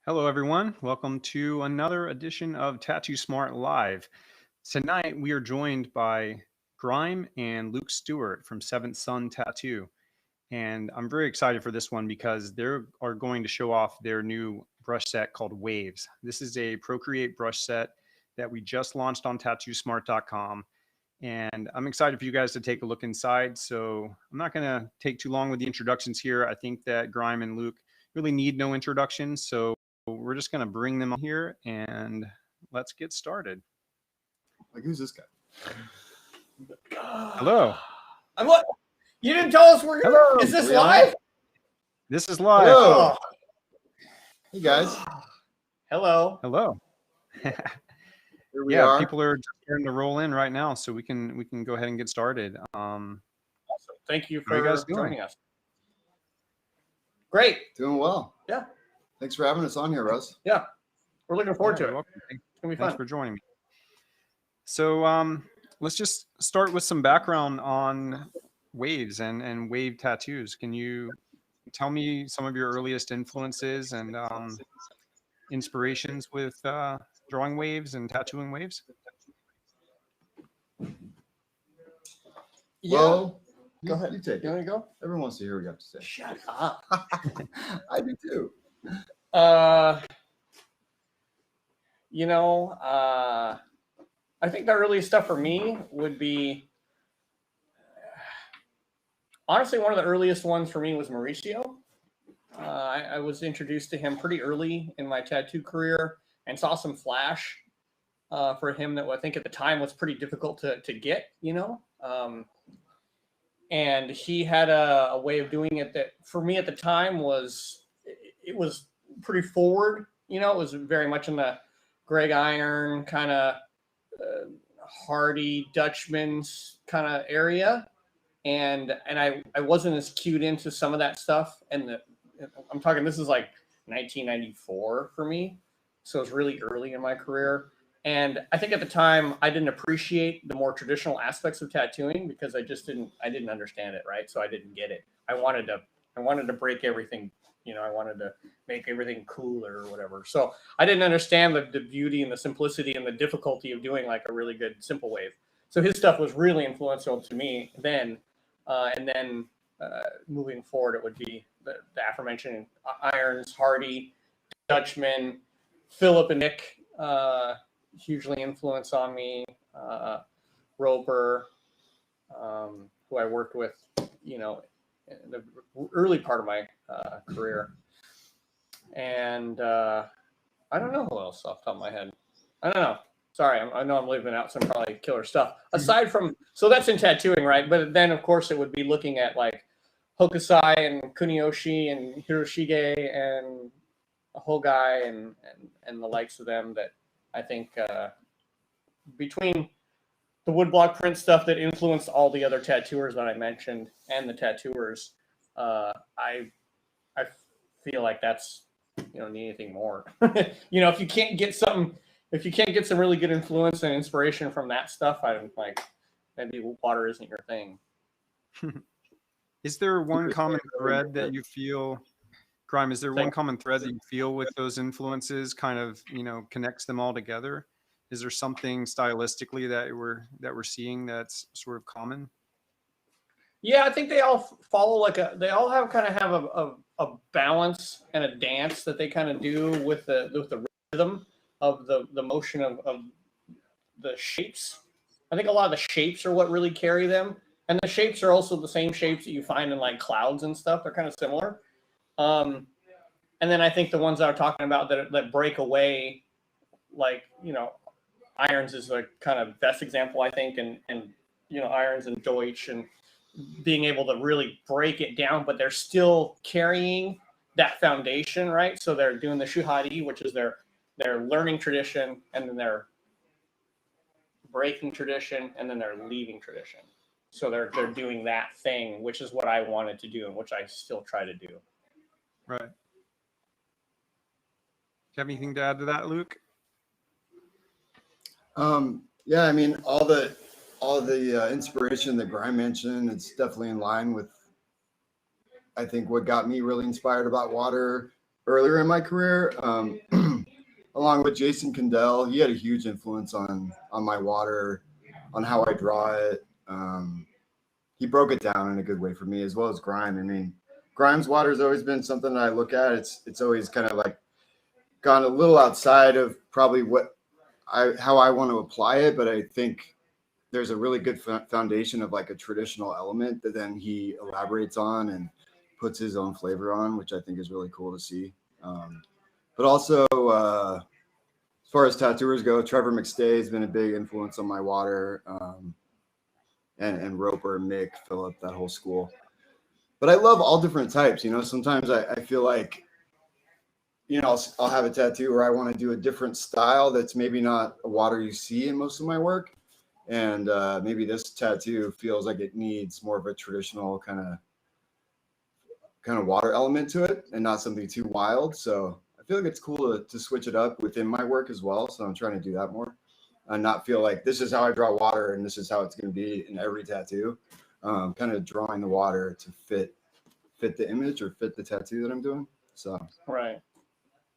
Hello, everyone. Welcome to another edition of Tattoo Smart Live. Tonight, we are joined by Grime and Luke Stewart from Seventh Son Tattoo. And I'm very excited for this one because they are going to show off their new brush set called Waves. This is a Procreate brush set that we just launched on tattoosmart.com. And I'm excited for you guys to take a look inside. So I'm not going to take too long with the introductions here. I think that Grime and Luke really need no introduction. So we're just going to bring them here and let's get started. Like, who's this guy? Hello. I'm what? You didn't tell us we're Hello. Is this live? This is live. Hello. Hey guys. Hello. Hello. Here we are. People are just starting to roll in right now, so we can go ahead and get started. Awesome. Thank you How are for you guys doing? joining us. Great. Doing well. Yeah. Thanks for having us on here, Russ. Yeah. We're looking forward to You're it. welcome. It's gonna be Thanks fun. for joining me. So let's just start with some background on waves and wave tattoos. Can you tell me some of your earliest influences and inspirations with drawing waves and tattooing waves? Yeah. Well, Go ahead. You take You it. want to go? Everyone wants to hear what you have to say. Shut up. I do too. I think the earliest stuff for me would be honestly one of the earliest ones for me was Mauricio. I was introduced to him pretty early in my tattoo career and saw some flash for him that I think at the time was pretty difficult to get, and he had a way of doing it that for me at the time was pretty forward. It was very much in the Greg Iron kind of Hardy Dutchman's kind of area, and I wasn't as cued into some of that stuff. And I'm talking, this is like 1994 for me, so it's really early in my career. And I think at the time I didn't appreciate the more traditional aspects of tattooing because I didn't understand it, right? So I didn't get it. I wanted to break everything, I wanted to make everything cooler or whatever. So I didn't understand the beauty and the simplicity and the difficulty of doing like a really good simple wave. So his stuff was really influential to me then. And then moving forward, it would be the aforementioned Irons, Hardy, Dutchman, Philip and Nick, hugely influenced on me. Roper, who I worked with, in the early part of my career. And I don't know who else off the top of my head. I don't know. Sorry, I know I'm leaving out some probably killer stuff. Aside from, so that's in tattooing, right? But then, of course, it would be looking at like Hokusai and Kuniyoshi and Hiroshige and Hogai and the likes of them that I think between the woodblock print stuff that influenced all the other tattooers that I mentioned and the tattooers, I feel like that's, need anything more. If you can't get some really good influence and inspiration from that stuff, I'm like, maybe water isn't your thing. Is there one common thread that you feel, Grime, is there one common thread that you feel with those influences kind of, connects them all together? Is there something stylistically that we're seeing that's sort of common? Yeah, I think they all follow they all have a balance and a dance that they kind of do with the rhythm of the motion of the shapes. I think a lot of the shapes are what really carry them. And the shapes are also the same shapes that you find in like clouds and stuff. They're kind of similar. And then I think the ones that I'm talking about that break away, like, Irons is the kind of best example, I think. And Irons and Deutsch and being able to really break it down, but they're still carrying that foundation, right? So they're doing the Shuhari, which is their learning tradition, and then their breaking tradition, and then their leaving tradition. So they're doing that thing, which is what I wanted to do and which I still try to do. Right. Do you have anything to add to that, Luke? Yeah, I mean, all the inspiration that Grime mentioned, it's definitely in line with, I think, what got me really inspired about water earlier in my career, along with Jason Condell. He had a huge influence on my water, on how I draw it. He broke it down in a good way for me, as well as Grime. I mean, Grime's water has always been something that I look at. It's always kind of like gone a little outside of probably how I want to apply it, but I think there's a really good foundation of like a traditional element that then he elaborates on and puts his own flavor on, which I think is really cool to see. But also, as far as tattooers go, Trevor McStay has been a big influence on my water, and Roper, Mick, Phillip, that whole school. But I love all different types. You know, sometimes I feel like, you know, I'll have a tattoo where I want to do a different style that's maybe not a water you see in most of my work. And maybe this tattoo feels like it needs more of a traditional kind of water element to it and not something too wild. So I feel like it's cool to switch it up within my work as well. So I'm trying to do that more and not feel like this is how I draw water and this is how it's going to be in every tattoo. Kind of drawing the water to fit the image or fit the tattoo that I'm doing. So right.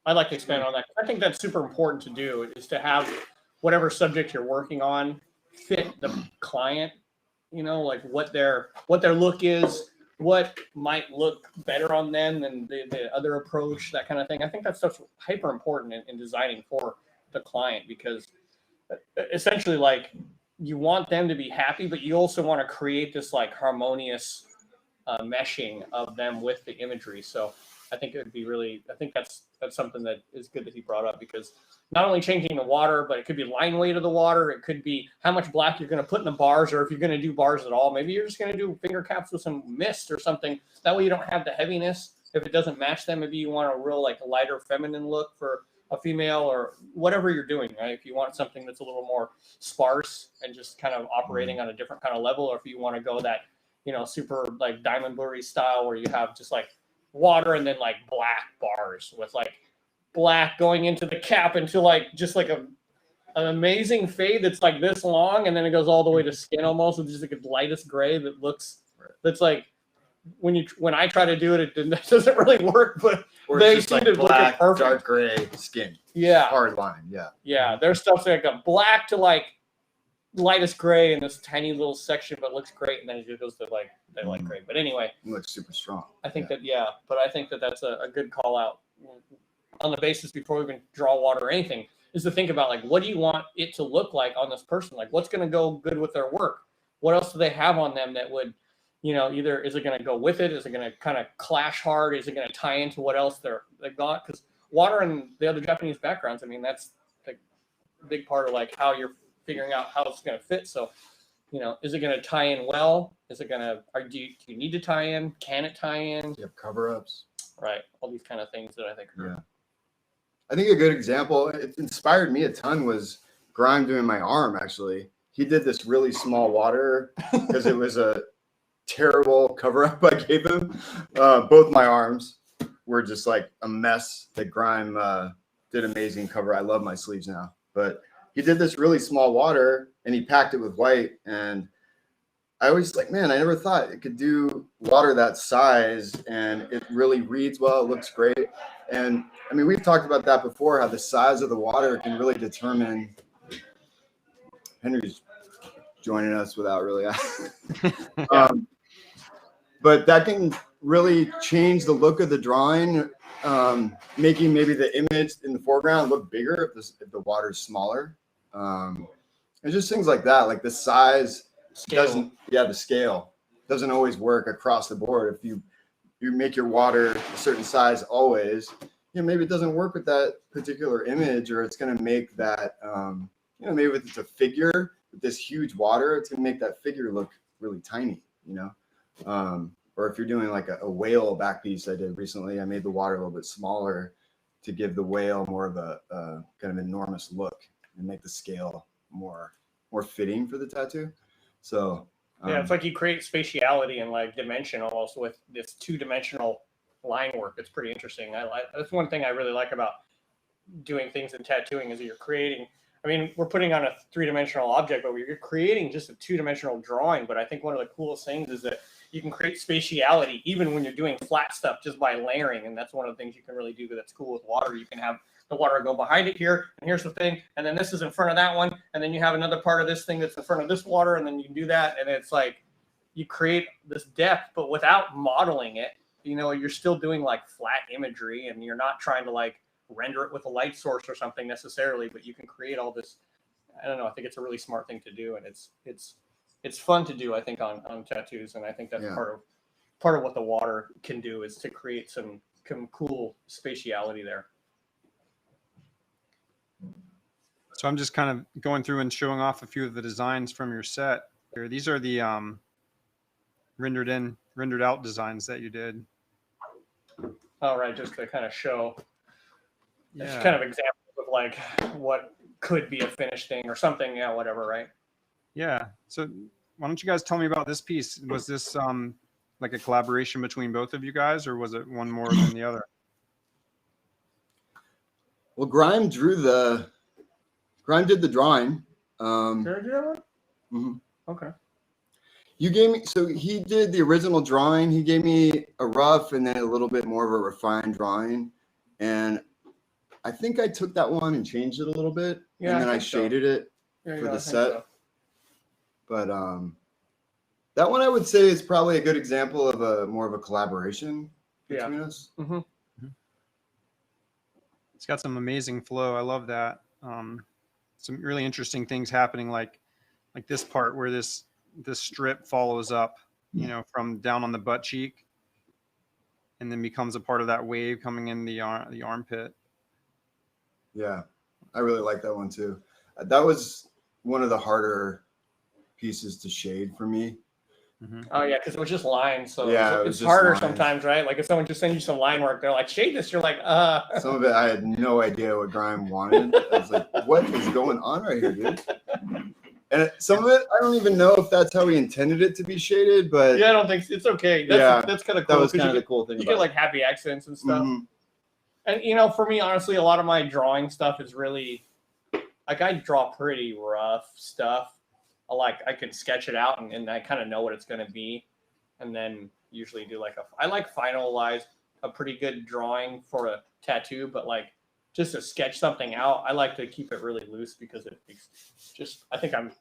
I'd like to expand on that. I think that's super important to do, is to have whatever subject you're working on fit the client, you know, like what their look is, what might look better on them than the other approach, that kind of thing. I think that stuff's hyper important in designing for the client, because essentially, like, you want them to be happy, but you also want to create this like harmonious meshing of them with the imagery. So I think it would be really, I think that's something that is good that he brought up, because not only changing the water, but it could be line weight of the water. It could be how much black you're going to put in the bars, or if you're going to do bars at all. Maybe you're just going to do finger caps with some mist or something. That way you don't have the heaviness. If it doesn't match them, maybe you want a real like lighter feminine look for a female, or whatever you're doing, right? If you want something that's a little more sparse and just kind of operating on a different kind of level, or if you want to go that, you know, super like diamond blurry style where you have just like water and then like black bars with like black going into the cap into like just like an amazing fade that's like this long, and then it goes all the way to skin almost with just like a lightest gray that looks, that's like when I try to do it, it doesn't really work, but or they just seem like to look black, perfect. dark gray skin. Yeah. Hard line. Yeah. Yeah. Their stuff's like a black to like lightest gray in this tiny little section, but looks great. And then it just goes to like, they like gray. But anyway, It looks super strong. I think but I think that that's a good call out on the basis before we even draw water or anything, is to think about like, what do you want it to look like on this person? Like, what's going to go good with their work? What else do they have on them that would, you know, either is it going to go with it? Is it going to kind of clash hard? Is it going to tie into what else they've got? Because water and the other Japanese backgrounds, I mean, that's a big part of like how you're figuring out how it's going to fit. So, you know, is it going to tie in well? Is it going to, do you need to tie in? Can it tie in? You have cover-ups. Right. All these kind of things that I think are. Yeah. I think a good example, it inspired me a ton, was Grime doing my arm, actually. He did this really small water because it was a terrible cover-up I gave him. Both my arms were just like a mess that Grime did amazing cover. I love my sleeves now. But he did this really small water, and he packed it with white. And I always like, man, I never thought it could do water that size, and it really reads well. It looks great. And I mean, we've talked about that before, how the size of the water can really determine. Henry's joining us without really asking. But that can really change the look of the drawing, making maybe the image in the foreground look bigger if the water's smaller. And just things like that, like the size doesn't, the scale doesn't always work across the board. If you make your water a certain size always, you know, maybe it doesn't work with that particular image, or it's going to make that, you know, maybe if it's a figure with this huge water, it's going to make that figure look really tiny, you know. Or if you're doing like a whale back piece I did recently, I made the water a little bit smaller to give the whale more of a kind of enormous look and make the scale more fitting for the tattoo. So yeah, it's like you create spatiality and like dimension almost with this two-dimensional line work. It's pretty interesting. That's one thing I really like about doing things in tattooing, is that you're creating, I mean, we're putting on a three-dimensional object, but you're creating just a two-dimensional drawing. But I think one of the coolest things is that you can create spatiality even when you're doing flat stuff just by layering. And that's one of the things you can really do that's cool with water. You can have the water go behind it here, and here's the thing, and then this is in front of that one, and then you have another part of this thing that's in front of this water, and then you can do that, and it's like you create this depth, but without modeling it. You know, you're still doing like flat imagery, and you're not trying to like render it with a light source or something necessarily, but you can create all this. I don't know. I think it's a really smart thing to do, and it's fun to do. I think on tattoos, and I think that's part of what the water can do is to create some cool spatiality there. So I'm just kind of going through and showing off a few of the designs from your set here. These are the rendered out designs that you did. All right, just to kind of show, just kind of examples of like what could be a finished thing or something, whatever, right? Yeah. So why don't you guys tell me about this piece? Was this like a collaboration between both of you guys, or was it one more than the other? Well, Grime did the drawing. Did I do that one? Mm-hmm. Okay. You gave me, so he did the original drawing. He gave me a rough and then a little bit more of a refined drawing. And I think I took that one and changed it a little bit. Yeah, and then I shaded it for the set. So. But that one I would say is probably a good example of more of a collaboration between us. Mm-hmm. It's got some amazing flow. I love that. Some really interesting things happening, like this part where this strip follows up, you know, from down on the butt cheek, and then becomes a part of that wave coming in the armpit. Yeah, I really like that one too. That was one of the harder pieces to shade for me. Mm-hmm. Oh yeah, because it was just lines, so yeah, it's harder sometimes, right? Like if someone just sends you some line work, they're like, "Shade this," you're like, Some of it, I had no idea what Grime wanted. I was like, "What is going on right here, dude?" And some of it, I don't even know if that's how he intended it to be shaded, but yeah, I don't think it's okay. That's kind of cool. That was kind of the cool thing. You get like happy accents and stuff. Mm-hmm. And you know, for me, honestly, a lot of my drawing stuff is really like I draw pretty rough stuff. I can sketch it out and I kind of know what it's going to be, and then usually do I finalize a pretty good drawing for a tattoo, but like just to sketch something out, I like to keep it really loose because I think I'm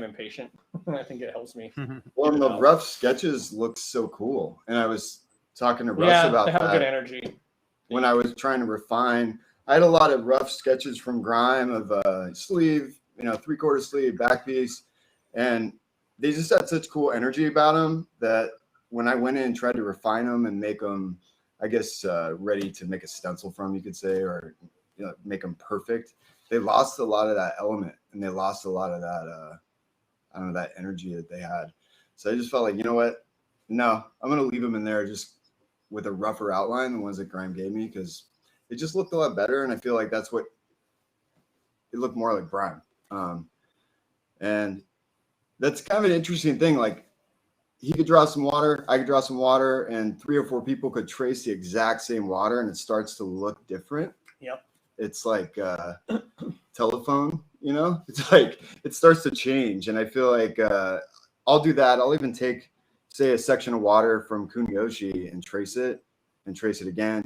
impatient. I think it helps me. Well, the rough sketches look so cool, and I was talking to Russ about that. They have a good energy. When I was trying to refine, I had a lot of rough sketches from Grime of sleeve, 3/4 sleeve, back piece, and they just had such cool energy about them that when I went in and tried to refine them and make them, I guess, ready to make a stencil from, you could say, or make them perfect, they lost a lot of that element, and they lost a lot of that, that energy that they had. So I just felt like, you know what? No, I'm going to leave them in there just with a rougher outline, the ones that Grime gave me, because it just looked a lot better, and I feel like that's what it looked more like Grime. And that's kind of an interesting thing. Like, he could draw some water, I could draw some water, and 3 or 4 people could trace the exact same water, and it starts to look different. Yep. It's like telephone, it's like it starts to change. And I feel like I'll do that. I'll even take, say, a section of water from Kunioshi and trace it again.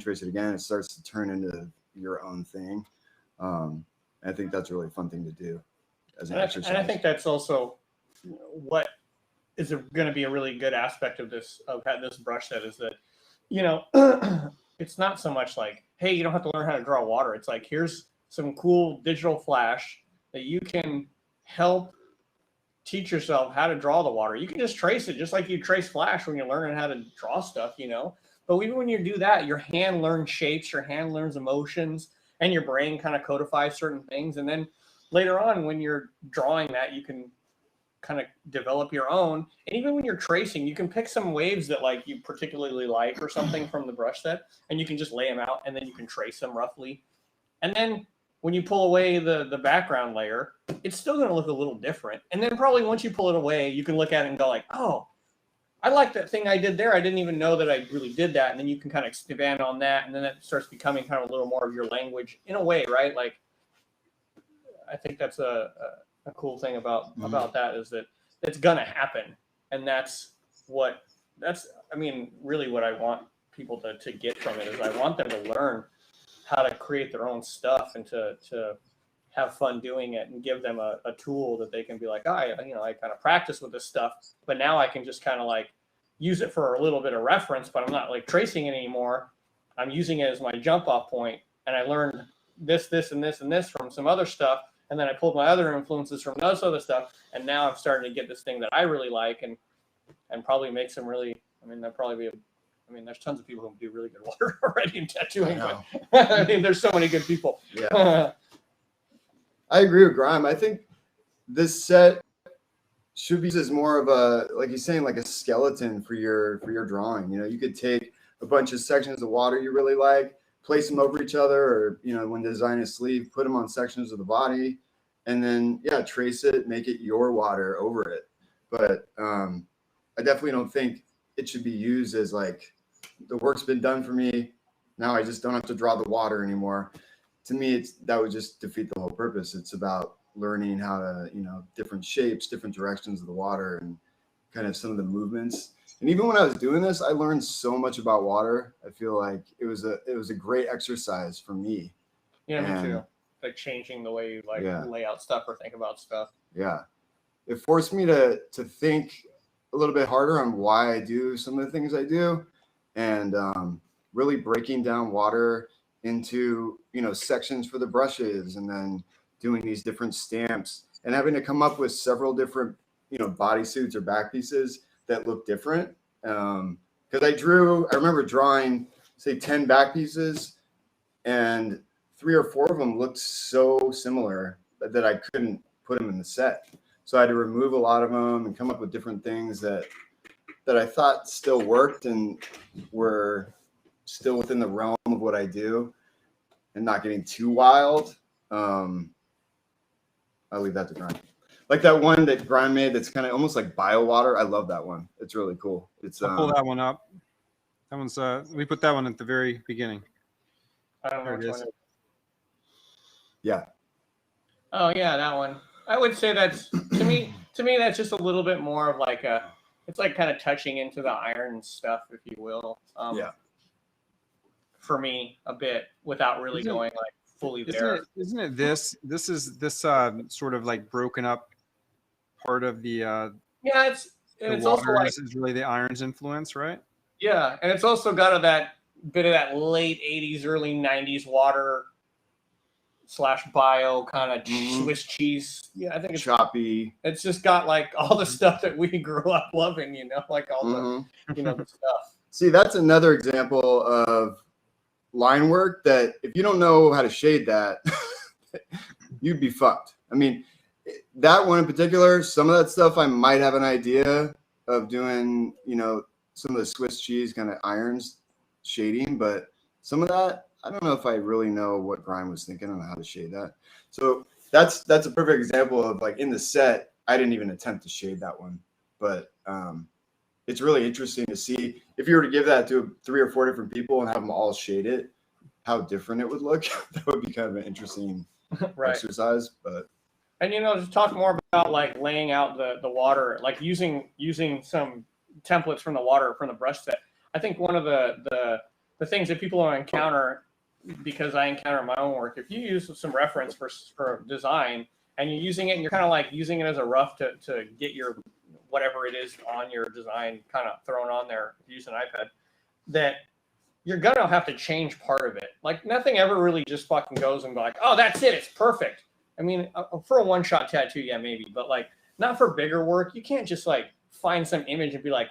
It starts to turn into your own thing. I think that's a really fun thing to do as an exercise. And I think that's also what is going to be a really good aspect of this brush set, is that, it's not so much like, hey, you don't have to learn how to draw water. It's like, here's some cool digital flash that you can help teach yourself how to draw the water. You can just trace it just like you trace flash when you're learning how to draw stuff, But even when you do that, your hand learns shapes, your hand learns emotions, and your brain kind of codifies certain things. And then later on, when you're drawing that, you can kind of develop your own. And even when you're tracing, you can pick some waves that like you particularly like or something from the brush set, and you can just lay them out, and then you can trace them roughly. And then when you pull away the background layer, it's still going to look a little different. And then probably once you pull it away, you can look at it and go like, oh, I like that thing I did there. I didn't even know that I really did that. And then you can kind of expand on that. And then it starts becoming kind of a little more of your language in a way, right? Like, I think that's a cool thing about that, is that it's going to happen. And that's what I mean, really what I want people to get from it is I want them to learn how to create their own stuff and to have fun doing it, and give them a tool that they can be like, I kind of practice with this stuff, but now I can just kind of like use it for a little bit of reference, but I'm not like tracing it anymore. I'm using it as my jump off point, and I learned this, and this, and this from some other stuff. And then I pulled my other influences from this other stuff. And now I'm starting to get this thing that I really like and probably make some really, I mean, there's tons of people who do really good water already in tattooing. But I mean, there's so many good people. Yeah. I agree with Grime. I think this set should be as more of a, like he's saying, like a skeleton for your drawing. You know, you could take a bunch of sections of water you really like, place them over each other, or, you know, when designing a sleeve, put them on sections of the body, and then, yeah, trace it, make it your water over it. But I definitely don't think it should be used as like, the work's been done for me, now I just don't have to draw the water anymore. To me, that would just defeat the whole purpose. It's about learning how to, you know, different shapes, different directions of the water, and kind of some of the movements. And even when I was doing this, I learned so much about water. I feel like it was a great exercise for me. Yeah, me too. Like changing the way you lay out stuff or think about stuff. Yeah. It forced me to think a little bit harder on why I do some of the things I do, and really breaking down water into, you know, sections for the brushes, and then doing these different stamps, and having to come up with several different, you know, bodysuits or back pieces that look different. Because I remember drawing, say, 10 back pieces, and 3 or 4 of them looked so similar that I couldn't put them in the set. So I had to remove a lot of them and come up with different things that I thought still worked and were still within the realm of what I do, and not getting too wild. I'll leave that to Grime. Like that one that Grime made that's kind of almost like bio water. I love that one. It's really cool. I'll pull that one up. That one's we put that one at the very beginning. I don't know which one. Yeah. Oh yeah, that one. I would say that's to me that's just a little bit more of like it's like kind of touching into the iron stuff, if you will. Yeah. For me, a bit, without really going like fully there. Isn't it this is this sort of like broken up part of the yeah, it's also like, this is really the iron's influence, right? Yeah, and it's also got that bit of that late 80s, early 90s water / bio kind of Swiss cheese. Yeah, I think it's choppy. It's just got like all the stuff that we grew up loving, you know, like all the the stuff. See, that's another example of line work that if you don't know how to shade that, you'd be fucked. I mean, that one in particular, some of that stuff I might have an idea of doing, you know, some of the Swiss cheese kind of irons shading, but some of that, I don't know if I really know what Grime was thinking on how to shade that. So that's a perfect example of like in the set, I didn't even attempt to shade that one, but it's really interesting to see if you were to give that to 3 or 4 different people and have them all shade it, how different it would look. That would be kind of an interesting exercise. But and you know, just talk more about like laying out the water, like using some templates from the water from the brush set. I think one of the things that people don't encounter, because I encounter my own work, if you use some reference for design and you're using it and you're kind of like using it as a rough to get your whatever it is on your design kind of thrown on there, use an iPad, that you're gonna have to change part of it. Like nothing ever really just fucking goes and be like, oh, that's it, it's perfect. I mean, for a one-shot tattoo, yeah, maybe, but like not for bigger work. You can't just like find some image and be like,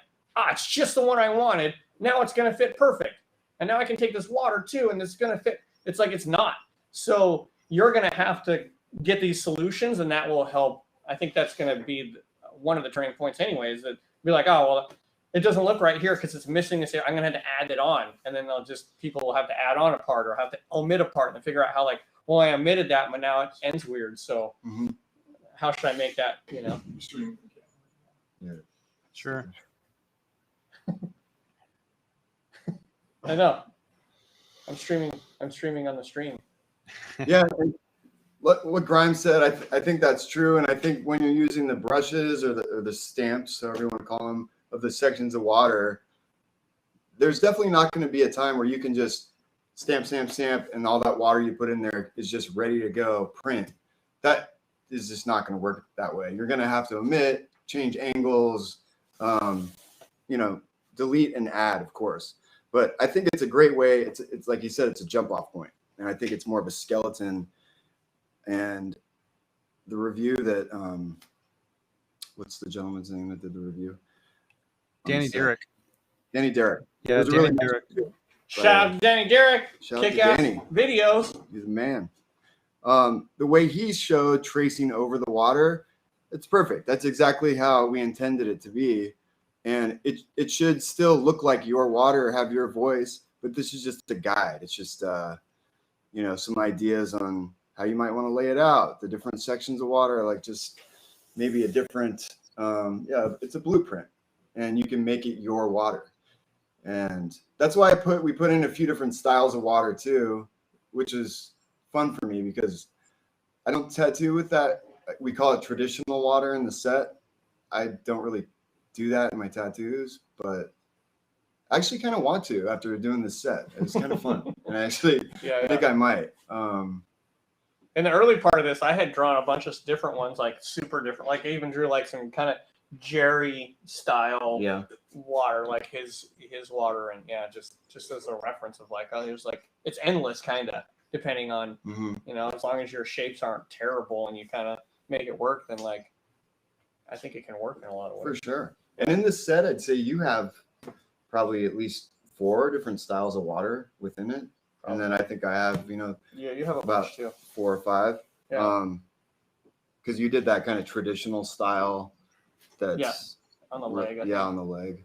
it's just the one I wanted. Now it's gonna fit perfect. And now I can take this water too, and it's gonna fit. It's like it's not. So you're gonna have to get these solutions, and that will help. I think that's gonna be one of the turning points, anyways. That be like, oh well, it doesn't look right here because it's missing this. I'm gonna have to add it on, and then people will have to add on a part or have to omit a part and figure out how like, well, I omitted that, but now it ends weird. So how should I make that? You know. Yeah. Sure. I know. I'm streaming on the stream. Yeah. What Grime said, I think that's true. And I think when you're using the brushes or the stamps, however you want to call them, of the sections of water, there's definitely not going to be a time where you can just stamp, and all that water you put in there is just ready to go print. That is just not going to work that way. You're going to have to omit, change angles, you know, delete and add, of course. But I think it's a great way. It's like you said, it's a jump off point. And I think it's more of a skeleton. And the review that, what's the gentleman's name that did the review? Danny Derrick. Danny Derrick. Yeah, Danny really Derrick. Shout out to Danny Derrick. Shout out to Kick-ass Danny. videos. He's a man. The way he showed tracing over the water, it's perfect. That's exactly how we intended it to be. And it should still look like your water, have your voice, but this is just a guide. It's just, you know, some ideas on how you might want to lay it out, the different sections of water, like just maybe a different, yeah, it's a blueprint, and you can make it your water. And that's why we put in a few different styles of water too, which is fun for me because I don't tattoo with that. We call it traditional water in the set. I don't really do that in my tattoos, but I actually kind of want to after doing this set. It's kind of fun. And I think I might. In the early part of this, I had drawn a bunch of different ones, like super different. Like I even drew like some kind of Jerry style water, like his water, and just as a reference of like, oh, there's like it's endless kind of depending on you know, as long as your shapes aren't terrible and you kind of make it work, then like I think it can work in a lot of ways. For sure. And in this set, I'd say you have probably at least 4 different styles of water within it. And then I think I have, you know, you have about 4 or 5. Because you did that kind of traditional style. That's on the leg. On the leg.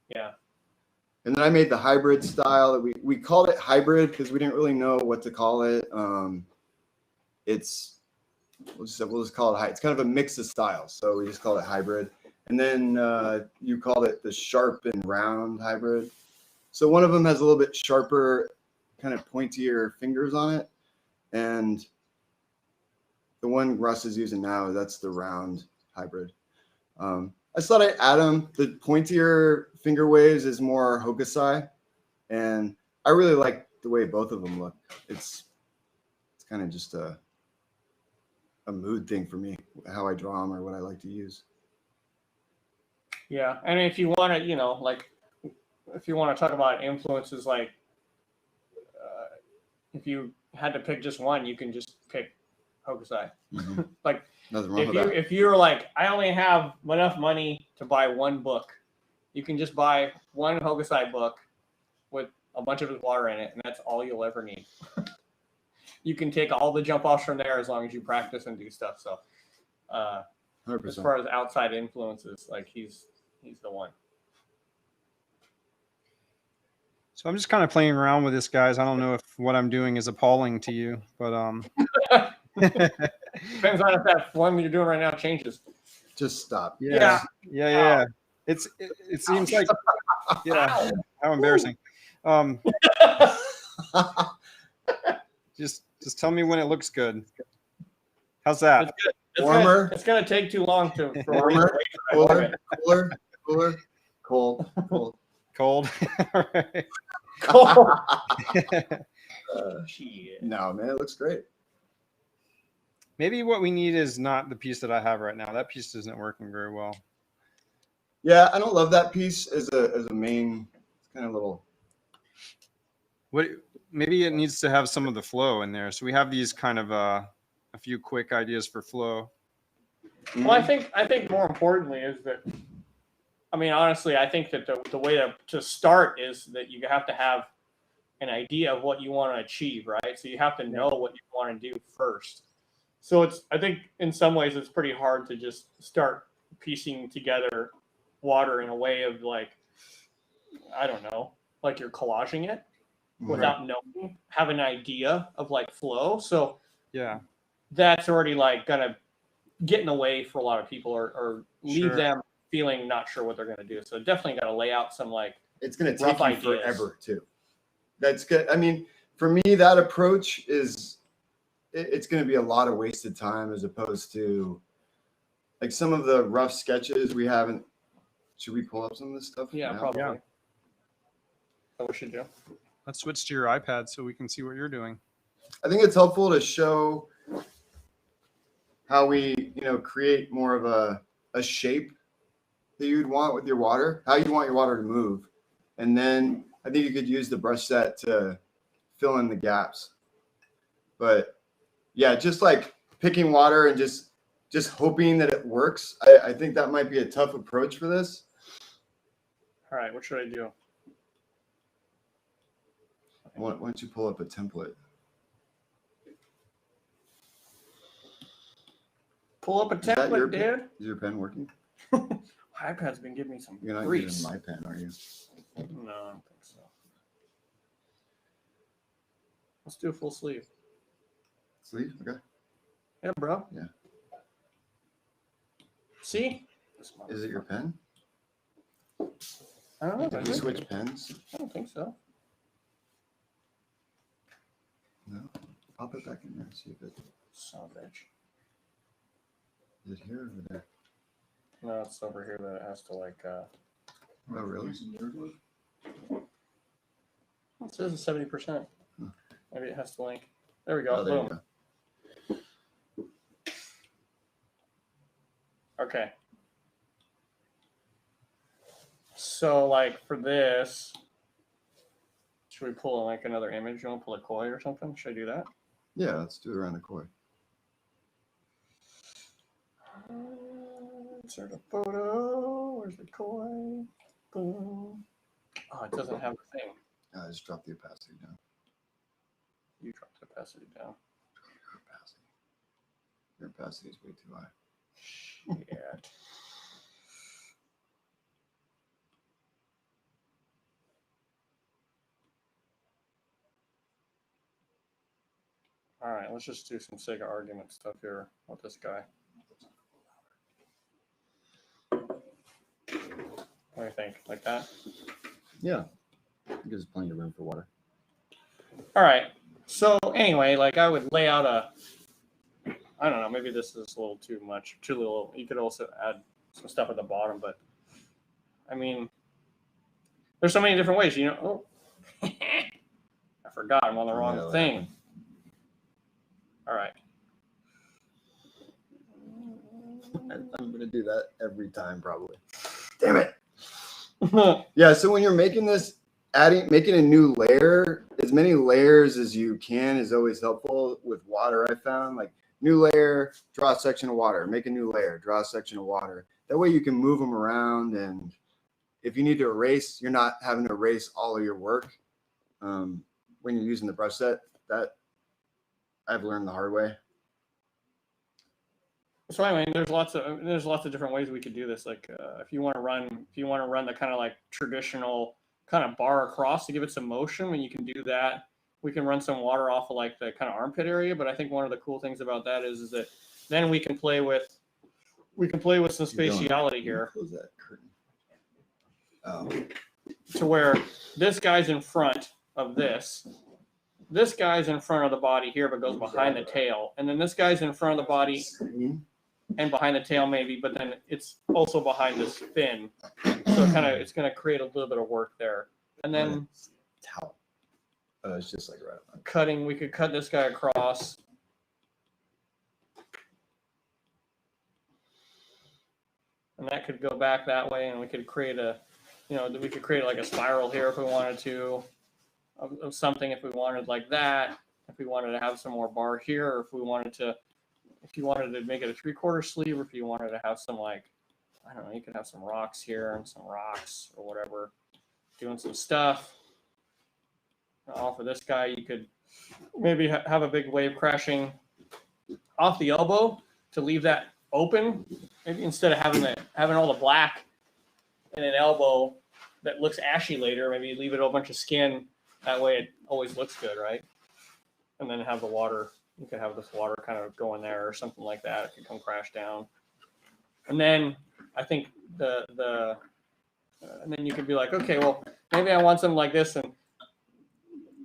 Yeah. And then I made the hybrid style. We called it hybrid because we didn't really know what to call it. We'll just call it it's kind of a mix of styles. So we just called it hybrid. And then you called it the sharp and round hybrid. So one of them has a little bit sharper, kind of pointier fingers on it. And the one Russ is using now, that's the round hybrid. I just thought I'd add them. The pointier finger waves is more Hokusai. And I really like the way both of them look. It's kind of just a mood thing for me, how I draw them or what I like to use. Yeah. And if you want to, you know, like if you want to talk about influences, like if you had to pick just one, you can just pick Hokusai. Like if you're like, I only have enough money to buy one book, you can just buy one Hokusai book with a bunch of his water in it, and that's all you'll ever need. You can take all the jump offs from there as long as you practice and do stuff. So as far as outside influences, like he's the one. So I'm just kind of playing around with this, guys. I don't know if what I'm doing is appalling to you, but depends on if that one you're doing right now changes. Just stop. Yeah. It seems like how embarrassing. Just tell me when it looks good. How's that? Warmer. It's gonna take too long to warmer, cooler, cold. Cold. All right. Cold. No, man, it looks great. Maybe what we need is not the piece that I have right now. That piece isn't working very well. Yeah, I don't love that piece as a main. It's kind of little. Maybe it needs to have some of the flow in there. So we have these kind of a few quick ideas for flow. Well, I think more importantly is that, I mean, honestly, I think that the way to start is that you have to have an idea of what you want to achieve, right? So you have to know what you want to do first. So I think in some ways it's pretty hard to just start piecing together water in a way of like, I don't know, like you're collaging it without knowing, have an idea of like flow. So yeah, that's already like gonna get in the way for a lot of people or leave them feeling not sure what they're going to do. So definitely got to lay out some like it's going to take you forever too. That's good. I mean, for me, that approach it's going to be a lot of wasted time as opposed to like some of the rough sketches we haven't Should we pull up some of this stuff? Yeah, now? probably. Yeah. That's what we should do. Let's switch to your iPad so we can see what you're doing. I think it's helpful to show how we, create more of a shape that you'd want with your water, how you want your water to move. And then I think you could use the brush set to fill in the gaps. But yeah, just like picking water and just hoping that it works. I think that might be a tough approach for this. All right, what should I do? Why don't you pull up a template? Pull up a template, dude. Is your pen working? My iPad's been giving me some You're not grease. using my pen, are you? No, I don't think so. Let's do a full sleeve. Sleeve? Okay. Yeah, bro. Yeah. See? Is it your pen? I don't know. Did you switch pens? I don't think so. No. Pop it back in there and see if it Son of a bitch. is it here or over there. No, it's over here that it has to like. Oh, really? It says it's 70%. Huh. Maybe it has to link. There we go. Oh, there you Boom. go. Okay. So like for this, should we pull like another image? You want to pull a koi or something? Should I do that? Yeah, let's do it around the koi. Insert a photo. Where's the koi? Boom. Oh, it doesn't have the thing. I just dropped the opacity down. You dropped the opacity down. Your opacity is way too high. Shit. All right, let's just do some sake of argument stuff here with this guy. What do you think? Like that? Yeah. Gives plenty of room for water. All right. So anyway, like I would lay out I don't know, maybe this is a little too much, too little. You could also add some stuff at the bottom, but I mean, there's so many different ways, Oh, I forgot I'm on the wrong thing. All right. I'm going to do that every time, probably. Damn it. Yeah, so when you're making this, making a new layer, as many layers as you can is always helpful with water, I found. Like, new layer, draw a section of water. Make a new layer, draw a section of water. That way you can move them around, and if you need to erase, you're not having to erase all of your work when you're using the brush set. That I've learned the hard way. So anyway, there's lots of different ways we could do this. Like if you want to run the kind of like traditional kind of bar across to give it some motion, when you can do that, we can run some water off of like the kind of armpit area. But I think one of the cool things about that is that then we can play with some spatiality here. Close that curtain. Oh. To where this guy's in front of this. This guy's in front of the body here, but goes behind the tail. And then this guy's in front of the body and behind the tail maybe, but then it's also behind this fin. So it's going to create a little bit of work there. And then it's just like right on. Cutting, we could cut this guy across. And that could go back that way, and we could create like a spiral here if we wanted to. Of something if we wanted like that, if we wanted to have some more bar here, or if you wanted to make it a 3/4 sleeve, or if you wanted to have some like, I don't know, you could have some rocks here and some rocks or whatever, doing some stuff. Off of this guy, you could maybe have a big wave crashing off the elbow to leave that open. Maybe instead of having all the black in an elbow that looks ashy later, maybe leave it a bunch of skin. That way it always looks good, right? And then have the water, you could have this water kind of go in there or something like that. It could come crash down. And then I think and then you could be like, okay, well, maybe I want something like this. And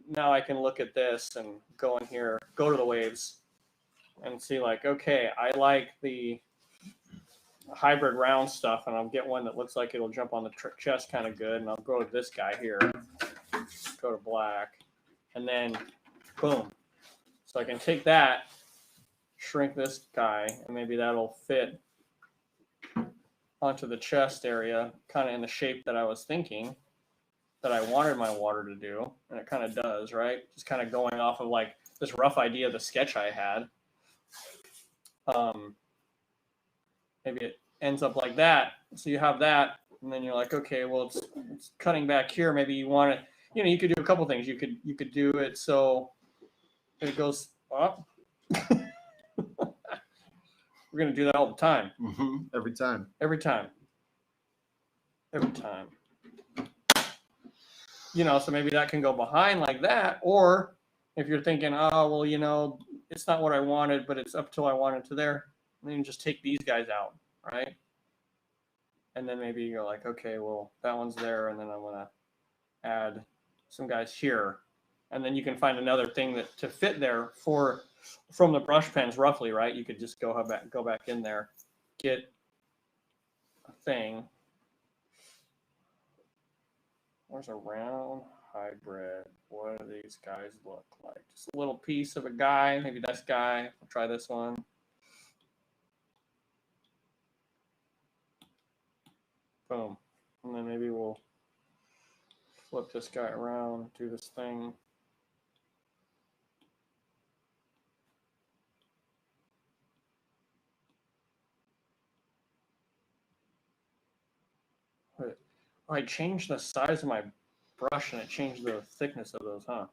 now I can look at this and go in here, go to the waves and see like, okay, I like the hybrid round stuff, and I'll get one that looks like it'll jump on the chest kind of good, and I'll go with this guy here. Go to black, and then boom. So I can take that, shrink this guy, and maybe that'll fit onto the chest area, kind of in the shape that I was thinking that I wanted my water to do, and it kind of does, right? Just kind of going off of like this rough idea of the sketch I had. Maybe it ends up like that. So you have that, and then you're like, okay, well, it's cutting back here. Maybe you want it. You know, you could do a couple things. You could do it so it goes up. We're gonna do that all the time. Mm-hmm. Every time. Every time. Every time. You know, so maybe that can go behind like that. Or if you're thinking, oh, well, you know, it's not what I wanted, but it's up till I want it to there, then you just take these guys out, right? And then maybe you're like, okay, well, that one's there, and then I'm gonna add some guys here. And then you can find another thing that to fit there from the brush pens roughly, right? You could just go back in there, get a thing. Where's a round hybrid? What do these guys look like? Just a little piece of a guy, maybe this guy. I'll try this one. Boom. And then maybe we'll flip this guy around, do this thing. I changed the size of my brush and it changed the thickness of those, huh?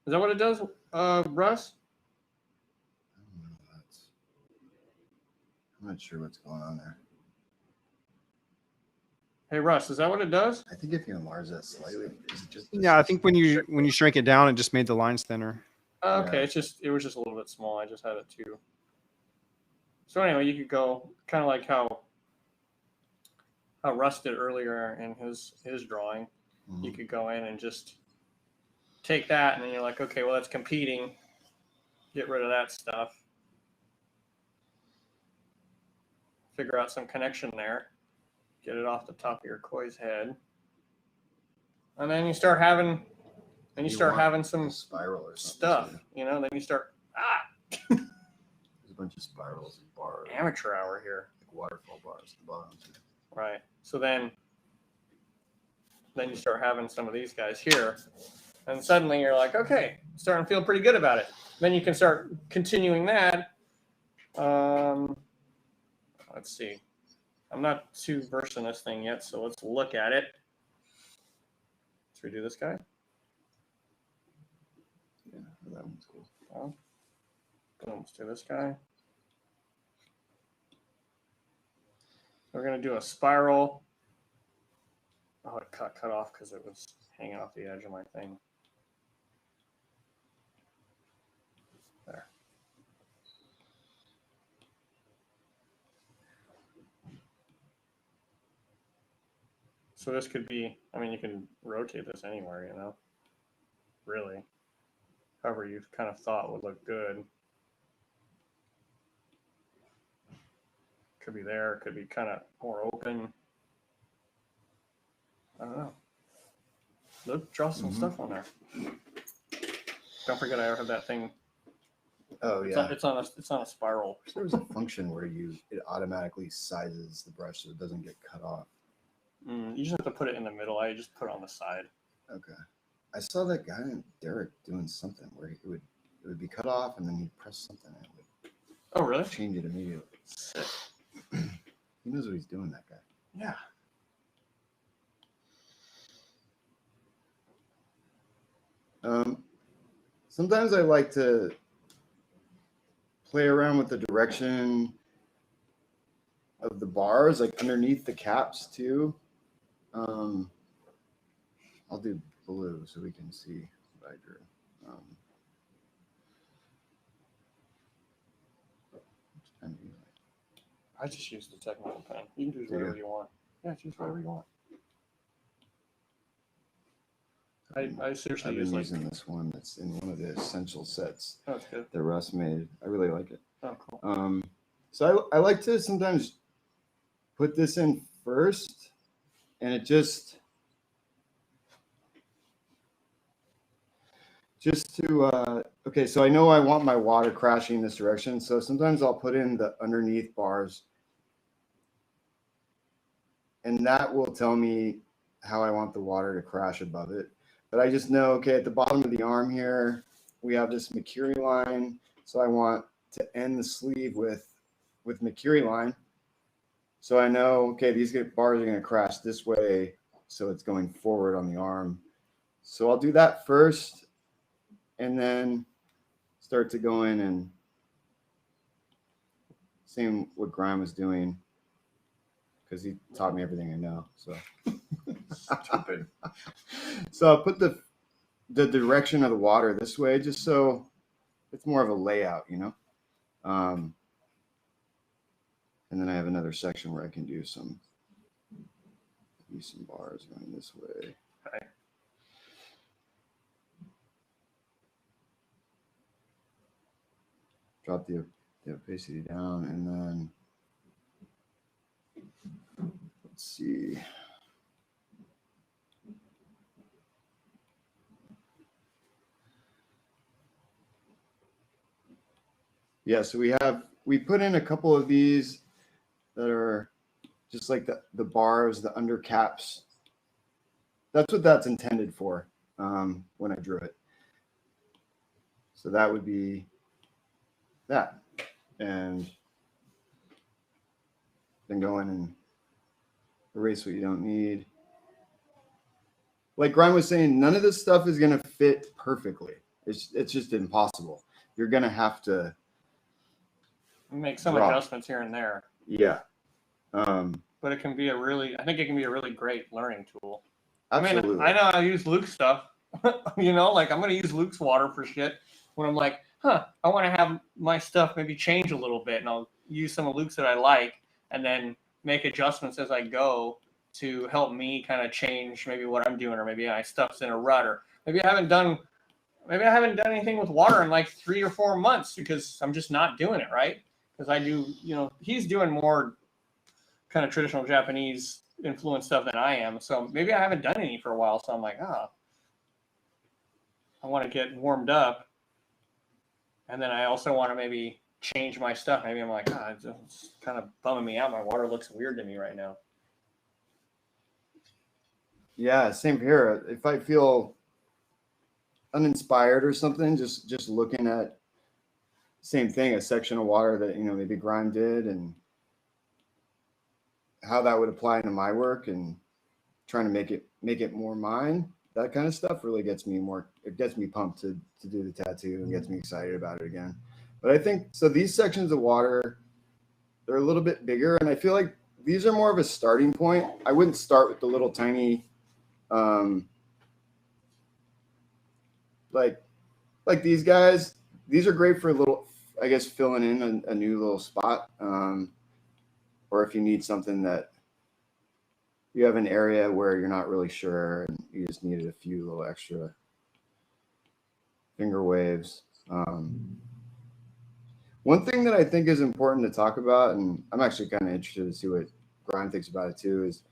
Is that what it does, Russ? I don't know. I'm not sure what's going on there. Hey, Russ, is that what it does? I think if you enlarge that slightly, is it just? Yeah, I think when you shrink it down, it just made the lines thinner. Okay, Yeah. it was just a little bit small. I just had it too. So anyway, you could go kind of like how Russ did earlier in his drawing. Mm-hmm. You could go in and just take that, and then you're like, okay, well, that's competing. Get rid of that stuff. Figure out some connection there. Get it off the top of your koi's head. And then you start having some spiral or stuff, too. you know, then you start, There's a bunch of spirals and bars. amateur hour here. Like waterfall bars at the bottom too. Right. So then you start having some of these guys here, and suddenly you're like, okay, starting to feel pretty good about it. Then you can start continuing that. Let's see. I'm not too versed in this thing yet, so let's look at it. Let's redo this guy. Yeah, that one's cool. Oh. Let's do this guy. We're going to do a spiral. Oh, it cut off because it was hanging off the edge of my thing. There. So this could be, I mean, you can rotate this anywhere, you know, really. However you kind of thought would look good. Could be there, could be kind of more open. I don't know. Look, draw some stuff on there. Don't forget I have that thing. Oh yeah. It's on a spiral. There was a function where it automatically sizes the brush so it doesn't get cut off. You just have to put it in the middle. I just put it on the side. Okay. I saw that guy Derek doing something where it would be cut off and then he'd press something and it would Oh really? change it immediately. Sick. He knows what he's doing, that guy. Yeah. Sometimes I like to play around with the direction of the bars, like underneath the caps too. I'll do blue so we can see what I drew. I just used the technical pen. You can choose whatever you want. Yeah, choose whatever you want. I seriously I've use been like. using this one that's in one of the essential sets Oh, it's good. that Russ made. I really like it. Oh, cool. So I like to sometimes put this in first, and it just to, okay, so I know I want my water crashing in this direction. So sometimes I'll put in the underneath bars, and that will tell me how I want the water to crash above it. But I just know, okay, at the bottom of the arm here, we have this Mercury line. So I want to end the sleeve with Mercury line. So I know, okay, these bars are going to crash this way. So it's going forward on the arm. So I'll do that first, and then start to go in and same what Grime was doing, because he taught me everything I know. So Stupid. So I'll put the direction of the water this way, just so it's more of a layout, you know. And then I have another section where I can do some bars going this way. Okay. Drop the opacity down, and then let's see. Yeah, so we put in a couple of these that are just like the bars, the under caps. That's what that's intended for when I drew it. So that would be that. And then go in and erase what you don't need. Like Grime was saying, none of this stuff is going to fit perfectly. It's just impossible. You're going to have to Make some draw. adjustments here and there. Yeah. But it can be I think it can be a really great learning tool. Absolutely. I mean, I know I use Luke's stuff. You know, like I'm going to use Luke's water for shit when I'm like, I want to have my stuff maybe change a little bit, and I'll use some of Luke's that I like, and then make adjustments as I go to help me kind of change maybe what I'm doing, or maybe my stuff's in a rut, or maybe I haven't done anything with water in like 3 or 4 months because I'm just not doing it right. Because I do, you know, he's doing more kind of traditional Japanese influence stuff than I am. So maybe I haven't done any for a while. So I'm like, I want to get warmed up. And then I also want to maybe change my stuff. Maybe I'm like, it's kind of bumming me out. My water looks weird to me right now. Yeah, same here. If I feel uninspired or something, just looking at same thing, a section of water that, you know, maybe Grime did and how that would apply to my work and trying to make it more mine, that kind of stuff really gets me pumped to do the tattoo and gets me excited about it again. But I think, so these sections of water, they're a little bit bigger, and I feel like these are more of a starting point. I wouldn't start with the little tiny, like these guys. These are great for a little, I guess, filling in a new little spot. Or if you need something that you have an area where you're not really sure and you just needed a few little extra finger waves. One thing that I think is important to talk about, and I'm actually kind of interested to see what Grime thinks about it too, is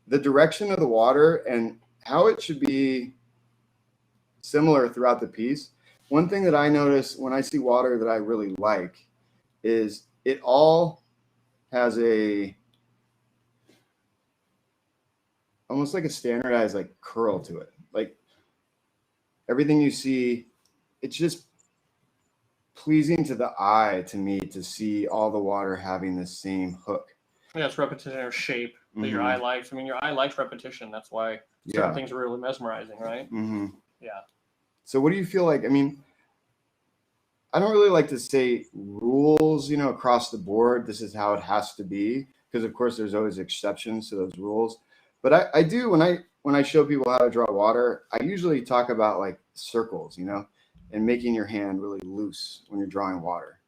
the direction of the water and how it should be similar throughout the piece. One thing that I notice when I see water that I really like is it all has almost like a standardized like curl to it. Like everything you see, it's just pleasing to the eye to me to see all the water having the same hook. Yeah, it's repetition or shape that your eye likes. I mean, your eye likes repetition. That's why certain things are really mesmerizing, right? Yeah. So what do you feel like? I mean, I don't really like to say rules, you know, across the board. This is how it has to be, because of course there's always exceptions to those rules. But I do when I show people how to draw water, I usually talk about like circles, you know, and making your hand really loose when you're drawing water.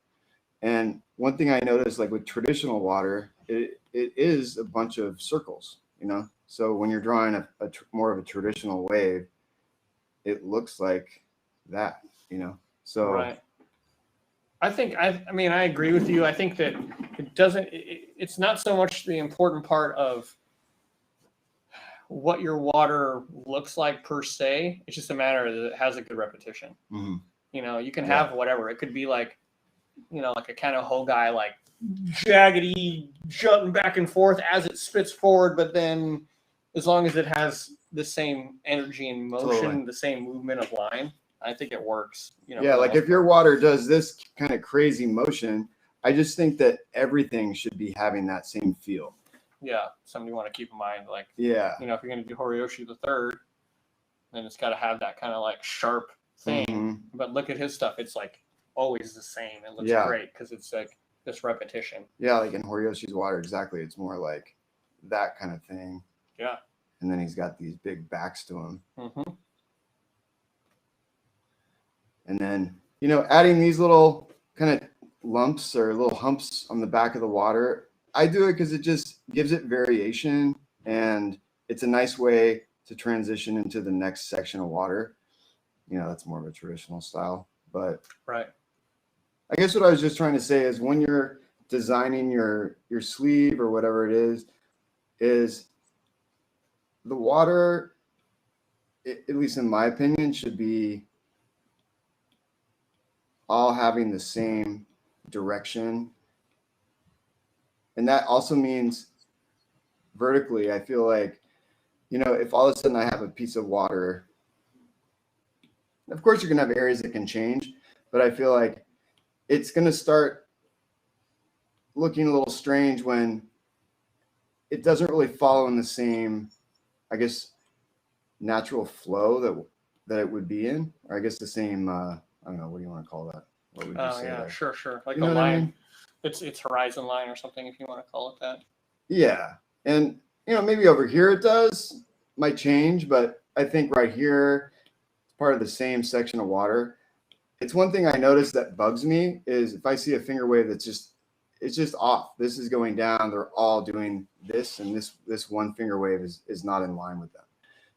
And one thing I noticed, like with traditional water, it is a bunch of circles, you know. So when you're drawing more of a traditional wave, it looks like that, you know. So right. I mean, I agree with you. I think that it's not so much the important part of what your water looks like per se. It's just a matter that it has a good repetition. Mm-hmm. You know, you can have whatever. It could be like, you know, like a kind of hoe guy, like jaggedy, jutting back and forth as it spits forward, but then as long as it has the same energy and motion, the same movement of line, I think it works. You know, yeah, like if your water does this kind of crazy motion, I just think that everything should be having that same feel. Yeah, something you want to keep in mind. Like, yeah, you know, if you're going to do Horiyoshi the third, then it's got to have that kind of like sharp thing. Mm-hmm. But look at his stuff; it's like always the same. It looks great because it's like this repetition. Yeah, like in Horiyoshi's water, exactly. It's more like that kind of thing. Yeah. And then he's got these big backs to him. Mm-hmm. And then, you know, adding these little kind of lumps or little humps on the back of the water, I do it because it just gives it variation, and it's a nice way to transition into the next section of water. You know, that's more of a traditional style. But right. I guess what I was just trying to say is when you're designing your sleeve or whatever it is the water, at least in my opinion, should be all having the same direction. And that also means vertically, I feel like, you know, if all of a sudden I have a piece of water, of course you're going to have areas that can change, but I feel like it's going to start looking a little strange when it doesn't really follow in the same, I guess, natural flow that it would be in, or I guess the same, I don't know, what do you want to call that? What would you say yeah, there? sure. Like you know a line. I mean? It's horizon line or something, if you want to call it that. Yeah. And, you know, maybe over here it does, might change, but I think right here, it's part of the same section of water. It's one thing I noticed that bugs me is if I see a finger wave that's it's just off. This is going down. They're all doing this, and this one finger wave is not in line with them.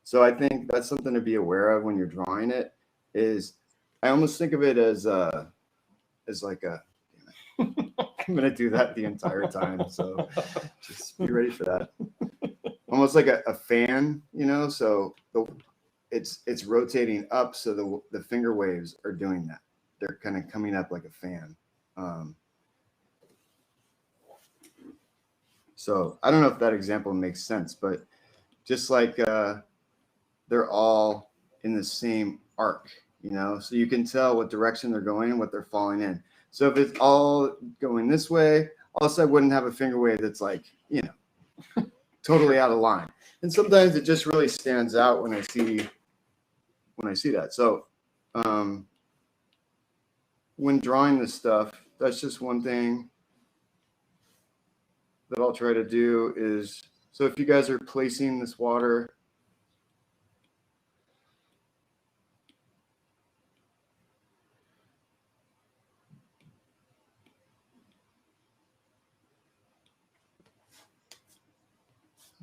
So I think that's something to be aware of when you're drawing it. Is I almost think of it as like a. I'm gonna do that the entire time, so just be ready for that. Almost like a fan, you know. So it's rotating up, so the finger waves are doing that. They're kind of coming up like a fan. So I don't know if that example makes sense, but just like they're all in the same arc, you know, so you can tell what direction they're going and what they're falling in. So if it's all going this way, also I wouldn't have a finger wave that's like, you know, totally out of line. And sometimes it just really stands out when I see that. So when drawing this stuff, that's just one thing that I'll try to do is, so if you guys are placing this water,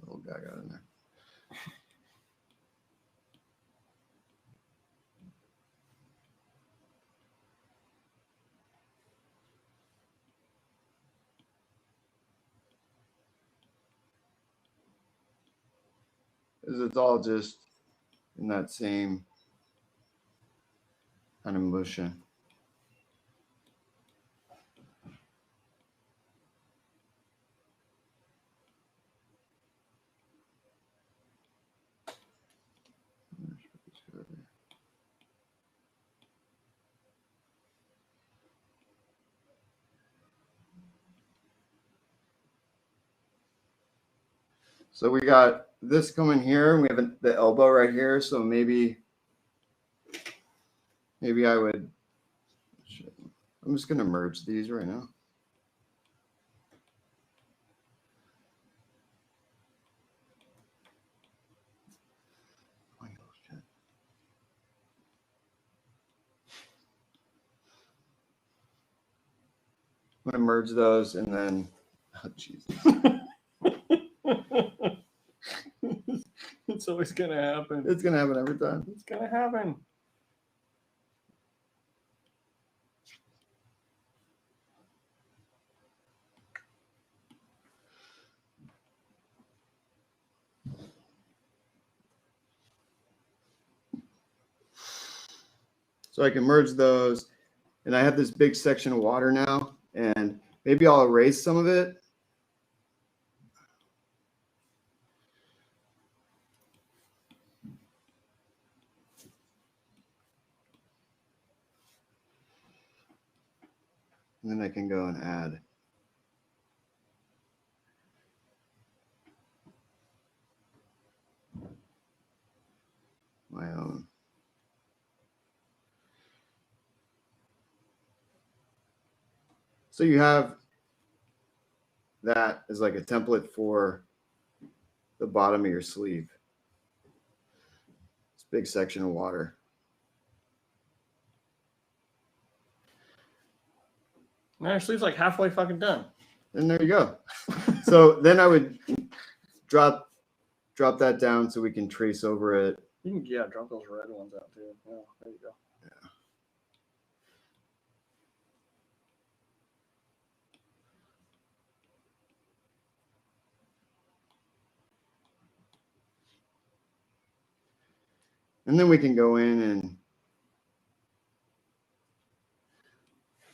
little guy got in there. Is it's all just in that same kind of motion. So we got this coming here. We have the elbow right here. So maybe I would, I'm just going to merge these right now. I'm going to merge those and then, oh, Jesus. It's always going to happen. It's going to happen every time. It's going to happen. So I can merge those. And I have this big section of water now, and maybe I'll erase some of it. And then I can go and add my own. So you have that as like a template for the bottom of your sleeve. This big section of water. Now your sleeve's like halfway fucking done. And there you go. So then I would drop that down so we can trace over it. You can, yeah, drop those red ones out too. Yeah, there you go. Yeah. And then we can go in and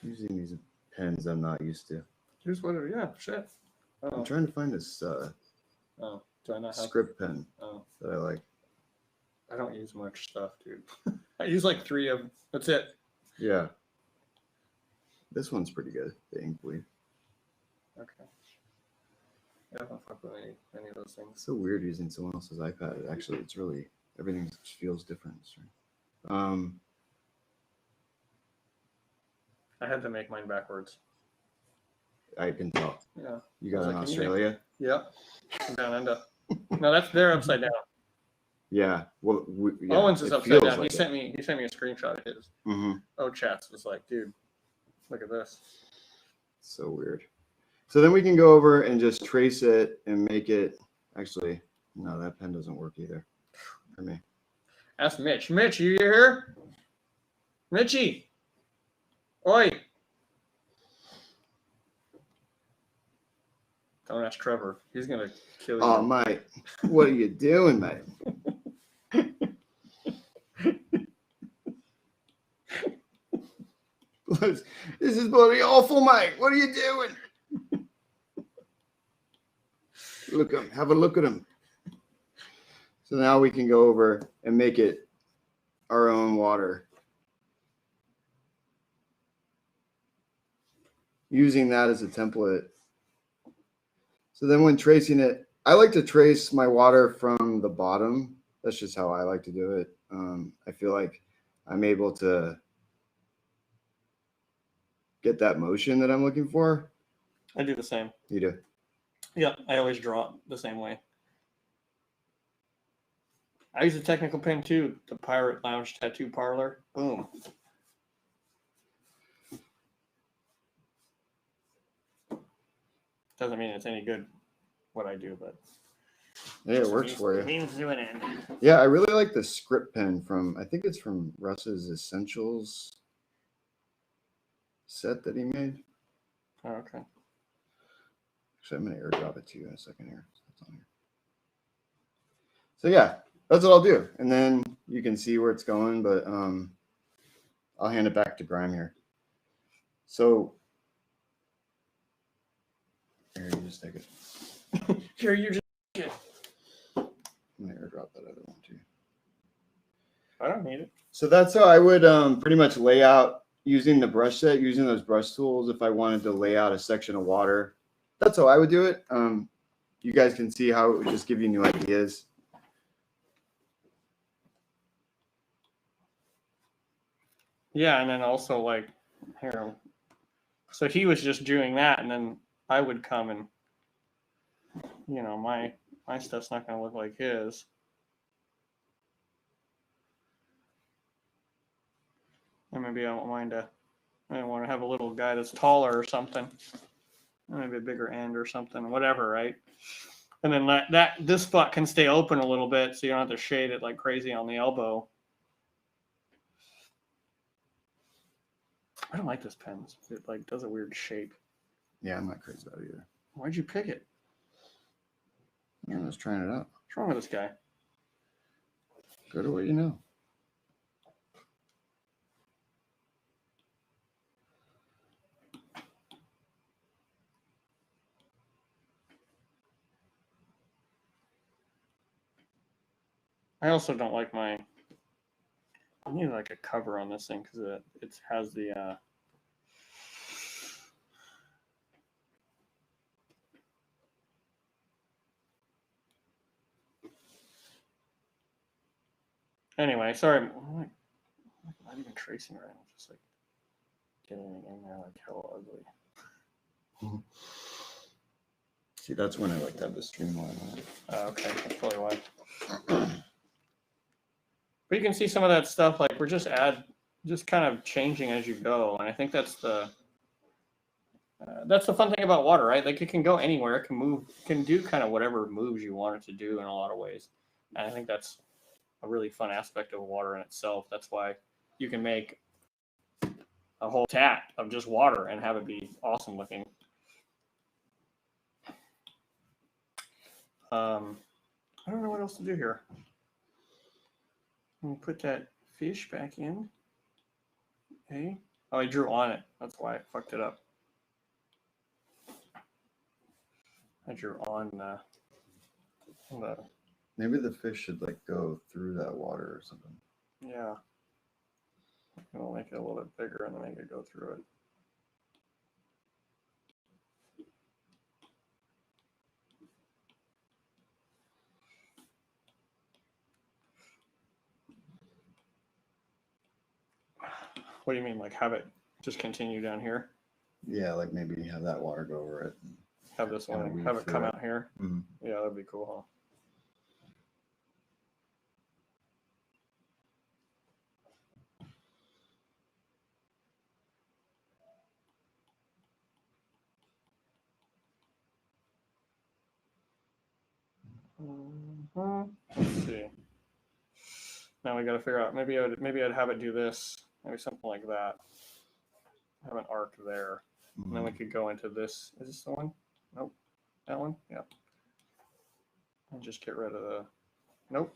using these pens I'm not used to. Here's what it, yeah, shit. I'm trying to find this do I not have script pen that I like. I don't use much stuff, dude. I use like 3 of them. That's it. Yeah. This one's pretty good, the ink bleed. Okay. Yeah, I don't fuck with any of those things. It's so weird using someone else's iPad. Actually, it's really, everything feels different. I had to make mine backwards. I can tell. Yeah. You got it in like, Australia? Yep. Down and up. No, they're upside down. Yeah. Well, yeah, Owens is it upside feels down. like He sent me a screenshot of his. Oh, chats was like, dude, look at this. So weird. So then we can go over and just trace it and make it. Actually, no, that pen doesn't work either for me. Ask Mitch. Mitch, you here? Mitchy. Oi. Don't ask Trevor. He's gonna kill you. Oh, mate, what are you doing, mate? This is bloody awful, mate. What are you doing? Look at him. Have a look at him. So now we can go over and make it our own water. Using that as a template. So then when tracing it, I like to trace my water from the bottom. That's just how I like to do it. I feel like I'm able to get that motion that I'm looking for. I do the same. You do? Yeah, I always draw it the same way. I use a technical pen too, the Pirate Lounge Tattoo Parlor. Boom. Doesn't mean it's any good what I do, but yeah, it works for you. Means to an end. Yeah, I really like the script pen from, I think it's from Russ's Essentials set that he made. Oh, okay. Actually, I'm going to airdrop it to you in a second here. That's on here. So yeah, that's what I'll do. And then you can see where it's going, but I'll hand it back to Grime here. So here, you just take it. Here, you just take it. I'm going to airdrop that other one to you. I don't need it. So that's how I would pretty much lay out using the brush set, using those brush tools. If I wanted to lay out a section of water, that's how I would do it. You guys can see how it would just give you new ideas. Yeah, and then also like here. So he was just doing that, and then I would come and, you know, my stuff's not gonna look like his. And maybe I don't mind I want to have a little guy that's taller or something. Maybe a bigger end or something, whatever, right? And then this spot can stay open a little bit, so you don't have to shade it like crazy on the elbow. I don't like this pen. It like does a weird shape. Yeah, I'm not crazy about it either. Why'd you pick it? I'm just trying it out. What's wrong with this guy? Go to what you know. I also don't like my. I need like a cover on this thing because it has the. Anyway, sorry. I'm not even tracing right now. Just like getting it in there like hell ugly. See, that's when I like to have the streamline on. Okay, that's probably why. But you can see some of that stuff. Like we're just kind of changing as you go, and I think that's the fun thing about water, right? Like it can go anywhere. It can move. It can do kind of whatever moves you want it to do in a lot of ways, and I think that's a really fun aspect of water in itself. That's why you can make a whole tat of just water and have it be awesome looking. I don't know what else to do here. I'm gonna put that fish back in. Okay. Oh, I drew on it. That's why I fucked it up. I drew on the. Maybe the fish should like go through that water or something. Yeah. I'll make it a little bit bigger and then make it go through it. What do you mean, like have it just continue down here? Yeah, like maybe have that water go over it. Have this one, have it come out here? Mm-hmm. Yeah, that'd be cool, huh? Let's see. Now we got to figure out. Maybe I'd have it do this. Maybe something like that. Have an arc there, and then we could go into this. Is this the one? Nope. That one? Yeah. And just get rid of the. Nope.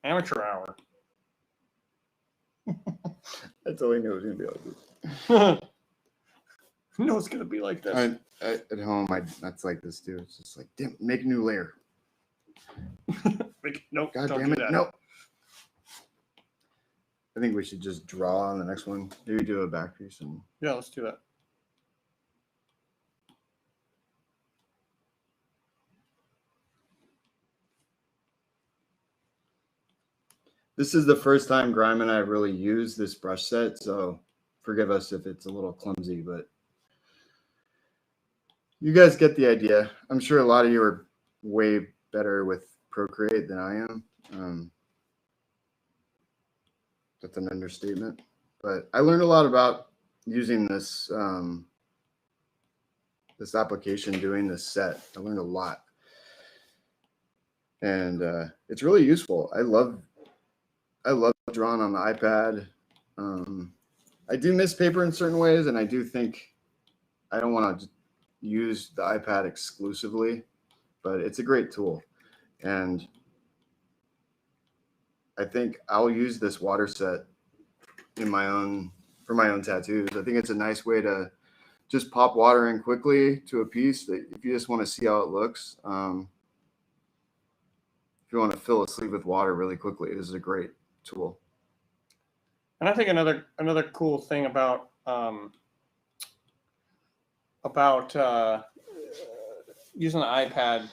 Amateur hour. That's all I knew it was gonna be like this. No, it's gonna be like this. At home, that's like this too. It's just like, damn, make a new layer. Nope. God don't damn do it! that. Nope. I think we should just draw on the next one. Maybe do a back piece and. Yeah, let's do that. This is the first time Grime and I have really used this brush set, so forgive us if it's a little clumsy, but you guys get the idea. I'm sure a lot of you are way better with Procreate than I am. That's an understatement. But I learned a lot about using this this application, doing this set. I learned a lot. And it's really useful. I love drawing on the iPad. I do miss paper in certain ways, and I do think I don't want to use the iPad exclusively, but it's a great tool. And I think I'll use this water set in for my own tattoos. I think it's a nice way to just pop water in quickly to a piece that if you just want to see how it looks. If you want to fill a sleeve with water really quickly, this is a great tool. And I think another cool thing about using the iPad,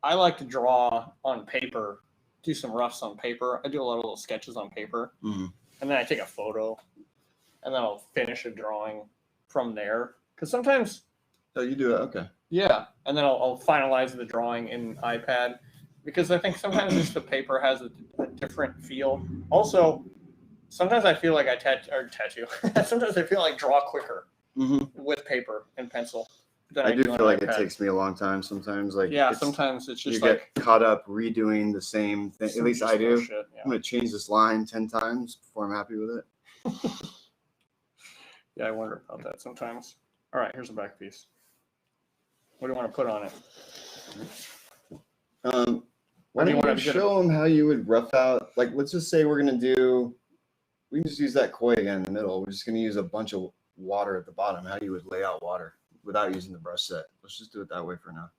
I like to draw on paper, do some roughs on paper. I do a lot of little sketches on paper, and then I take a photo, and then I'll finish a drawing from there. Because sometimes, oh, you do it, okay? Yeah, and then I'll finalize the drawing in iPad, because I think sometimes just the paper has a different feel. Also, sometimes I feel like I tattoo. Sometimes I feel like draw quicker with paper and pencil. I do feel like it takes me a long time sometimes. Like sometimes it's just you get caught up redoing the same thing. At least I do. Shit, yeah. I'm gonna change this line 10 times before I'm happy with it. Yeah, I wonder about that sometimes. All right, here's a back piece. What do you want to put on it? Why don't you show them how you would rough out? Like, let's just say we can just use that koi again in the middle. We're just gonna use a bunch of water at the bottom. How you would lay out water without using the brush set. Let's just do it that way for now.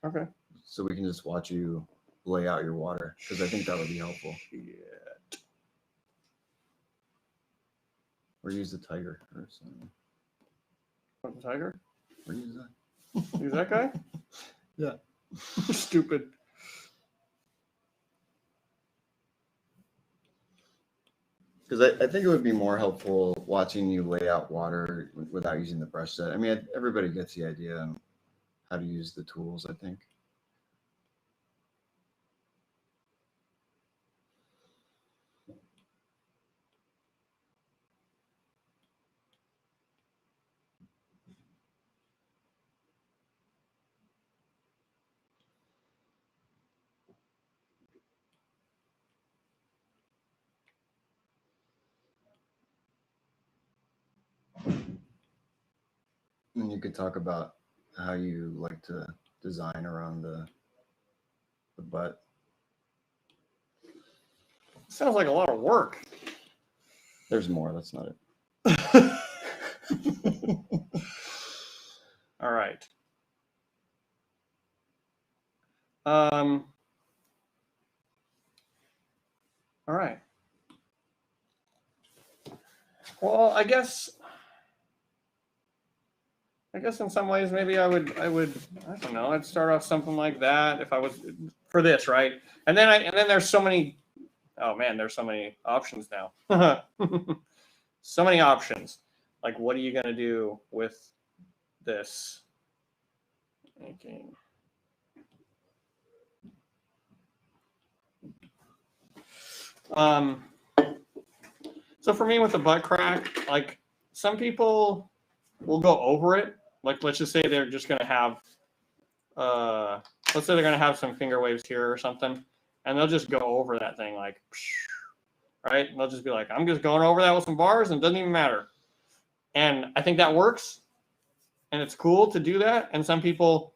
Okay. So we can just watch you lay out your water, because I think that would be helpful. Shit. Or use the tiger or something. What, the tiger? Or use that. Use that guy? Yeah. Stupid. Because I think it would be more helpful watching you lay out water without using the brush set. I mean, everybody gets the idea on how to use the tools, I think. And you could talk about how you like to design around the butt. Sounds like a lot of work. There's more. That's not it. All right. All right. Well, I guess in some ways maybe I would I don't know, I'd start off something like that if I was for this, right? And then there's so many, oh man, there's so many options now. So many options. Like, what are you gonna do with this? Okay. So for me with the butt crack, like some people will go over it. Like, let's just say they're just going to have, let's say they're going to have some finger waves here or something, and they'll just go over that thing like, right? And they'll just be like, I'm just going over that with some bars and it doesn't even matter. And I think that works. And it's cool to do that. And some people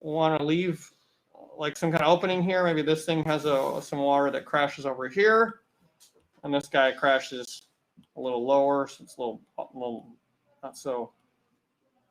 want to leave like some kind of opening here. Maybe this thing has some water that crashes over here. And this guy crashes a little lower. So it's a little not so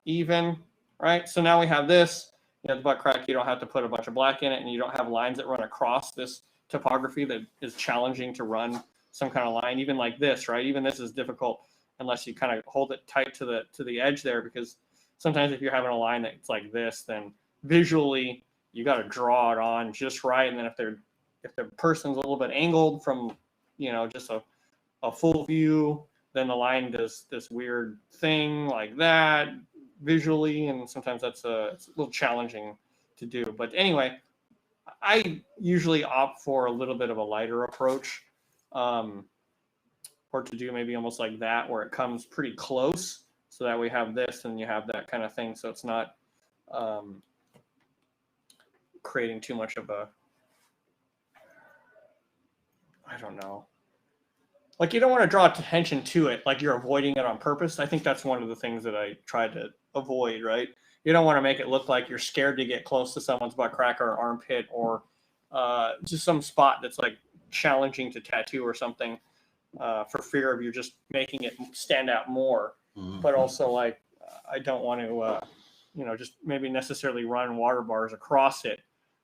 even, right? So now we have this. You have the butt crack. You don't have to put a bunch of black in it, and you don't have lines that run across this topography that is challenging to run some kind of line. Even like this, right? Even this is difficult unless you kind of hold it tight to the edge there, because sometimes if you're having a line that's like this, then visually you got to draw it on just right. And then if the person's a little bit angled from, you know, just a full view, then the line does this weird thing like that visually, and sometimes it's a little challenging to do. But anyway, I usually opt for a little bit of a lighter approach, or to do maybe almost like that, where it comes pretty close, so that we have this and you have that kind of thing, so it's not creating too much of a, I don't know. Like, you don't want to draw attention to it, like you're avoiding it on purpose. I think that's one of the things that I try to avoid, right? You don't want to make it look like you're scared to get close to someone's butt crack or armpit, or just some spot that's like challenging to tattoo or something, for fear of you just making it stand out more. Mm-hmm. But also, like, I don't want to, just maybe necessarily run water bars across it,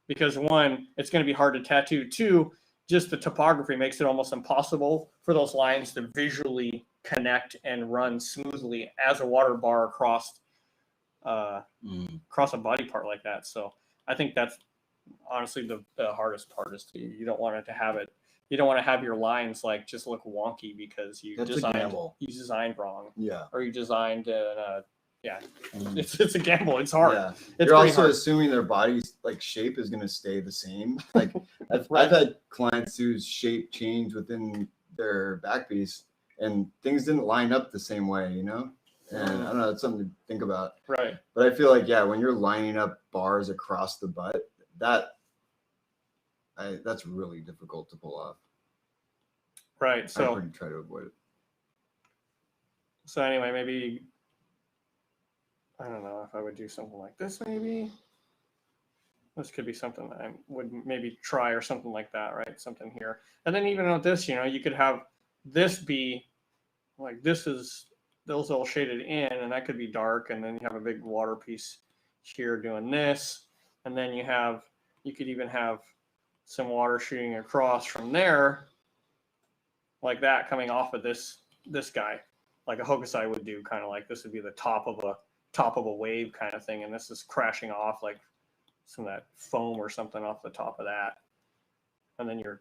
because one, it's going to be hard to tattoo. Two, just the topography makes it almost impossible for those lines to visually connect and run smoothly as a water bar across a body part like that. So I think that's honestly the hardest part, is you don't want it to have it. You don't want to have your lines like just look wonky because you designed wrong. Yeah. Or you designed it's a gamble. It's hard. Yeah. You're also assuming their body's like shape is going to stay the same. Like I've had clients whose shape changed within their back piece and things didn't line up the same way, you know? And I don't know, it's something to think about. Right. But I feel like, when you're lining up bars across the butt, that's really difficult to pull off. Right. So I try to avoid it. So anyway, maybe, I don't know if I would do something like this. Maybe this could be something that I would maybe try, or something like that, right? Something here. And then even with this, you could have this be like, this is those all shaded in, and that could be dark. And then you have a big water piece here doing this. And then you could even have some water shooting across from there, like that, coming off of this guy, like a Hokusai would do, kind of like this would be the top of a wave kind of thing, and this is crashing off like some of that foam or something off the top of that, and then you're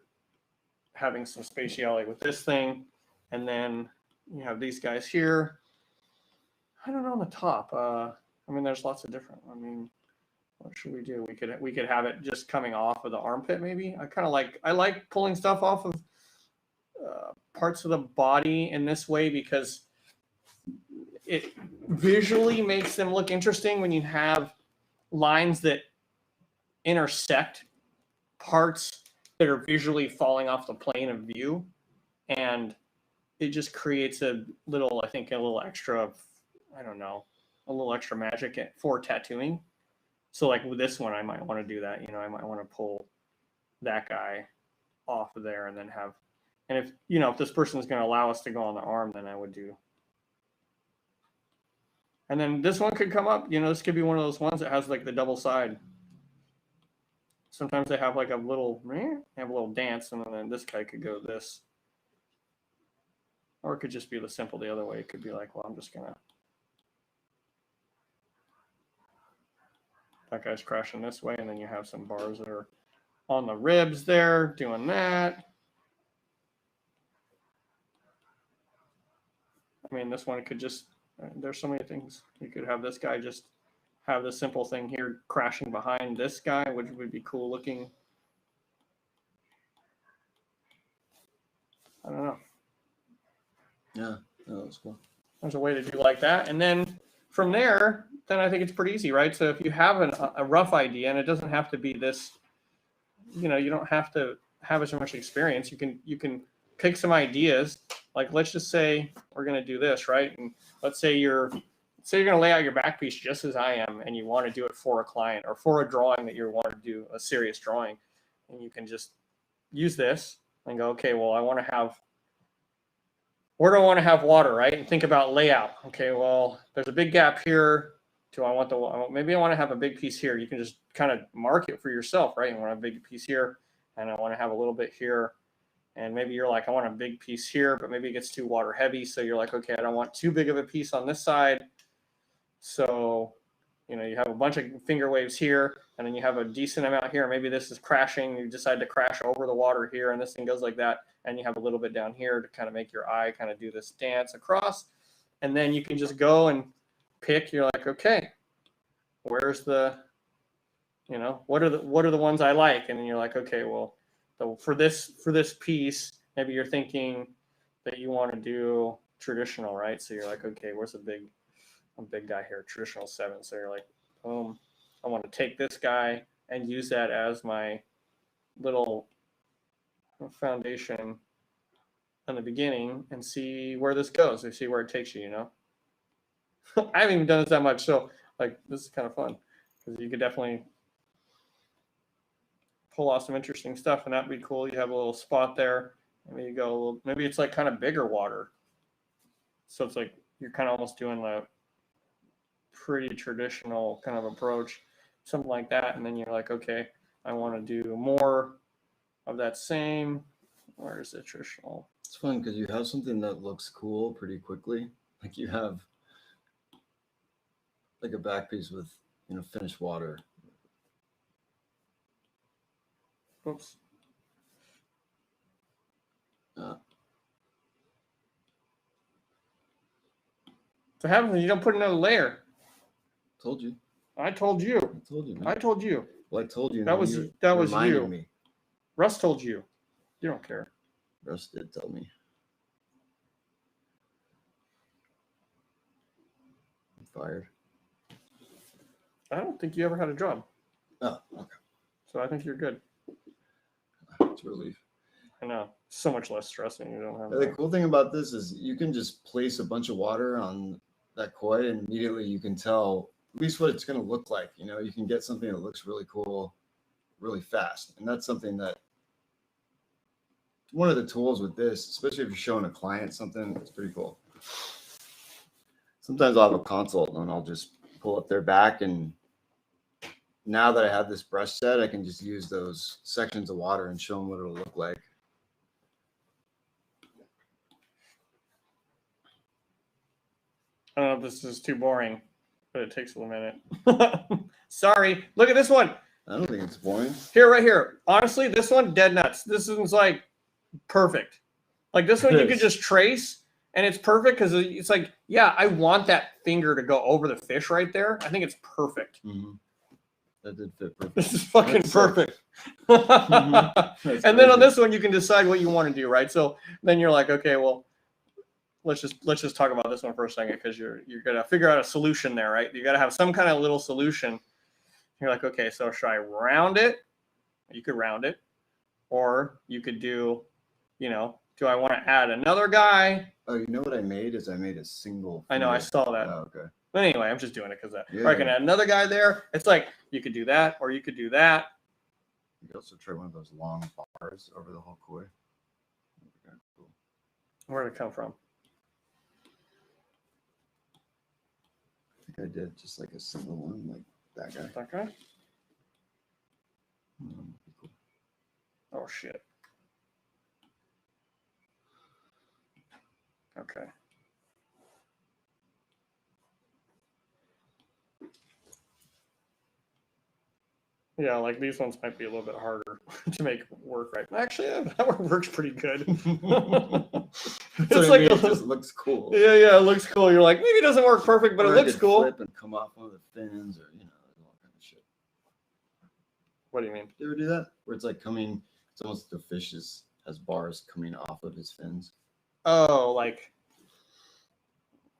having some spatiality with this thing, and then you have these guys here. I don't know on the top. I mean, there's lots of different. I mean, what should we do? We could have it just coming off of the armpit, maybe. I like pulling stuff off of parts of the body in this way because it visually makes them look interesting when you have lines that intersect parts that are visually falling off the plane of view, and it just creates a little extra, I don't know, a little extra magic for tattooing. So like with this one, I might want to do that. I might want to pull that guy off of there and then have, and if this person is going to allow us to go on the arm, then I would do. And then this one could come up, this could be one of those ones that has like the double side. Sometimes they have like a little dance, and then this guy could go this. Or it could just be the simple the other way. It could be like, well, I'm just going to. That guy's crashing this way, and then you have some bars that are on the ribs there doing that. I mean, this one could just, there's so many things. You could have this guy just have the simple thing here crashing behind this guy, which would be cool looking. I don't know. Yeah, that's cool. There's a way to do like that. And then from there, then I think it's pretty easy, right? So if you have a rough idea, and it doesn't have to be this, you don't have to have as much experience. You can pick some ideas. Like, let's just say we're going to do this, right? And let's say you're going to lay out your back piece just as I am, and you want to do it for a client or for a drawing that you want to do, a serious drawing. And you can just use this and go, okay, well, where do I want to have water, right? And think about layout. Okay, well, there's a big gap here. Maybe I want to have a big piece here. You can just kind of mark it for yourself, right? You want a big piece here, and I want to have a little bit here. And maybe you're like, I want a big piece here, but maybe it gets too water heavy. So you're like, okay, I don't want too big of a piece on this side. So, you have a bunch of finger waves here, and then you have a decent amount here. Maybe this is crashing. You decide to crash over the water here, and this thing goes like that. And you have a little bit down here to kind of make your eye kind of do this dance across. And then you can just go and pick. You're like, okay, where's the, what are the ones I like? And then you're like, okay, well, for this piece, maybe you're thinking that you want to do traditional, right? So you're like, okay, where's a big guy here, traditional 7. So you're like, boom, I want to take this guy and use that as my little foundation in the beginning and see where this goes. And see where it takes you, I haven't even done this that much, so like this is kind of fun because you could definitely pull off some interesting stuff, and that'd be cool. You have a little spot there, and maybe it's like kind of bigger water, so it's like you're kind of almost doing the pretty traditional kind of approach, something like that. And then you're like, okay, I want to do more of that same. Where's the traditional? It's fun because you have something that looks cool pretty quickly. Like you have like a back piece with finished water. Oops. So happens when you don't put another layer. Told you. I told you. I told you. Man. I told you. Well, I told you. That was you. Me. Russ told you. You don't care. Russ did tell me. I'm fired. I don't think you ever had a job. Oh, okay. So I think you're good. It's a relief. I know. So much less stress when you don't have The cool thing about this is you can just place a bunch of water on that koi, and immediately you can tell at least what it's going to look like. You can get something that looks really cool really fast. And that's something that one of the tools with this, especially if you're showing a client something, it's pretty cool. Sometimes I'll have a consult and I'll just pull up their back and now that I have this brush set, I can just use those sections of water and show them what it'll look like. I don't know if this is too boring, but it takes a little minute. Sorry. Look at this one. I don't think it's boring. Here, right here. Honestly, this one, dead nuts. This one's like perfect. Like this one, you could just trace, and it's perfect because it's like, yeah, I want that finger to go over the fish right there. I think it's perfect. Mm-hmm. That did fit perfect. This is fucking That's perfect. Mm-hmm. And then on this one, you can decide what you want to do, right? So then you're like, okay, well, let's just talk about this one for a second because you're gonna figure out a solution there, right? You got to have some kind of little solution. You're like, okay, so should I round it? You could round it, or you could do, do I want to add another guy? Oh, you know what I made is I made a single. I know, I saw that. Oh, okay. But anyway, I'm just doing it because Yeah. or I can add another guy there. It's like you could do that, or you could do that. You could also try one of those long bars over the whole koi. Okay, cool. Where did it come from? I think I did just like a single one, like that guy. That guy? Cool. Oh shit. Okay. Yeah, like these ones might be a little bit harder to make work right. Actually, that one works pretty good. It's like it just looks cool. Yeah, it looks cool. You're like, maybe it doesn't work perfect, but Or it I looks could cool. Flip and come off one of the fins, or all kind of shit. What do you mean? You ever do that? Where it's like coming, it's almost the fish has bars coming off of his fins. Oh, like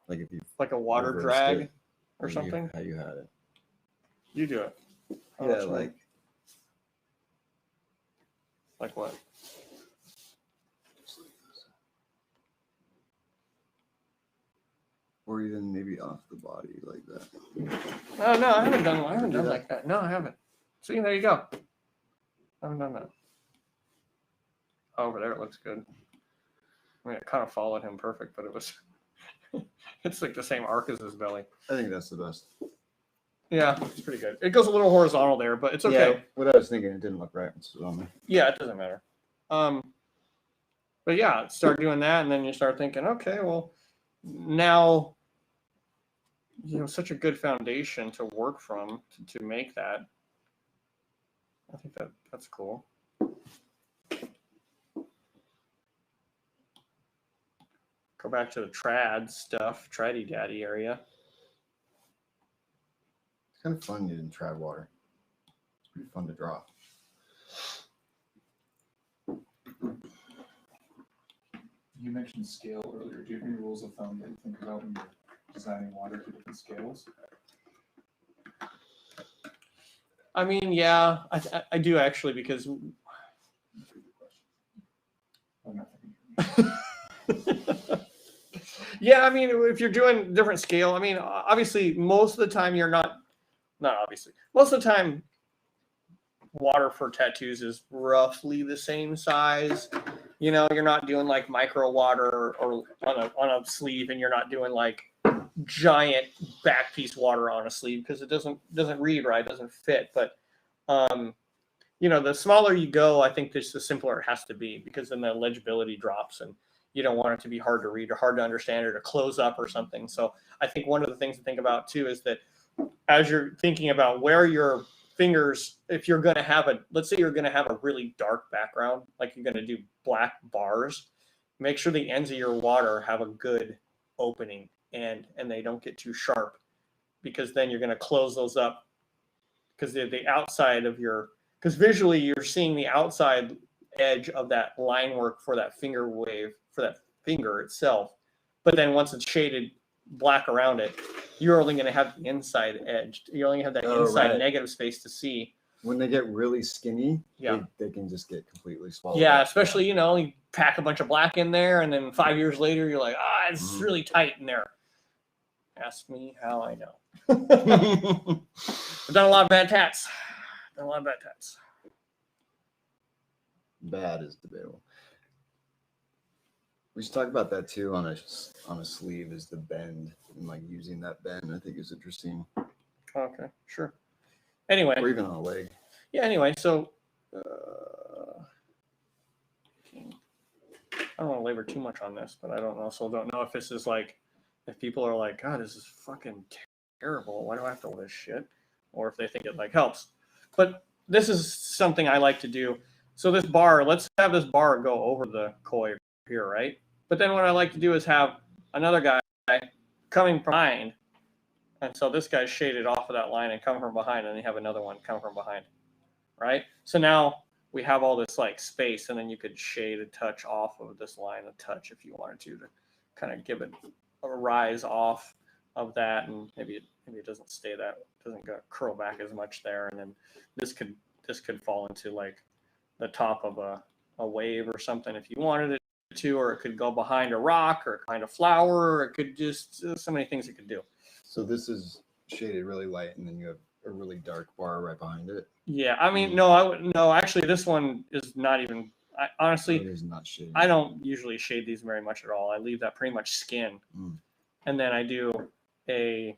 if you a water reversed drag it, or something? how you had it. You do it. How Yeah, much more? Like what? Or even maybe off the body like that. Oh no, I haven't done like that. No, I haven't. See, there you go. I haven't done that. Over there, it looks good. I mean, it kind of followed him perfect, but it was. It's like the same arc as his belly. I think that's the best. Yeah, it's pretty good. It goes a little horizontal there, but it's okay. Yeah, what I was thinking, it didn't look right. Yeah, it doesn't matter. But yeah, start doing that, and then you start thinking, okay, well, now such a good foundation to work from to make that. I think that's cool. Go back to the trad stuff, traddy daddy area. It's kind of fun using trad water. It's pretty fun to draw. You mentioned scale earlier. Do you have any rules of thumb that you think about when you're designing water to different scales? I mean, yeah, I do actually, because yeah, I mean, if you're doing different scale, I mean, obviously, most of the time you're not obviously. Most of the time, water for tattoos is roughly the same size. You're not doing like micro water or on a sleeve, and you're not doing like giant back piece water on a sleeve because it doesn't read right, doesn't fit. But the smaller you go, I think the simpler it has to be, because then the legibility drops, and you don't want it to be hard to read or hard to understand or to close up or something. So I think one of the things to think about too is that as you're thinking about where your fingers, if you're going to have let's say you're going to have a really dark background, like you're going to do black bars, make sure the ends of your water have a good opening and they don't get too sharp, because then you're going to close those up, because they're the outside of because visually you're seeing the outside edge of that line work for that finger wave, for that finger itself. But then once it's shaded black around it, you're only going to have the inside edge. You only have that inside negative space to see. When they get really skinny, yeah, they can just get completely swallowed. Yeah, especially, you pack a bunch of black in there, and then 5 years later, you're like, it's really tight in there. Ask me how I know. I've done a lot of bad tats. Bad is debatable. We should talk about that too on a sleeve, is the bend, and like using that bend. I think is interesting. Okay, sure. Anyway. Or even on a leg. Yeah, anyway, so I don't want to labor too much on this, but I don't know if this is like, if people are like, God, this is fucking terrible. Why do I have to do this shit? Or if they think it like helps. But this is something I like to do. So this bar, let's have this bar go over the koi here, right? But then what I like to do is have another guy coming from behind. And so this guy's shaded off of that line and come from behind, and you have another one come from behind, right? So now we have all this like space, and then you could shade a touch off of this line a touch if you wanted to kind of give it a rise off of that, and maybe it doesn't stay that, doesn't go curl back as much there, and then this could fall into like the top of a wave or something if you wanted it to, or it could go behind a rock or behind a flower, or it could just so many things it could do. So this is shaded really light, and then you have a really dark bar right behind it. Yeah, I mean, no, actually, this one is not even. Honestly, it is not shaded. I don't usually shade these very much at all. I leave that pretty much skin, and then I do it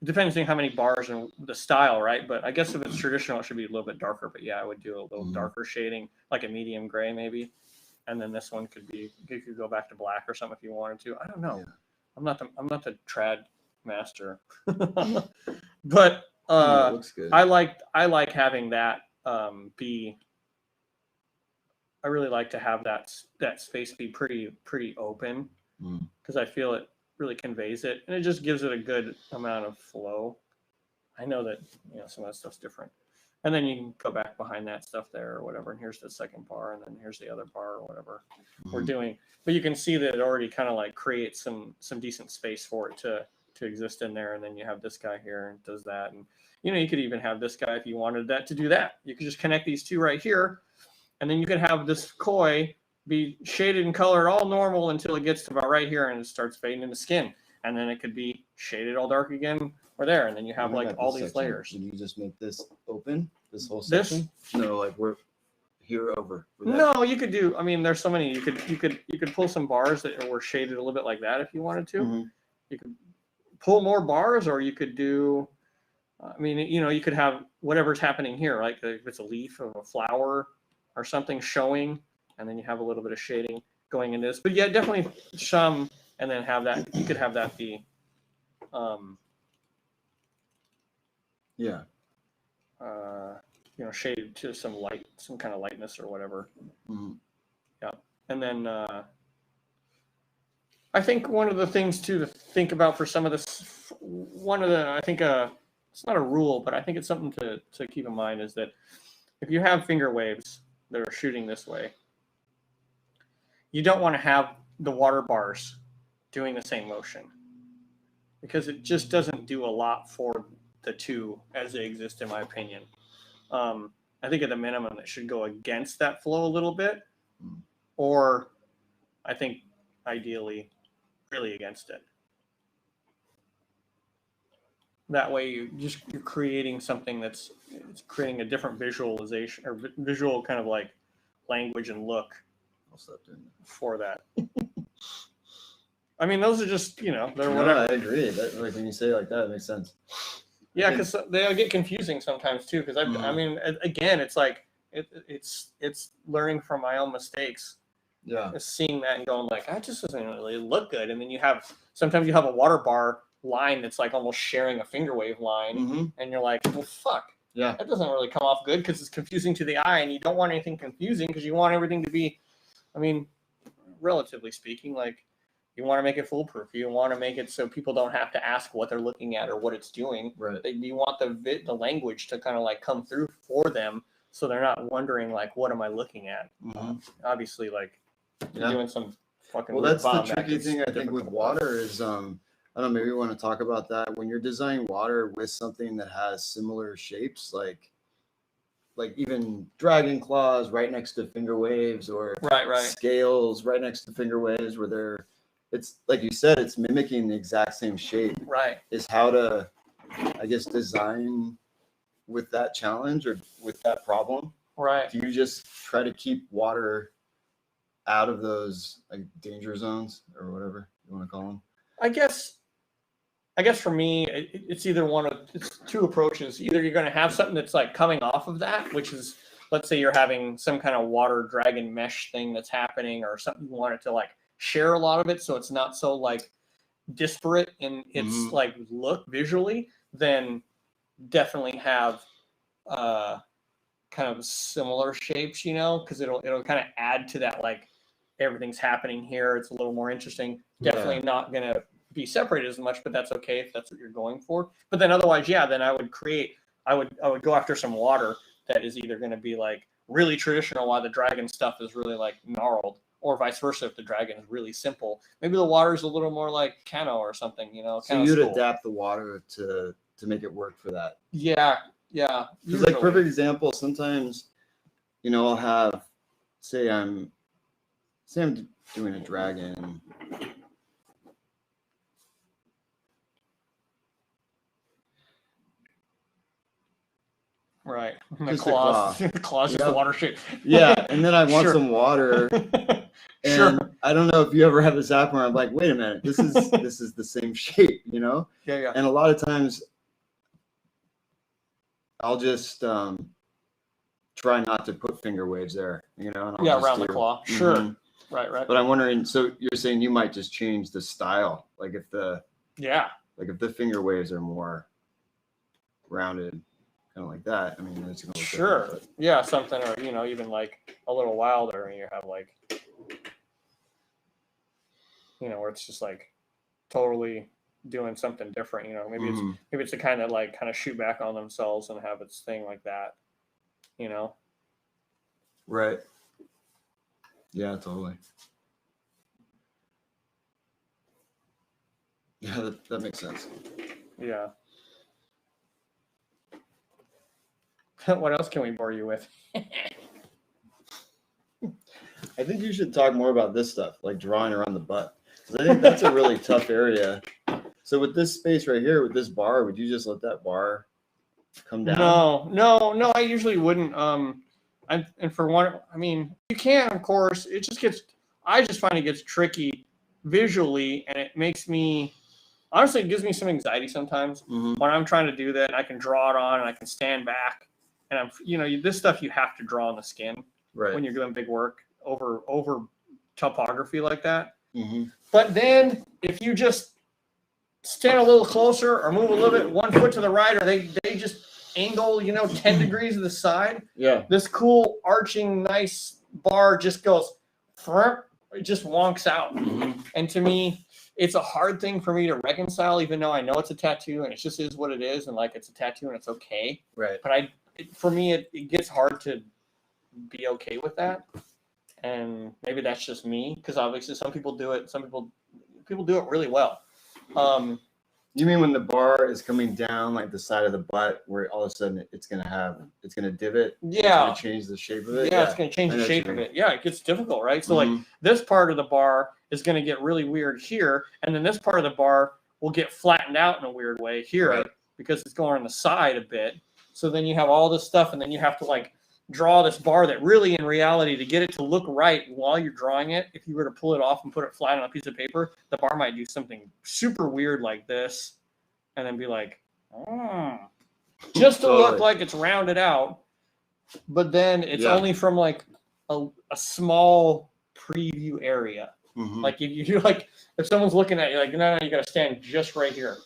depends on how many bars and the style, right? But I guess if it's traditional, it should be a little bit darker. But yeah, I would do a little darker shading, like a medium gray maybe, and then this one could be, you could go back to black or something if you wanted to. I don't know. Yeah. I'm not the trad master, but looks good. I like having that be. I really like to have that space be pretty open because I feel it really conveys it, and it just gives it a good amount of flow. I know that some of that stuff's different, and then you can go back behind that stuff there or whatever, and here's the second bar, and then here's the other bar or whatever we're doing. But you can see that it already kind of like creates some decent space for it to exist in there, and then you have this guy here and does that, and you could even have this guy if you wanted that to do that. You could just connect these two right here, and then you could have this koi be shaded and colored all normal until it gets to about right here and it starts fading into skin, and then it could be shaded all dark again or there, and then you have like all these layers. Did you just make this open, this whole section? No, like we're here over. No, you could do. I mean, there's so many. You could pull some bars that were shaded a little bit like that if you wanted to. You could pull more bars, or you could do. I mean, you could have whatever's happening here, like if it's a leaf of a flower or something showing, and then you have a little bit of shading going into this. But yeah, definitely some, and then have that. You could have that be, shaded to some light, some kind of lightness or whatever. Yeah, and then I think one of the things too to think about for some of this, I think it's not a rule, but I think it's something to keep in mind is that if you have finger waves that are shooting this way, you don't want to have the water bars doing the same motion because it just doesn't do a lot for the two as they exist, in my opinion. I think at the minimum it should go against that flow a little bit, or I think ideally really against it. That way you're creating something it's creating a different visualization or visual kind of like language and look for that. I mean, those are just, they're whatever. I agree. That, like when you say it like that, it makes sense. Yeah, because they get confusing sometimes too. Because I mean, again, it's like it's learning from my own mistakes. Yeah. Seeing that and going like, that just doesn't really look good. And then sometimes you have a water bar line that's like almost sharing a finger wave line, and you're like, well, fuck. Yeah. That doesn't really come off good because it's confusing to the eye, and you don't want anything confusing because you want everything to be, I mean, relatively speaking, like you want to make it foolproof. You want to make it so people don't have to ask what they're looking at or what it's doing. Right. You want the language to kind of like come through for them, so they're not wondering like, what am I looking at? Obviously, like you're doing some fucking. Well, that's the tricky thing I think with water is I don't know. Maybe we want to talk about that when you're designing water with something that has similar shapes, like even dragon claws right next to finger waves, or right scales right next to finger waves, where it's like you said, it's mimicking the exact same shape. Right. Is how to, I guess, design with that challenge or with that problem. Right. Do you just try to keep water out of those like danger zones or whatever you want to call them? I guess I guess for me, it's either it's two approaches. Either you're going to have something that's like coming off of that, which is, let's say you're having some kind of water dragon mesh thing that's happening, or something you want it to like share a lot of it, so it's not so like disparate in its like look visually. Then definitely have kind of similar shapes, you know, because it'll kind of add to that, like everything's happening here. It's a little more interesting. Definitely not going to be separated as much, but that's okay if that's what you're going for. But then otherwise, yeah, then I would go after some water that is either going to be like really traditional while the dragon stuff is really like gnarled, or vice versa if the dragon is really simple. Maybe the water is a little more like Kano or something, you know. So you'd adapt the water to make it work for that. Yeah. Because like perfect example, sometimes, you know, I'll have, say I'm doing a dragon. Right. Just The claws. The claws is the water shape. Yeah. And then I want some water. And Sure. I don't know if you ever have this happen where I'm like, wait a minute, this is the same shape, you know? Yeah. And a lot of times I'll just try not to put finger waves there, you know? And I'll around the claw. Sure. Right. But I'm wondering, so you're saying you might just change the style, like if the finger waves are more rounded, kind of like that. I mean, it's gonna look sure. different, Yeah, something, or you know, even like a little wilder, and you have like, you know, where it's just like totally doing something different. You know, maybe it's to kind of shoot back on themselves and have its thing like that. You know. Right. Yeah, totally. Yeah, that makes sense. Yeah. What else can we bore you with? I think you should talk more about this stuff, like drawing around the butt. Because I think that's a really tough area. So with this space right here, with this bar, would you just let that bar come down? No, I usually wouldn't. And for one, I mean, you can, of course. I just find it gets tricky visually, and it makes me, honestly, it gives me some anxiety sometimes when I'm trying to do that. And I can draw it on, and I can stand back, and this stuff you have to draw on the skin when you're doing big work over topography like that. But then if you just stand a little closer or move a little bit, 1 foot to the right, or they just angle, 10 degrees to the side. Yeah. This cool arching, nice bar just goes, it just wonks out. And to me, it's a hard thing for me to reconcile, even though I know it's a tattoo and it just is what it is, and like it's a tattoo and it's okay. Right. But for me, it gets hard to be okay with that. And maybe that's just me, because obviously some people do it. Some people do it really well. You mean when the bar is coming down like the side of the butt, where all of a sudden it's gonna divot? Yeah. It's gonna change the shape of it. Yeah, it's gonna change the shape of it. Yeah, it gets difficult, right? So like this part of the bar is gonna get really weird here, and then this part of the bar will get flattened out in a weird way here because it's going on the side a bit. So then you have all this stuff, and then you have to like draw this bar that really, in reality, to get it to look right while you're drawing it, if you were to pull it off and put it flat on a piece of paper, the bar might do something super weird like this, and then be like, just to look like it's rounded out. But then it's only from like a small preview area. Like if someone's looking at you, like, no, you got to stand just right here.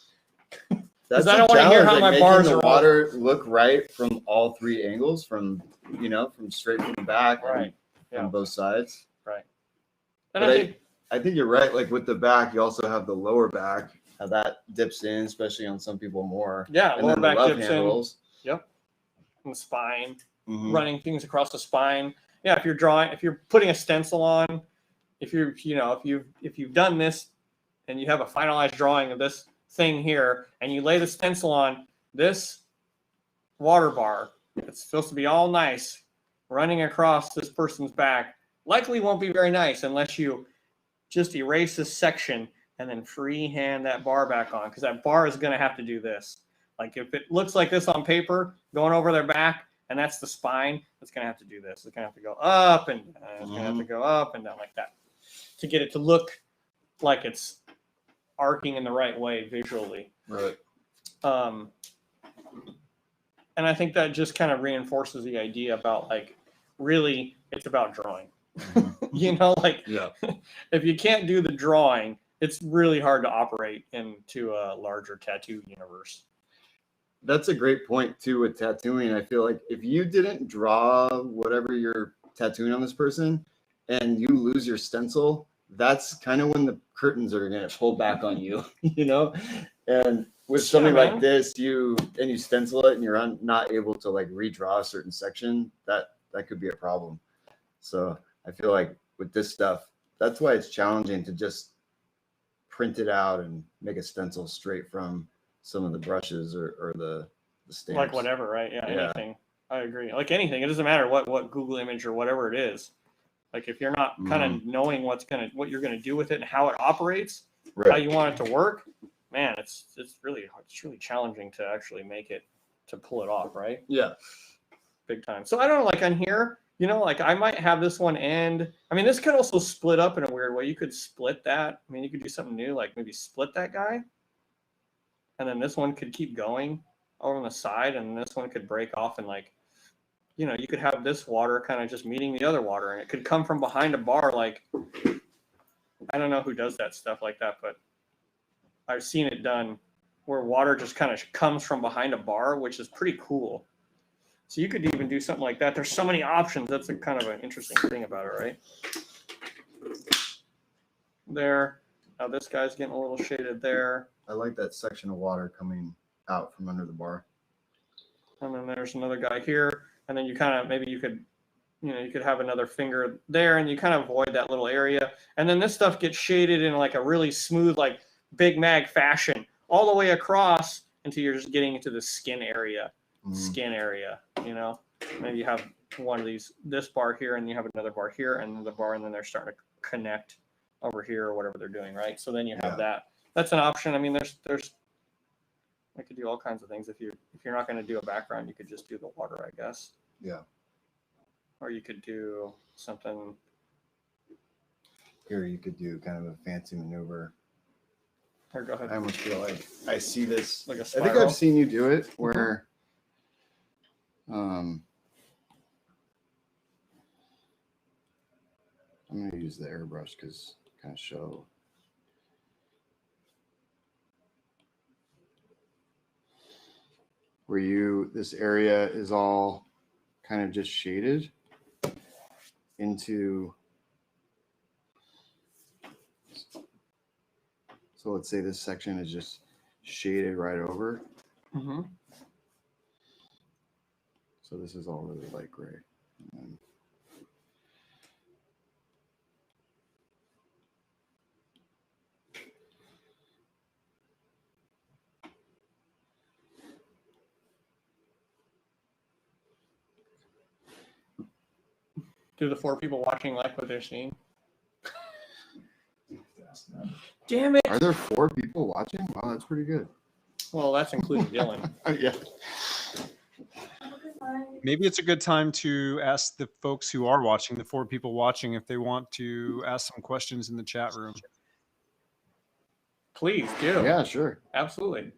That's I don't want to hear how my bars the are water look right from all three angles, from straight from the back, from both sides. Right. And I think you're right. Like with the back, you also have the lower back, how that dips in, especially on some people more. Yeah, and lower then back the love dips handles. in. Yep. And the spine, running things across the spine. Yeah, if you're putting a stencil on, if you've done this and you have a finalized drawing of this thing here, and you lay the stencil on this water bar, it's supposed to be all nice, running across this person's back, likely won't be very nice unless you just erase this section and then freehand that bar back on, because that bar is going to have to do this. Like if it looks like this on paper, going over their back, and that's the spine, it's going to have to do this. It's going to have to go up and it's going to have to go up and down like that to get it to look like it's arcing in the right way visually. Right. And I think that just kind of reinforces the idea about like, really, it's about drawing. You know, like Yeah. if you can't do the drawing, it's really hard to operate into a larger tattoo universe. That's a great point too with tattooing. I feel like if you didn't draw whatever you're tattooing on this person and you lose your stencil, that's kind of when the curtains are going to pull back on you, you know? And with something like this, you stencil it and you're not able to like redraw a certain section, that could be a problem. So I feel like with this stuff, that's why it's challenging to just print it out and make a stencil straight from some of the brushes or the stamps. Like whatever, right? Yeah, anything. I agree. Like anything, it doesn't matter what Google image or whatever it is. Like if you're not kind of knowing what you're gonna do with it and how it operates, how you want it to work, man, it's really challenging to actually make it, to pull it off, right? Yeah, big time. So I don't know, like on here, you know, like I might have this one end. I mean, this could also split up in a weird way. You could split that. I mean, you could do something new, like maybe split that guy. And then this one could keep going over on the side, and this one could break off, and like, you know, you could have this water kind of just meeting the other water, and it could come from behind a bar. Like, I don't know who does that stuff like that, but I've seen it done where water just kind of comes from behind a bar, which is pretty cool. So you could even do something like that. There's so many options. That's a kind of an interesting thing about it, right? There. Now this guy's getting a little shaded there. I like that section of water coming out from under the bar. And then there's another guy here. And then you kind of, maybe you could have another finger there, and you kind of avoid that little area. And then this stuff gets shaded in like a really smooth, like Big Mag fashion all the way across until you're just getting into the skin area. You know, maybe you have one of this bar here, and you have another bar here, and the bar, and then they're starting to connect over here or whatever they're doing, right? So then you have that. That's an option. I mean, there's I could do all kinds of things. If you're not going to do a background, you could just do the water, I guess. Yeah. Or you could do something. Here you could do kind of a fancy maneuver. Here, go ahead. I almost feel like I see this. Like a I spiral. think I've seen you do it where I'm going to use the airbrush because kind of show. Where this area is all kind of just shaded into. So let's say this section is just shaded right over. Mm-hmm. So this is all really light gray. And Do the 4 people watching like what they're seeing? Damn it! are there 4 people watching? Wow, that's pretty good. Well, that's including Dylan. Yeah. Maybe it's a good time to ask the folks who are watching, the 4 people watching, if they want to ask some questions in the chat room. Please do. Yeah, sure. Absolutely.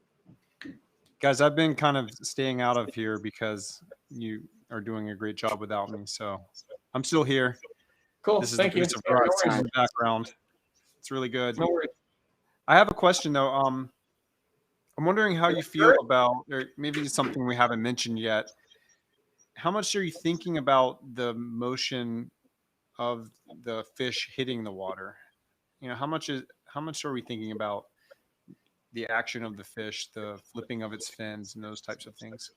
Guys, I've been kind of staying out of here because you are doing a great job without me. So I'm still here. Cool. This is Thank the you. voice of Russ in the background. It's really good. No worries. I have a question though. I'm wondering how you feel about, or maybe it's something we haven't mentioned yet. How much are you thinking about the motion of the fish hitting the water? You know, how much are we thinking about the action of the fish, the flipping of its fins, and those types of things?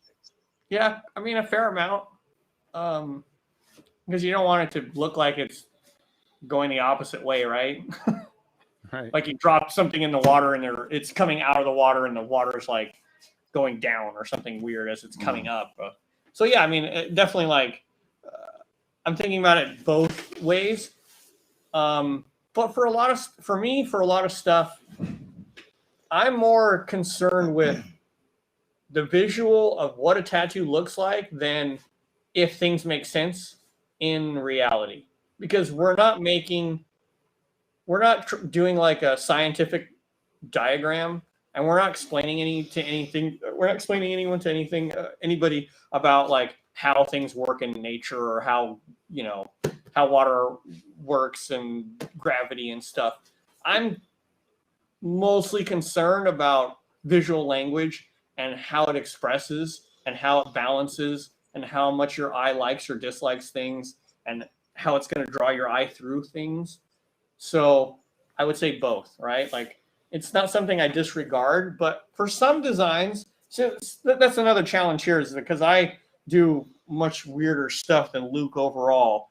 Yeah, I mean a fair amount, because you don't want it to look like it's going the opposite way, right? Right. Like you drop something in the water and it's coming out of the water, and the water's like going down or something weird as it's coming up. So yeah, I mean, definitely like I'm thinking about it both ways. But for a lot of stuff, I'm more concerned with the visual of what a tattoo looks like than if things make sense in reality, because we're not doing like a scientific diagram, and we're not explaining anybody about like how things work in nature or how, you know, how water works and gravity and stuff. I'm mostly concerned about visual language and how it expresses and how it balances and how much your eye likes or dislikes things and how it's going to draw your eye through things. So I would say both, right? Like, it's not something I disregard, but for some designs, so that's another challenge here, is because I do much weirder stuff than Luke overall.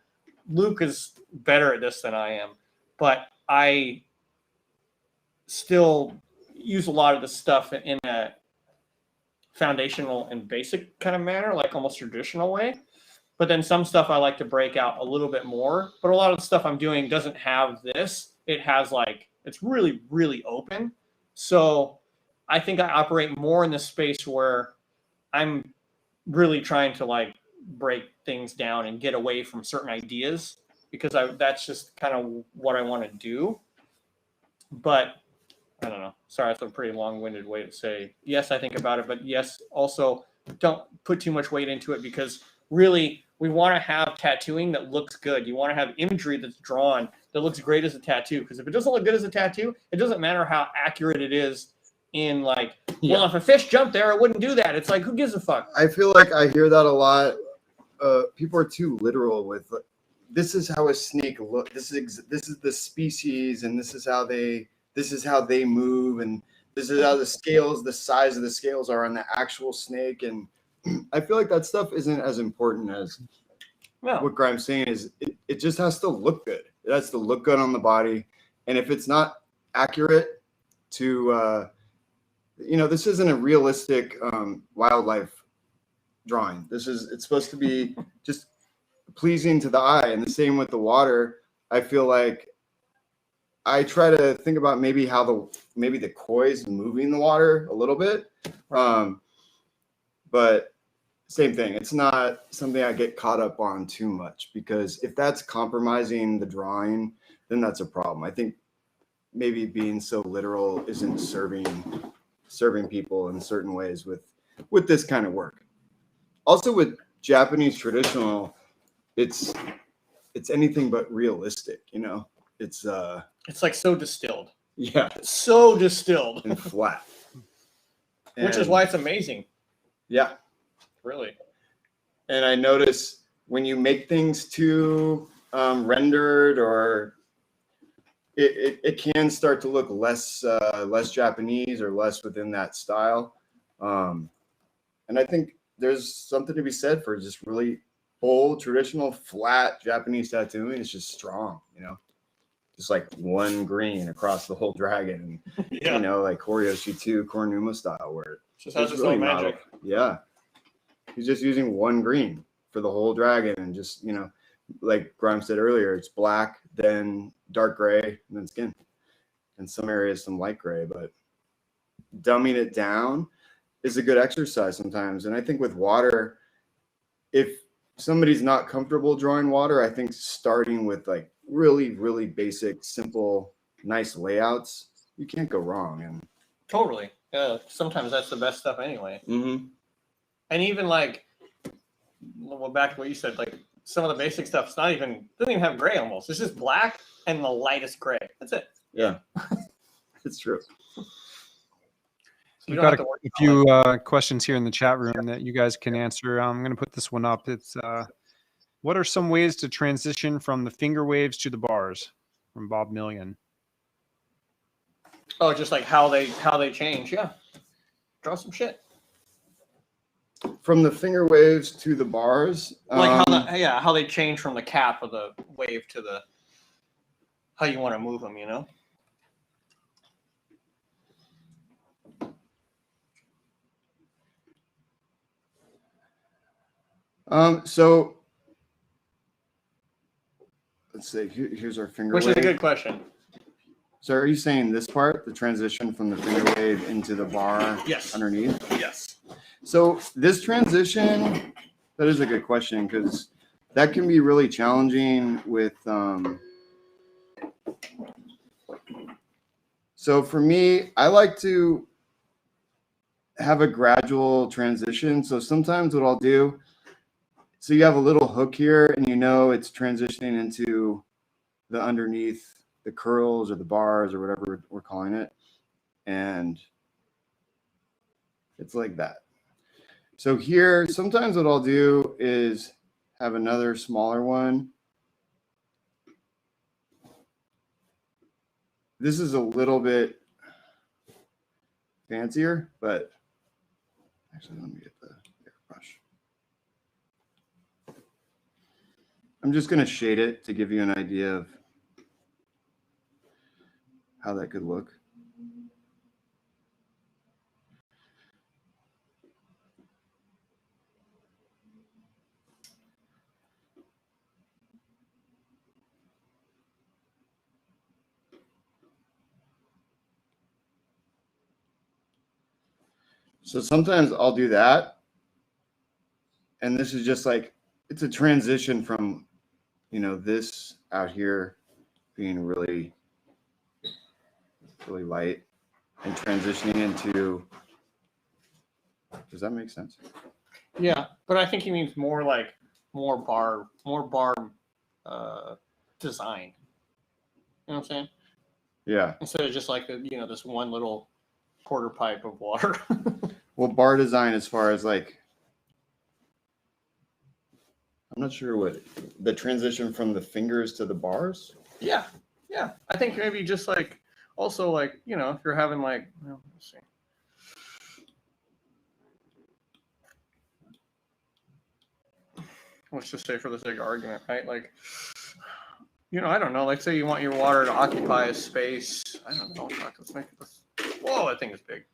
Luke is better at this than I am, but I still use a lot of the stuff in a foundational and basic kind of manner, like almost traditional way. But then some stuff I like to break out a little bit more. But a lot of the stuff I'm doing doesn't have this. It has like, it's really, really open. So I think I operate more in this space where I'm really trying to like break things down and get away from certain ideas, because that's just kind of what I want to do. But I don't know. Sorry, that's a pretty long-winded way to say, yes, I think about it, but yes, also don't put too much weight into it, because really we want to have tattooing that looks good. You want to have imagery that's drawn that looks great as a tattoo, because if it doesn't look good as a tattoo, it doesn't matter how accurate it is in like, well, if a fish jumped there, it wouldn't do that. It's like, who gives a fuck? I feel like I hear that a lot. People are too literal with, this is how a snake looks. This is the species, and this is how they move, and this is how the size of the scales are on the actual snake. And I feel like that stuff isn't as important as what Grime's saying is it just has to look good. It has to look good on the body. And if it's not accurate to, this isn't a realistic wildlife drawing. It's supposed to be just pleasing to the eye. And the same with the water. I feel like I try to think about maybe how the koi is moving the water a little bit. But same thing. It's not something I get caught up on too much, because if that's compromising the drawing, then that's a problem. I think maybe being so literal isn't serving people in certain ways with this kind of work. Also with Japanese traditional, it's anything but realistic, It's like so distilled. Yeah. So distilled. And flat. Which is why it's amazing. Yeah. Really. And I notice when you make things too rendered, or it can start to look less Japanese or less within that style. And I think there's something to be said for just really old, traditional, flat Japanese tattooing. It's just strong, just like one green across the whole dragon, like Horioshi 2 Kornuma style, where just has its own magic. Yeah. He's just using one green for the whole dragon, and just, like Grime said earlier, it's black, then dark gray, and then skin. In some areas, some light gray, but dumbing it down is a good exercise sometimes. And I think with water, if somebody's not comfortable drawing water, I think starting with like really, really basic, simple, nice layouts, you can't go wrong. And totally. Yeah. Sometimes that's the best stuff anyway. Mm-hmm. And even like, well, back to what you said, like some of the basic stuff, doesn't even have gray almost. It's just black and the lightest gray. That's it. Yeah. It's true. We've got a few questions here in the chat room that you guys can answer. I'm going to put this one up. It's what are some ways to transition from the finger waves to the bars? From Bob Million. Oh, just like how they change. Yeah. Draw some shit. From the finger waves to the bars, like how they change from the cap of the wave to the how you want to move them, So let's see. Here's our finger wave. Which is a good question. So are you saying this part, the transition from the finger wave into the bar underneath? Yes. So this transition, that is a good question, because that can be really challenging with So for me, I like to have a gradual transition. So sometimes what I'll do, so you have a little hook here and you know it's transitioning into the underneath the curls or the bars or whatever we're calling it. And it's like that. So here, sometimes what I'll do is have another smaller one. This is a little bit fancier, but actually, let me get the airbrush. I'm just going to shade it to give you an idea of how that could look. So sometimes I'll do that. And this is just like, it's a transition from, you know, this out here being really, really light and transitioning into, does that make sense? Yeah, but I think he means more like more bar design. You know what I'm saying? Yeah. Instead of just like this one little quarter pipe of water. Well, bar design as far as like, I'm not sure what the transition from the fingers to the bars. Yeah. I think maybe just like also like, if you're having like, well, let's see. Let's just say for the sake of argument, right? Like, I don't know. Like, say you want your water to occupy a space. I don't know. Let's make this. Whoa, that thing is big.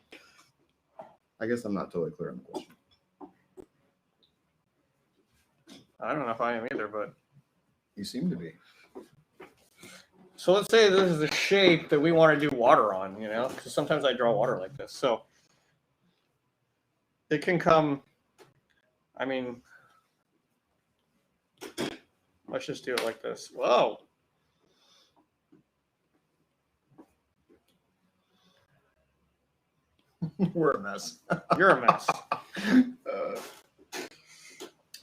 I guess I'm not totally clear on the question. I don't know if I am either, but You seem to be. so let's say this is the shape that we want to do water on, because sometimes I draw water like this. So it can come, I mean, let's just do it like this. Whoa. We're a mess. You're a mess.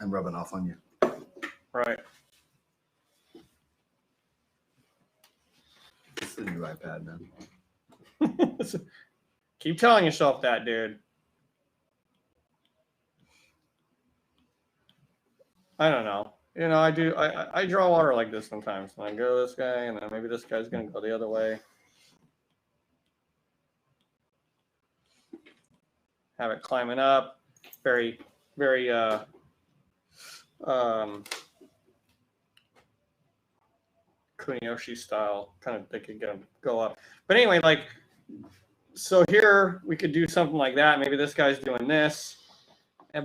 I'm rubbing off on you. Right. It's the new iPad, man. Keep telling yourself that, dude. I don't know. I draw water like this sometimes. And I go this guy, and then maybe this guy's going to go the other way. Have it climbing up. Very, very, Kuniyoshi style, kind of, they could go up. But anyway, like, so here we could do something like that. Maybe this guy's doing this,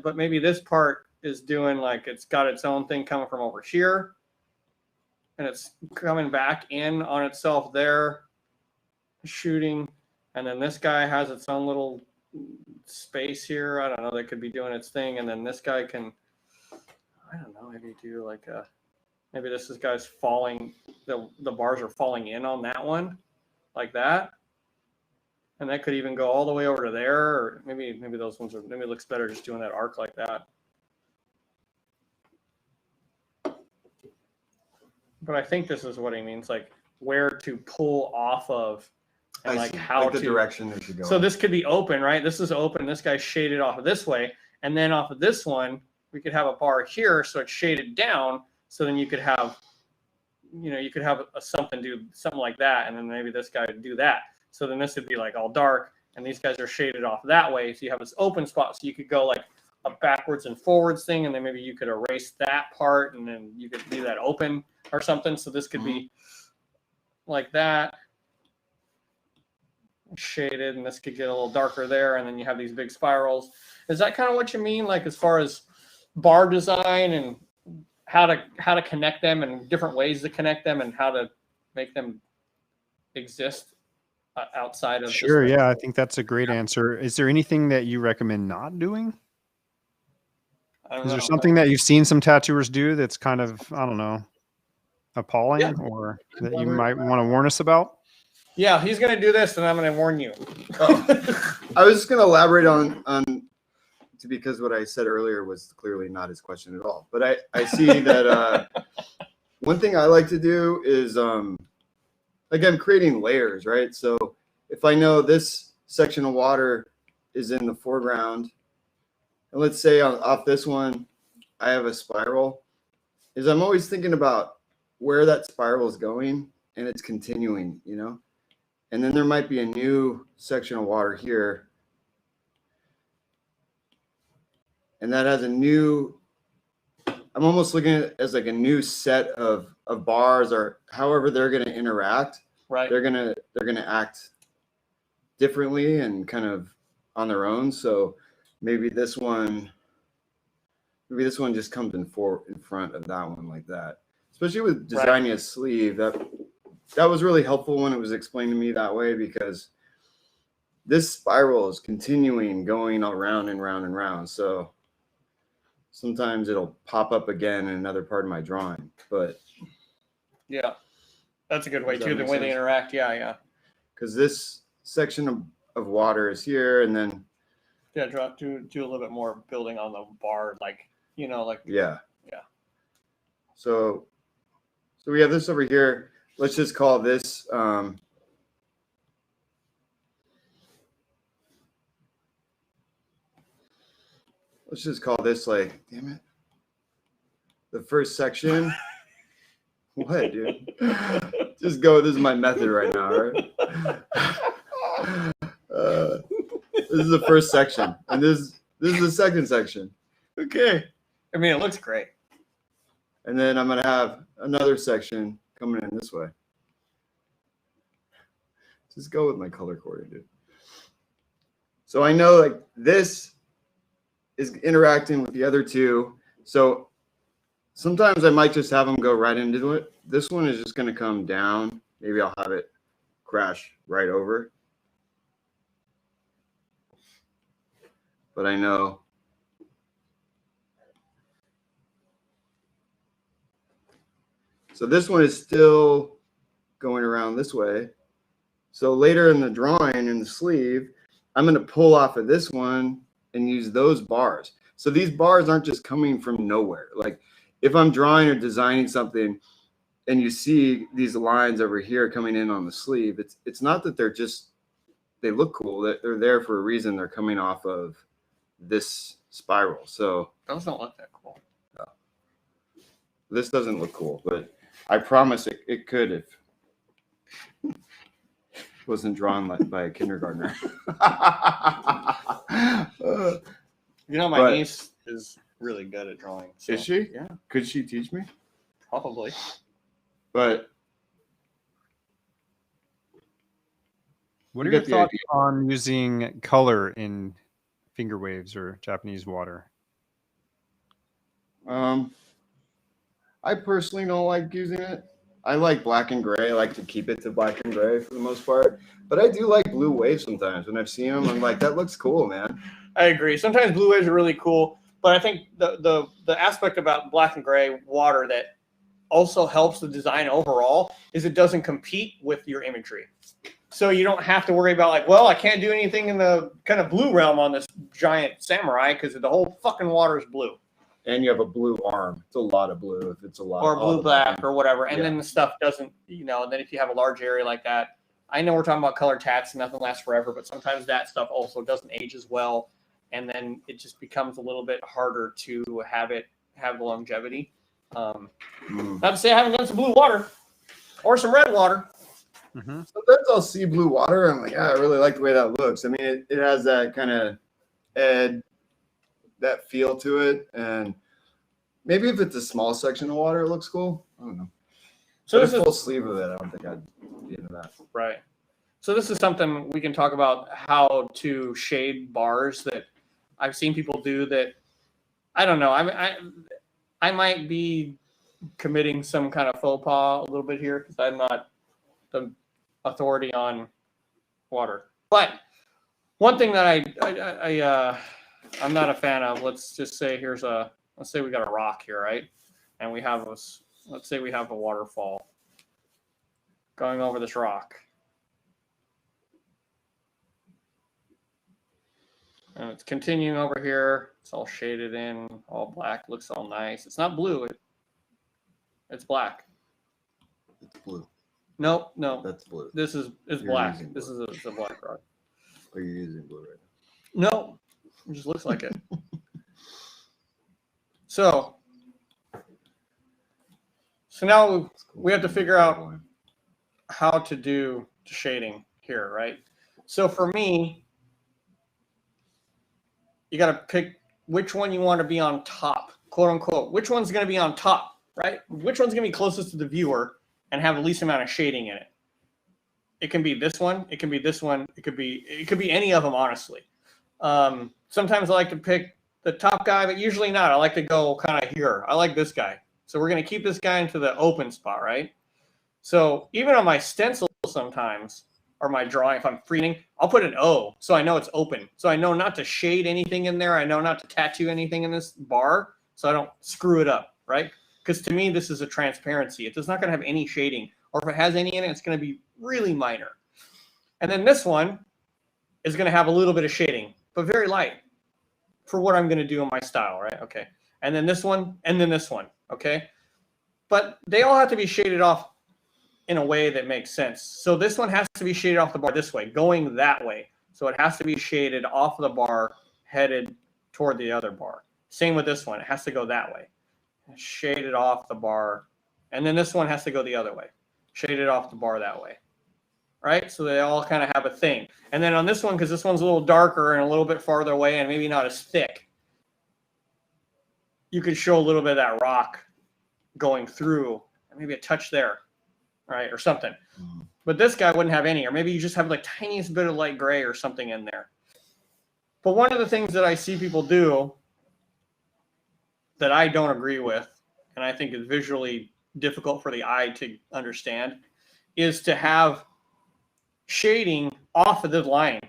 but maybe this part is doing like, it's got its own thing coming from over here, and it's coming back in on itself there, shooting. And then this guy has its own little space here. I don't know, that could be doing its thing. And then this guy can, I don't know, maybe do like maybe this guy's falling, the bars are falling in on that one, like that. And that could even go all the way over to there, or maybe those ones are, maybe it looks better just doing that arc like that. But I think this is what he means, like where to pull off of, and like how like the to direction that you go. So this could be open, right? This is open. This guy's shaded off of this way, and then off of this one, we could have a bar here, so it's shaded down. So then you could have, you could have something like that, and then maybe this guy would do that. So then this would be like all dark, and these guys are shaded off that way. So you have this open spot, so you could go like a backwards and forwards thing, and then maybe you could erase that part, and then you could do that open or something. So this could be like that, shaded, and this could get a little darker there, and then you have these big spirals. Is that kind of what you mean, like as far as bar design and how to connect them and different ways to connect them and how to make them exist outside of? Sure, yeah, I think that's a great answer. Is there anything that you recommend not doing? Is there something that you've seen some tattooers do that's kind of, I don't know, appalling, or that you might want to warn us about? Yeah, he's gonna do this, and I'm gonna warn you. I was just going to elaborate on because what I said earlier was clearly not his question at all. But I see that one thing I like to do is again creating layers, right? So if I know this section of water is in the foreground, and let's say off this one I have a spiral, is I'm always thinking about where that spiral is going and it's continuing, you know? And then there might be a new section of water here. And that has a new, I'm almost looking at it as like a new set of bars, or however they're going to interact. Right. They're going to act differently and kind of on their own. So maybe this one just comes in front of that one like that. Especially with designing a sleeve, that was really helpful when it was explained to me that way, because this spiral is continuing going around and round and round. So sometimes it'll pop up again in another part of my drawing, but yeah, that's a good way too. The way they interact. Yeah. Because this section of water is here, and then do a little bit more building on the bar, like yeah. So we have this over here. Let's just call this let's just call this, like, damn it, the first section. What, dude? Just go. This is my method right now, right? This is the first section, and this is the second section. Okay. I mean, it looks great. And then I'm gonna have another section coming in this way. Just go with my color coding, dude. So I know, like, this is interacting with the other two. So sometimes I might just have them go right into it. This one is just going to come down. Maybe I'll have it crash right over. But I know. So this one is still going around this way. So later in the drawing, in the sleeve, I'm going to pull off of this one and use those bars. So these bars aren't just coming from nowhere. Like, if I'm drawing or designing something and you see these lines over here coming in on the sleeve, it's not that they look cool. They're there for a reason. They're coming off of this spiral. So those don't look that cool. No. This doesn't look cool, but I promise it could if it wasn't drawn by a kindergartner. My niece is really good at drawing. So, is she? Yeah. Could she teach me? Probably. But what are your thoughts on using color in finger waves or Japanese water? I personally don't like using it. I like black and gray. I like to keep it to black and gray for the most part. But I do like blue waves sometimes. When I've seen them, I'm like, that looks cool, man. I agree. Sometimes blue waves are really cool. But I think the aspect about black and gray water that also helps the design overall is it doesn't compete with your imagery. So you don't have to worry about, like, well, I can't do anything in the kind of blue realm on this giant samurai because the whole fucking water is blue. And you have a blue arm. It's a lot of blue if it's a lot. Or blue black or whatever. And then the stuff doesn't, and then if you have a large area like that, I know we're talking about color tats and nothing lasts forever, but sometimes that stuff also doesn't age as well. And then it just becomes a little bit harder to have the longevity. Not to say I haven't done some blue water or some red water. Mm-hmm. Sometimes I'll see blue water and I'm like, I really like the way that looks. I mean, it has that kind of that feel to it. And maybe if it's a small section of water, it looks cool. I don't know. So this is a full sleeve of it. I don't think I'd be into that. Right. So this is something we can talk about, how to shade bars that I've seen people do that. I don't know. I might be committing some kind of faux pas a little bit here because I'm not the authority on water. But one thing that I'm not a fan of, let's just say let's say we got a rock here, right? And let's say we have a waterfall going over this rock. it's continuing over here. It's all shaded in, all black. Looks all nice. It's not blue. It's black. It's blue. Nope, no. That's blue. This is You're black. using This is blue. a black rock. Or you're using blue right No, it just looks like it. So now we have to figure out how to do shading here, right? So for me, you got to pick which one you want to be on top, quote unquote. Which one's going to be on top, right? Which one's going to be closest to the viewer and have the least amount of shading in it? It can be this one. It can be this one. It could be any of them, honestly. Sometimes I like to pick the top guy, but usually not. I like to go kind of here. I like this guy. So we're going to keep this guy into the open spot, right? So even on my stencil sometimes, or my drawing, if I'm freeing, I'll put an O so I know it's open. So I know not to shade anything in there. I know not to tattoo anything in this bar so I don't screw it up, right? Because to me, this is a transparency. It's not going to have any shading. Or if it has any in it, it's going to be really minor. And then this one is going to have a little bit of shading, but very light for what I'm going to do in my style, right? Okay. And then this one, and then this one, okay? But they all have to be shaded off in a way that makes sense. So this one has to be shaded off the bar this way, going that way. So it has to be shaded off the bar, headed toward the other bar. Same with this one. It has to go that way. Shaded off the bar. And then this one has to go the other way. Shaded off the bar that way. Right? So they all kind of have a thing. And then on this one, because this one's a little darker and a little bit farther away and maybe not as thick, you could show a little bit of that rock going through, and maybe a touch there, right? Or something. Mm-hmm. But this guy wouldn't have any, or maybe you just have like tiniest bit of light gray or something in there. But one of the things that I see people do that I don't agree with, and I think is visually difficult for the eye to understand, is to have shading off of this line.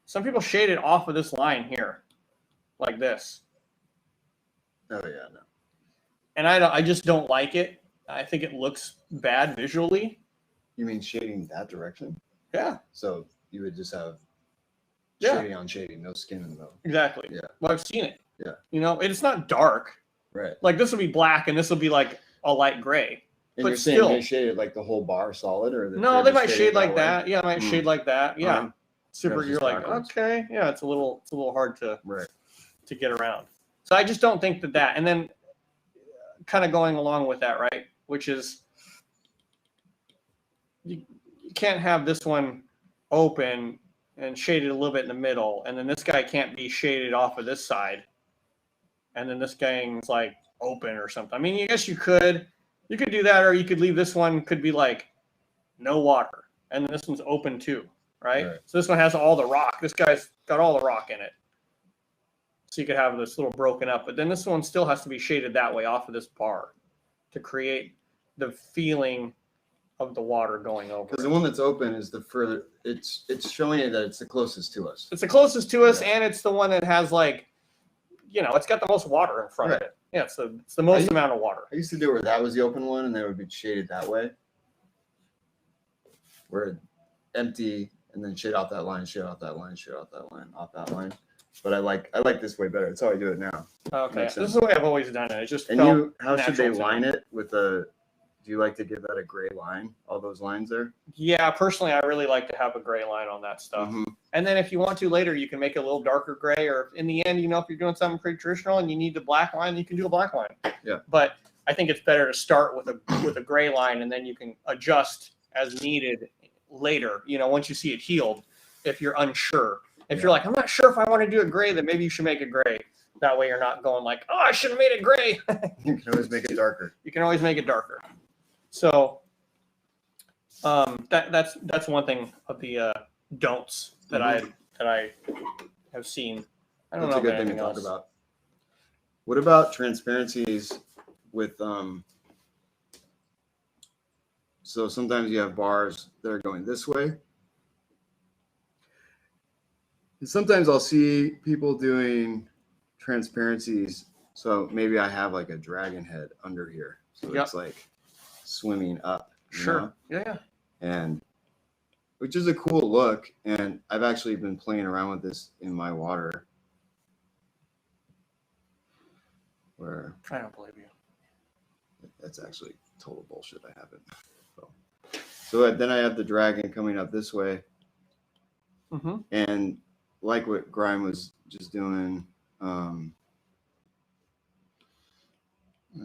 Some people shade it off of this line here, like this. Oh yeah, no. And I just don't like it. I think it looks bad visually. You mean shading that direction? Yeah. So you would just have shading on shading, no skin in the middle. Exactly. Yeah. Well, I've seen it. Yeah. You know, it's not dark. Right. Like this will be black and this will be like a light gray. And but you're saying still, they shaded like the whole bar solid, or no, they might shade like that. Yeah, might shade like that. Yeah. Uh-huh. Super. You're like, backwards. okay, yeah, it's a little hard to Right. to get around. So I just don't think that. And then kind of going along with that, right? Which is you can't have this one open and shaded a little bit in the middle, and then this guy can't be shaded off of this side, and then this guy's like open or something. I mean, I guess you could do that, or you could leave this one could be like no water, and then this one's open too, right? So this one has all the rock. This guy's got all the rock in it. So you could have this little broken up, but then this one still has to be shaded that way off of this bar to create the feeling of the water going over. Because the one that's open is the further. It's showing you that it's the closest to us. It's the closest to us, and it's the one that has like, you know, it's got the most water in front of it. Yeah, it's the most amount of water. I used to do where that was the open one, and they would be shaded that way, where empty, and then shade off that line, shade off that line, shade off that line, off that line. But I like this way better. That's how I do it now. Okay, this is the way I've always done it. It just and how should they line it with a? Do you like to give that a gray line? All those lines there? Yeah, personally, I really like to have a gray line on that stuff. Mm-hmm. And then if you want to later, you can make it a little darker gray. Or in the end, you know, if you're doing something pretty traditional and you need the black line, you can do a black line. Yeah. But I think it's better to start with a gray line, and then you can adjust as needed later. You know, once you see it healed, if you're unsure. If you're like, I'm not sure if I want to do it gray, then maybe you should make it gray. That way you're not going like, oh, I should have made it gray. You can always make it darker. You can always make it darker. So that's one thing of the don'ts that I have seen. I don't know. That's a good thing to talk about. What about transparencies with so sometimes you have bars that are going this way. And sometimes I'll see people doing transparencies. So maybe I have like a dragon head under here. So it's like swimming up. Sure. Know? Yeah. And which is a cool look. And I've actually been playing around with this in my water. where I don't believe you. that's actually total bullshit. I haven't. So then I have the dragon coming up this way. Mm-hmm. And like what Grime was just doing, I'm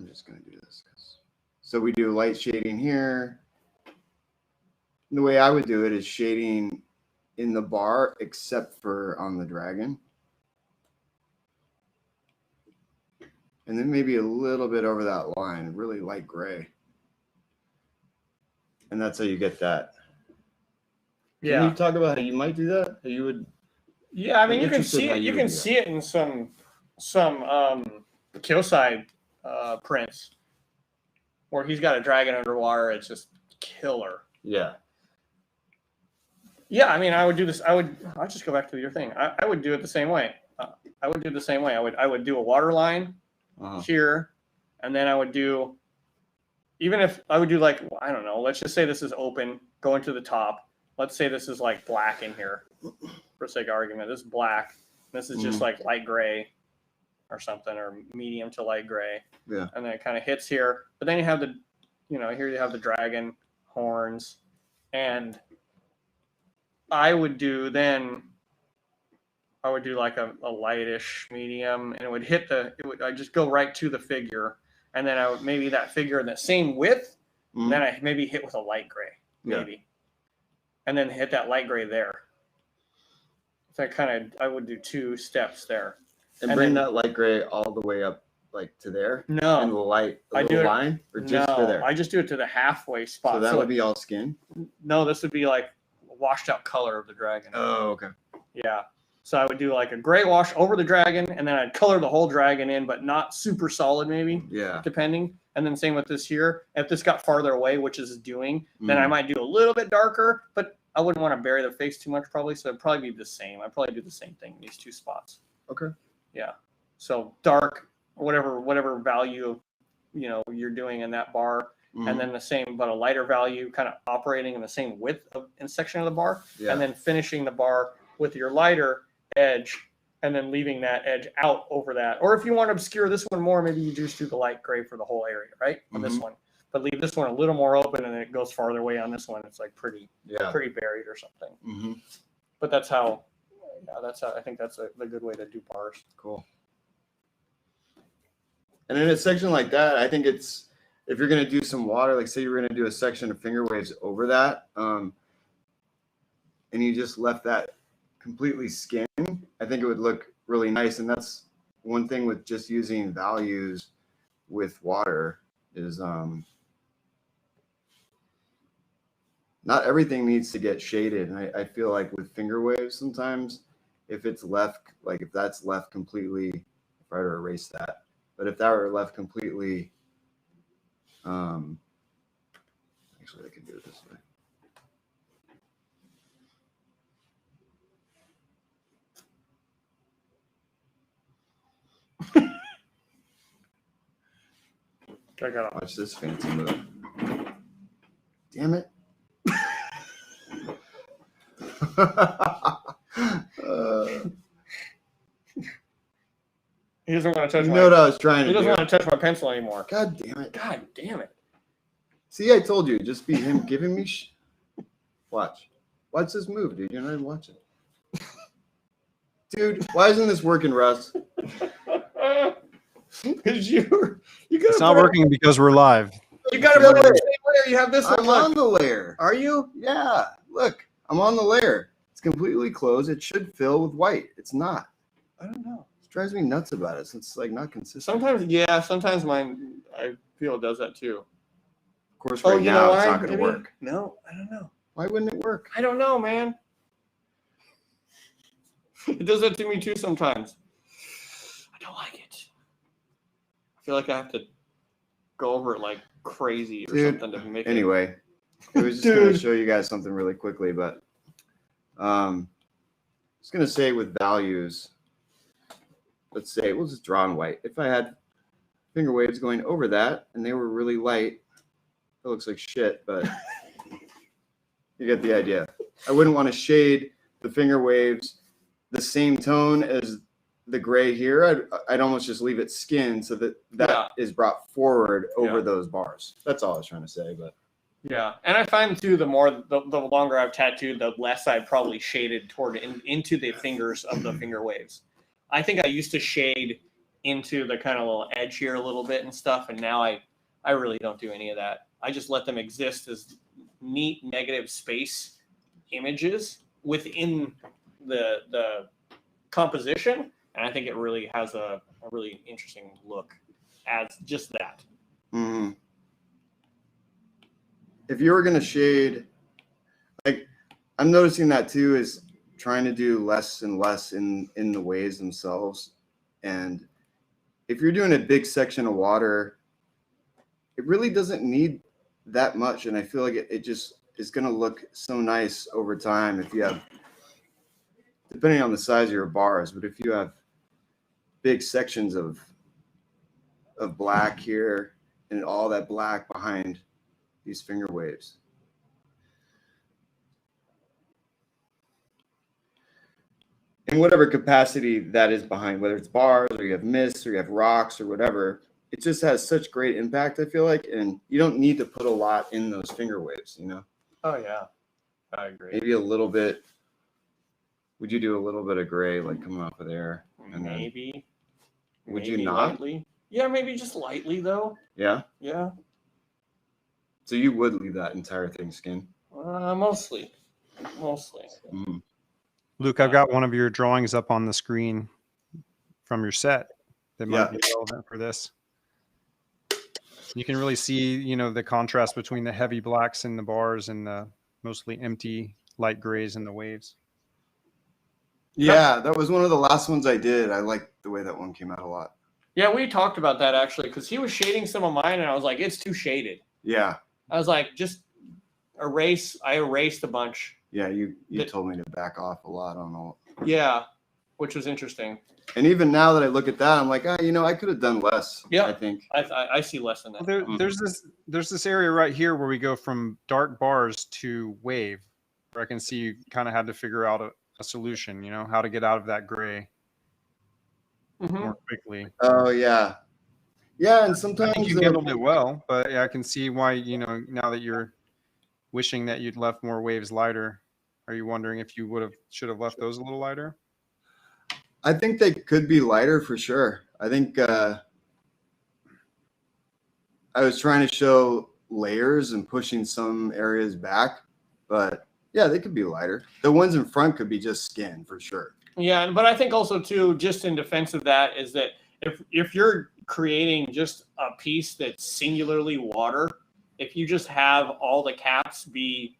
just going to do this. So we do light shading here. And the way I would do it is shading in the bar, except for on the dragon. And then maybe a little bit over that line, really light gray. And that's how you get that. Yeah. Can you talk about how you might do that? How you would? Yeah, I mean, I'm you can interested see how it. you You would can do that. see it in some Killside prints where he's got a dragon underwater. It's just killer. Yeah. Yeah, I mean, I would do this. I'll just go back to your thing. I would do it the same way. I would do the same way. I would do a water line here, and then I would do, even if I would do like, I don't know, let's just say this is open, going to the top. Let's say this is like black in here, for sake of argument. This is black. This is just like light gray or something, or medium to light gray. Yeah. And then it kind of hits here. But then you have the, here you have the dragon horns. And I would do like a lightish medium, and it would hit I'd just go right to the figure. And then I would maybe that figure in the same width, then I maybe hit with a light gray, maybe. Yeah. And then hit that light gray there. So I would do 2 steps there. And bring that light gray all the way up, like to there? No. And the little line? Or just to there? I just do it to the halfway spot. So that would be all skin? No, this would be like a washed out color of the dragon. Oh, okay. Yeah. So I would do like a gray wash over the dragon, and then I'd color the whole dragon in, but not super solid maybe. Yeah. Depending. And then same with this here. If this got farther away, which is doing, then I might do a little bit darker, but I wouldn't want to bury the face too much probably. So it'd probably be the same. I'd probably do the same thing in these 2 spots. Okay. Yeah. So dark, whatever value, you're doing in that bar. And then the same, but a lighter value kind of operating in the same width in section of the bar. Yeah. And then finishing the bar with your lighter edge, and then leaving that edge out over that. Or if you want to obscure this one more, maybe you just do the light gray for the whole area, right? On this one. But leave this one a little more open, and then it goes farther away on this one. It's like pretty buried or something. But that's how I think that's the good way to do bars. Cool. And in a section like that, I think it's, if you're going to do some water, like say you're going to do a section of finger waves over that, and you just left that completely skin, I think it would look really nice. And that's one thing with just using values with water is not everything needs to get shaded. And I feel like with finger waves sometimes, if it's left, like if that's left completely, if I were to erase that, but if that were left completely, actually I can do it this way. I gotta watch this fancy move. Damn it. He doesn't want to touch. You know what I was trying to do. He doesn't want to touch my pencil anymore. God damn it. God damn it. See, I told you, just be him giving me Watch. Watch this move, dude. You're not even watching. Dude, why isn't this working, Russ? Because you it's not working because we're live. You got to put it on the same layer. You have this one. I'm on the layer. Are you? Yeah. Look, I'm on the layer. It's completely closed. It should fill with white. It's not. I don't know. It drives me nuts about it. It's like not consistent. Sometimes mine, I feel it does that too. Of course, right now it's not going to work. No, I don't know. Why wouldn't it work? I don't know, man. It does that to me too sometimes. I don't like it. I feel like I have to go over it like crazy or something to make anyway, I was just going to show you guys something really quickly, but I was going to say with values, let's say we'll just draw in white. If I had finger waves going over that and they were really light, it looks like shit, but you get the idea. I wouldn't want to shade the finger waves the same tone as the gray here, I'd almost just leave it skinned so that is brought forward over those bars. That's all I was trying to say. But yeah, and I find too the longer I've tattooed, the less I've probably shaded toward into the fingers of the finger waves. I think I used to shade into the kind of little edge here a little bit and stuff, and now I really don't do any of that. I just let them exist as neat negative space images within the composition, and I think it really has a really interesting look as just that. Mm-hmm. If you were going to shade, like I'm noticing that too, is trying to do less and less in the waves themselves. And if you're doing a big section of water, it really doesn't need that much. And I feel like it just is going to look so nice over time if you have, depending on the size of your bars, but if you have big sections of black here and all that black behind these finger waves. In whatever capacity that is behind, whether it's bars or you have mist or you have rocks or whatever, it just has such great impact, I feel like, and you don't need to put a lot in those finger waves, you know? Oh yeah, I agree. Maybe a little bit. Would you do a little bit of gray, like coming off of there? And maybe. Would maybe you not? Lightly. Yeah, maybe just lightly though. Yeah? Yeah. So you would leave that entire thing skin? Mostly. Mm. Luke, I've got one of your drawings up on the screen from your set that might be relevant for this. You can really see, you know, the contrast between the heavy blacks in the bars and the mostly empty light grays in the waves. Yeah, that was one of the last ones I did. I liked the way that one came out a lot. Yeah, we talked about that actually, because he was shading some of mine and I was like, it's too shaded. Yeah. I was like, just erase. I erased a bunch. Yeah, you told me to back off a lot on all. Yeah, which was interesting. And even now that I look at that, I'm like, you know, I could have done less. Yeah, I think I see less than that. Well, there's this area right here where we go from dark bars to wave, where I can see you kind of had to figure out a solution, you know, how to get out of that gray more quickly. Oh yeah, yeah, and I sometimes think you handled it well, but yeah, I can see why, you know, now that you're wishing that you'd left more waves lighter. Are you wondering if you should have left those a little lighter? I think they could be lighter for sure. I think I was trying to show layers and pushing some areas back, but yeah, they could be lighter. The ones in front could be just skin for sure. Yeah, but I think also too, just in defense of that, is that if you're creating just a piece that's singularly water, if you just have all the caps be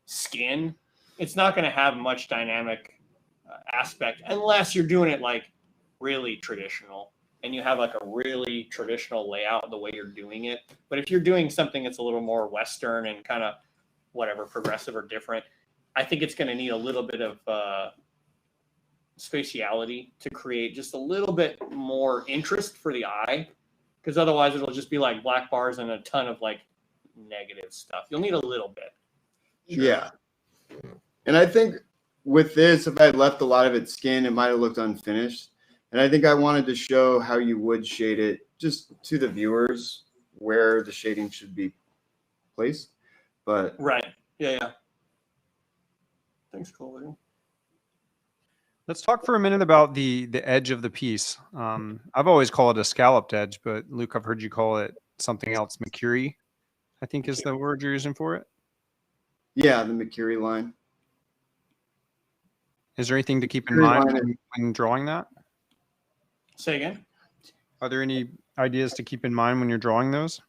skin, it's not going to have much dynamic aspect unless you're doing it like really traditional and you have like a really traditional layout the way you're doing it. But if you're doing something that's a little more Western and kind of whatever, progressive or different, I think it's going to need a little bit of spatiality to create just a little bit more interest for the eye, because otherwise it'll just be like black bars and a ton of like negative stuff. You'll need a little bit. Sure. Yeah. And I think with this, if I had left a lot of its skin, it might have looked unfinished. And I think I wanted to show how you would shade it just to the viewers where the shading should be placed. But right. Yeah. Thanks, Colby. Let's talk for a minute about the edge of the piece. I've always called it a scalloped edge, but Luke, I've heard you call it something else. Mercury, I think is the word you're using for it. Yeah, the Mercury line. Is there anything to keep in mind when drawing that? Say again? Are there any ideas to keep in mind when you're drawing those?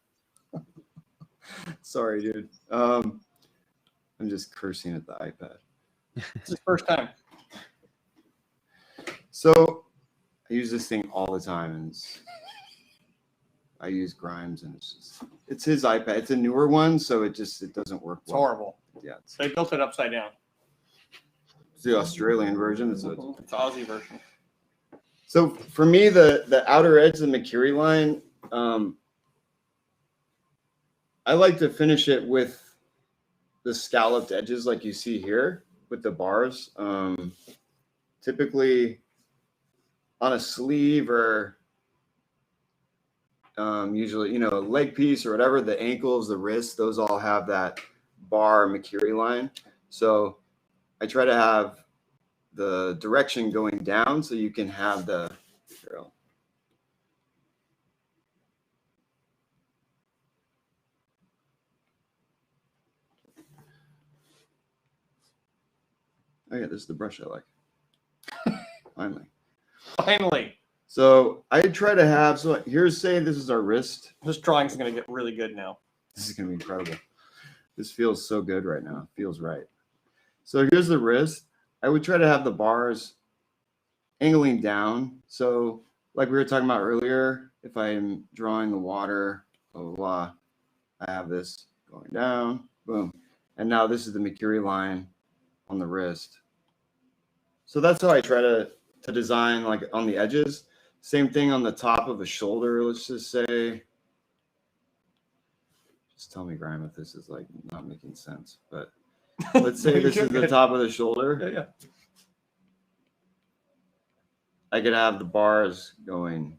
Sorry, dude. I'm just cursing at the iPad. It's his first time. So I use this thing all the time, and I use Grimes, and it's his iPad. It's a newer one, so it doesn't work. It's horrible. Yeah, They built it upside down. It's the Australian version. It's the Aussie version. So for me, the outer edge of the Mercury line, I like to finish it with the scalloped edges like you see here with the bars. Typically, on a sleeve or usually, you know, a leg piece or whatever, the ankles, the wrists, those all have that bar Mercury line. So I try to have the direction going down so you can have the girl. Oh yeah, this is the brush I like. Finally. So I try to have, so here's saying this is our wrist. This drawing's going to get really good now. This is going to be incredible. This feels so good right now. It feels right. So here's the wrist. I would try to have the bars angling down. So like we were talking about earlier, if I'm drawing the water, blah, blah, blah, I have this going down, boom. And now this is the Mercury line on the wrist. So that's how I try to design, like on the edges. Same thing on the top of a shoulder, let's just say. Just tell me, Grime, if this is like not making sense. But let's say this is the top of the shoulder. Yeah. I could have the bars going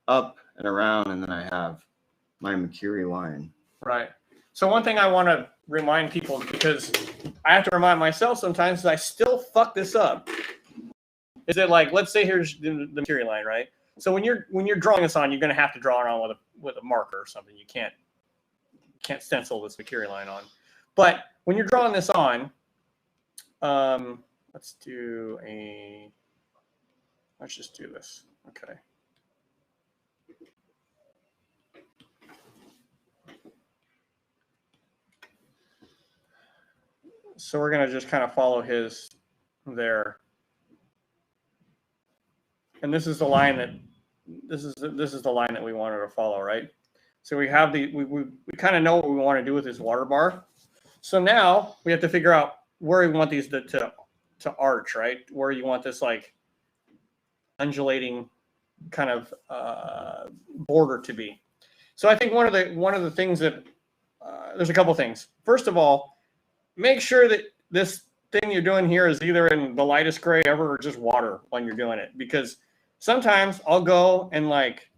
up and around, and then I have my Mercury line. Right. So one thing I want to remind people, because I have to remind myself sometimes, is I still fuck this up. Is it like, let's say here's the Mercury line, right? So when you're drawing this on, you're going to have to draw it on with a marker or something. You can't stencil this Mercury line on. But when you're drawing this on, let's just do this. Okay. So we're going to just kind of follow his there. And this is the line that this is the line that we wanted to follow, right? So we have we kind of know what we want to do with this water bar. So now we have to figure out where we want these to arch, right? Where you want this like undulating kind of border to be. So I think one of the things that there's a couple things. First of all, make sure that this thing you're doing here is either in the lightest gray ever or just water when you're doing it, because sometimes I'll go and like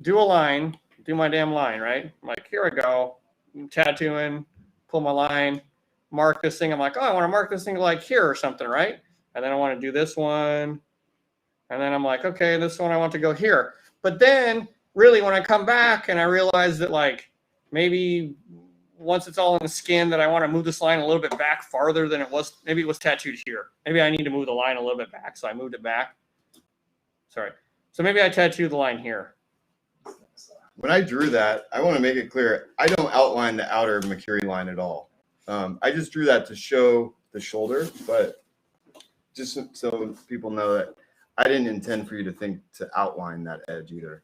do my damn line, right? I'm like, here I go, I'm tattooing, pull my line, mark this thing. I'm like, oh, I want to mark this thing like here or something, right? And then I want to do this one. And then I'm like, okay, this one I want to go here. But then really when I come back and I realize that like maybe once it's all in the skin that I want to move this line a little bit back farther than it was. Maybe it was tattooed here. Maybe I need to move the line a little bit back. So I moved it back. Sorry. So maybe I tattooed the line here. When I drew that, I want to make it clear, I don't outline the outer Mercury line at all. I just drew that to show the shoulder, but just so people know that I didn't intend for you to think to outline that edge either.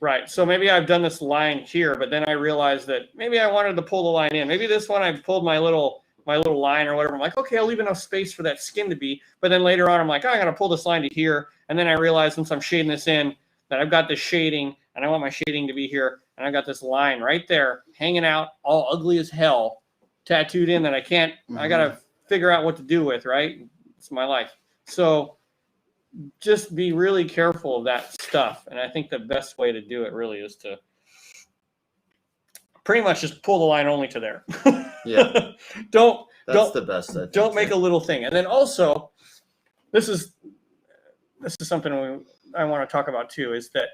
Right. So maybe I've done this line here, but then I realized that maybe I wanted to pull the line in. Maybe this one I pulled my little line or whatever. I'm like, okay, I'll leave enough space for that skin to be. But then later on, I'm like, oh, I got to pull this line to here. And then I realized since I'm shading this in that I've got this shading and I want my shading to be here. And I got this line right there hanging out all ugly as hell, tattooed in that I can't, I got to figure out what to do with, right? It's my life. So just be really careful of that stuff. And I think the best way to do it really is to pretty much just pull the line only to there. Yeah. That's the best. Don't make a little thing. And then also, this is something I want to talk about too, is that,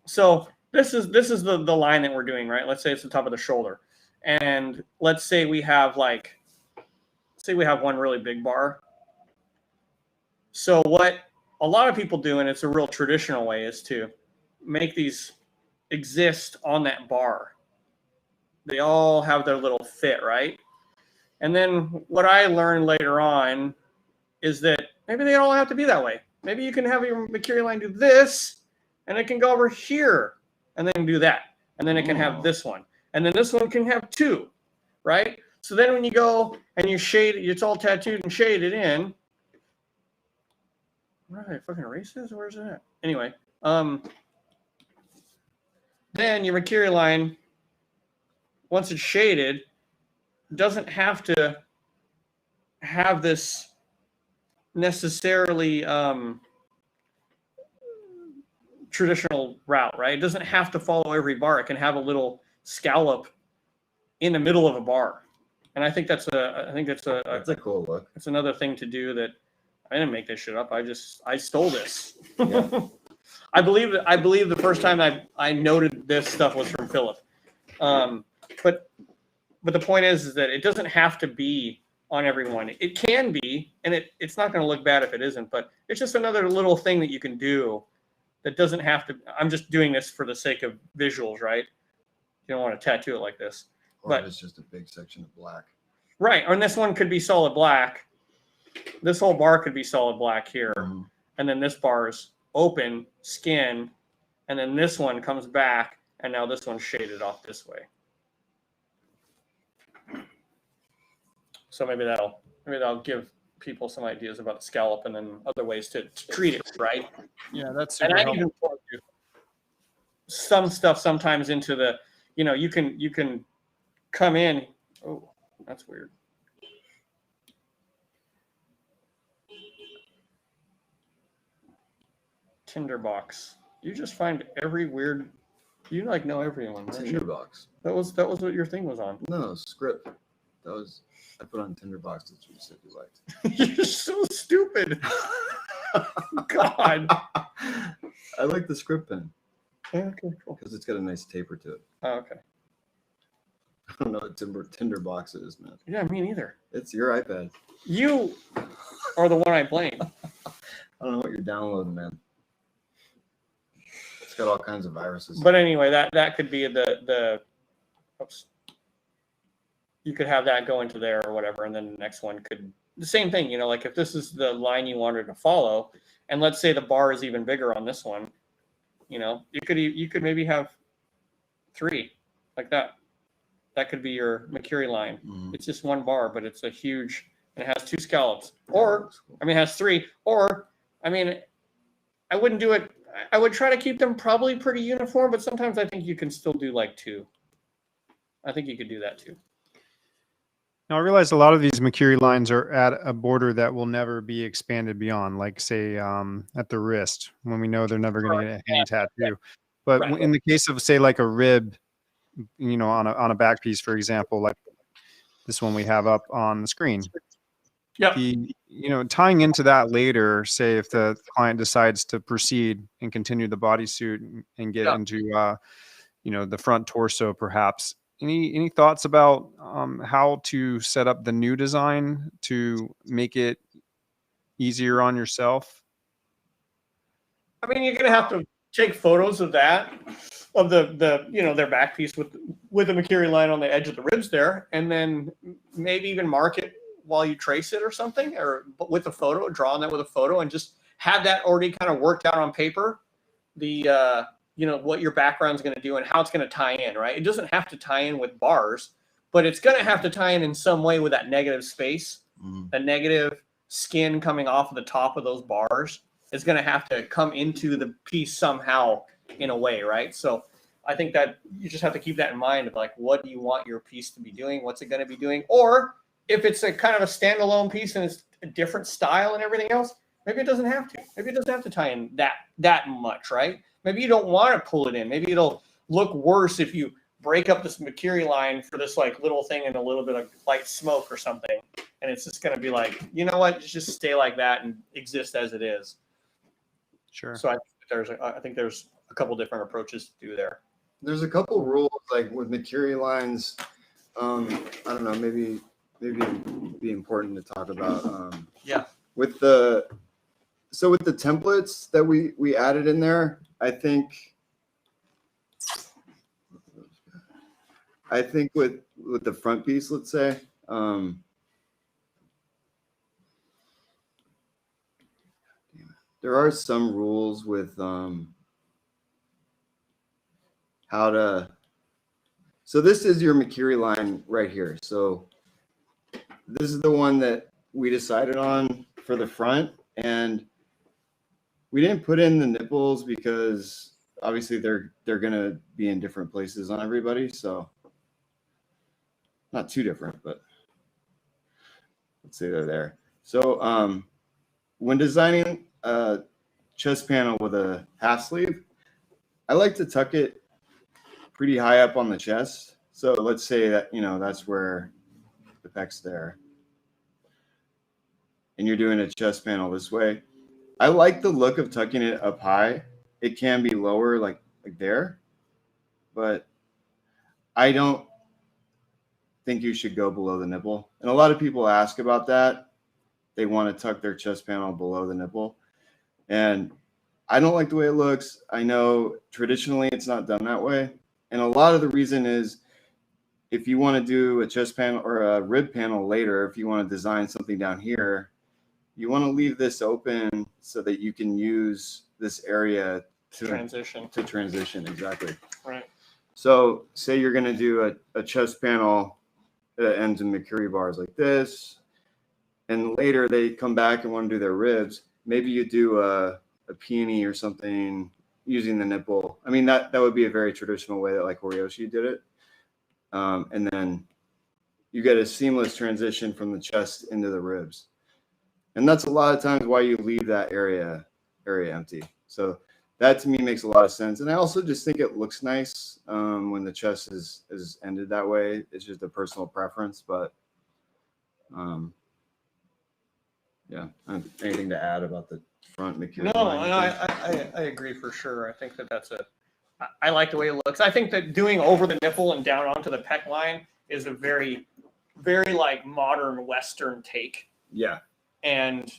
so this is the line that we're doing, right? Let's say it's the top of the shoulder. And let's say we have one really big bar. So what a lot of people do, and it's a real traditional way, is to make these exist on that bar. They all have their little fit, right? And then what I learned later on is that maybe they don't all have to be that way. Maybe you can have your Mercury line do this, and it can go over here, and then do that. And then it can have this one. And then this one can have two, right? So then when you go and you shade it, it's all tattooed and shaded in. What did I fucking erase this? Where's it at? Anyway, then your Mercury line, once it's shaded, doesn't have to have this necessarily traditional route, right? It doesn't have to follow every bar. It can have a little scallop in the middle of a bar, and I think that's a cool look. It's another thing to do that. I didn't make this shit up. I stole this. Yeah. I believe the first time I noted this stuff was from Philip. But the point is that it doesn't have to be on everyone. It can be, and it's not going to look bad if it isn't. But it's just another little thing that you can do that doesn't have to. I'm just doing this for the sake of visuals, right? You don't want to tattoo it like this. Or But it's just a big section of black. right, and this one could be solid black. This whole bar could be solid black here, and then this bar is open skin, and then this one comes back, and now this one's shaded off this way. So maybe that'll give people some ideas about the scallop, and then other ways to treat it, right? Yeah, that's And super I helpful. even put some stuff sometimes into the, you can come in. Oh, that's weird. Tinderbox. You just find every weird. You like know everyone. Don't you? Tinderbox. That was what your thing was on. No, script. That was I put on Tinderbox that you said you liked. You're so stupid. God. I like the script pen Okay, cool. because it's got a nice taper to it. Oh, okay. I don't know what Tinderbox is, man. Yeah, me neither. It's your iPad. You are the one I blame. I don't know what you're downloading, man. It's got all kinds of viruses. But anyway, that could be the oops. You could have that go into there or whatever, and then the next one could the same thing, like if this is the line you wanted to follow, and let's say the bar is even bigger on this one, you could maybe have 3 like that. That could be your Mercury line. Mhm. It's just one bar, but it's a huge, and it has 2 scallops. Or, it has 3. Or, I wouldn't do it. I would try to keep them probably pretty uniform, but sometimes I think you can still do like 2. I think you could do that too. Now I realize a lot of these Mercury lines are at a border that will never be expanded beyond, like say at the wrist, when we know they're never going to get a hand tattoo. But Right. in the case of say like a rib, on a back piece, for example, like this one we have up on the screen. Yep. Tying into that later, say if the client decides to proceed and continue the bodysuit and get into the front torso, perhaps. Any thoughts about how to set up the new design to make it easier on yourself? You're going to have to take photos of that, of the their back piece with the Mercury line on the edge of the ribs there, and then maybe even mark it while you trace it or something, or with a photo, draw on that with a photo, and just have that already kind of worked out on paper. The what your background's going to do and how it's going to tie in, right? It doesn't have to tie in with bars, but it's going to have to tie in some way with that negative space, the negative skin coming off of the top of those bars is going to have to come into the piece somehow in a way, right? So I think that you just have to keep that in mind of like, what do you want your piece to be doing? What's it going to be doing? Or if it's a kind of a standalone piece and it's a different style and everything else, maybe it doesn't have to. Maybe it doesn't have to tie in that much, right? Maybe you don't want to pull it in. Maybe it'll look worse if you break up this Mercury line for this like little thing and a little bit of light smoke or something. And it's just going to be like, you know what? Just stay like that and exist as it is. Sure. So I think there's a couple different approaches to do there. There's a couple rules like with Mercury lines. I don't know. Maybe it'd be important to talk about. With the templates that we added in there, I think with the front piece, let's say, there are some rules with how to. So this is your Mercury line right here. So this is the one that we decided on for the front, and we didn't put in the nipples because obviously they're gonna be in different places on everybody, so not too different, but let's say they're there. So when designing a chest panel with a half sleeve, I like to tuck it pretty high up on the chest. So let's say that, that's where the pec's there. And you're doing a chest panel this way. I like the look of tucking it up high. It can be lower, like there, but I don't think you should go below the nipple. And a lot of people ask about that. They want to tuck their chest panel below the nipple. And I don't like the way it looks. I know traditionally it's not done that way. And a lot of the reason is if you want to do a chest panel or a rib panel later, if you want to design something down here, you want to leave this open so that you can use this area to transition. Exactly. Right. So say you're going to do a chest panel that ends in Mercury bars like this, and later they come back and want to do their ribs. Maybe you do a peony or something using the nipple. I mean, that would be a very traditional way that like Horiyoshi did it. And then you get a seamless transition from the chest into the ribs. And that's a lot of times why you leave that area empty. So that to me makes a lot of sense. And I also just think it looks nice when the chest is ended that way. It's just a personal preference, but yeah. Anything to add about the front Mercury? No, I agree for sure. I think I like the way it looks. I think that doing over the nipple and down onto the pec line is a very, very like modern Western take. Yeah. And,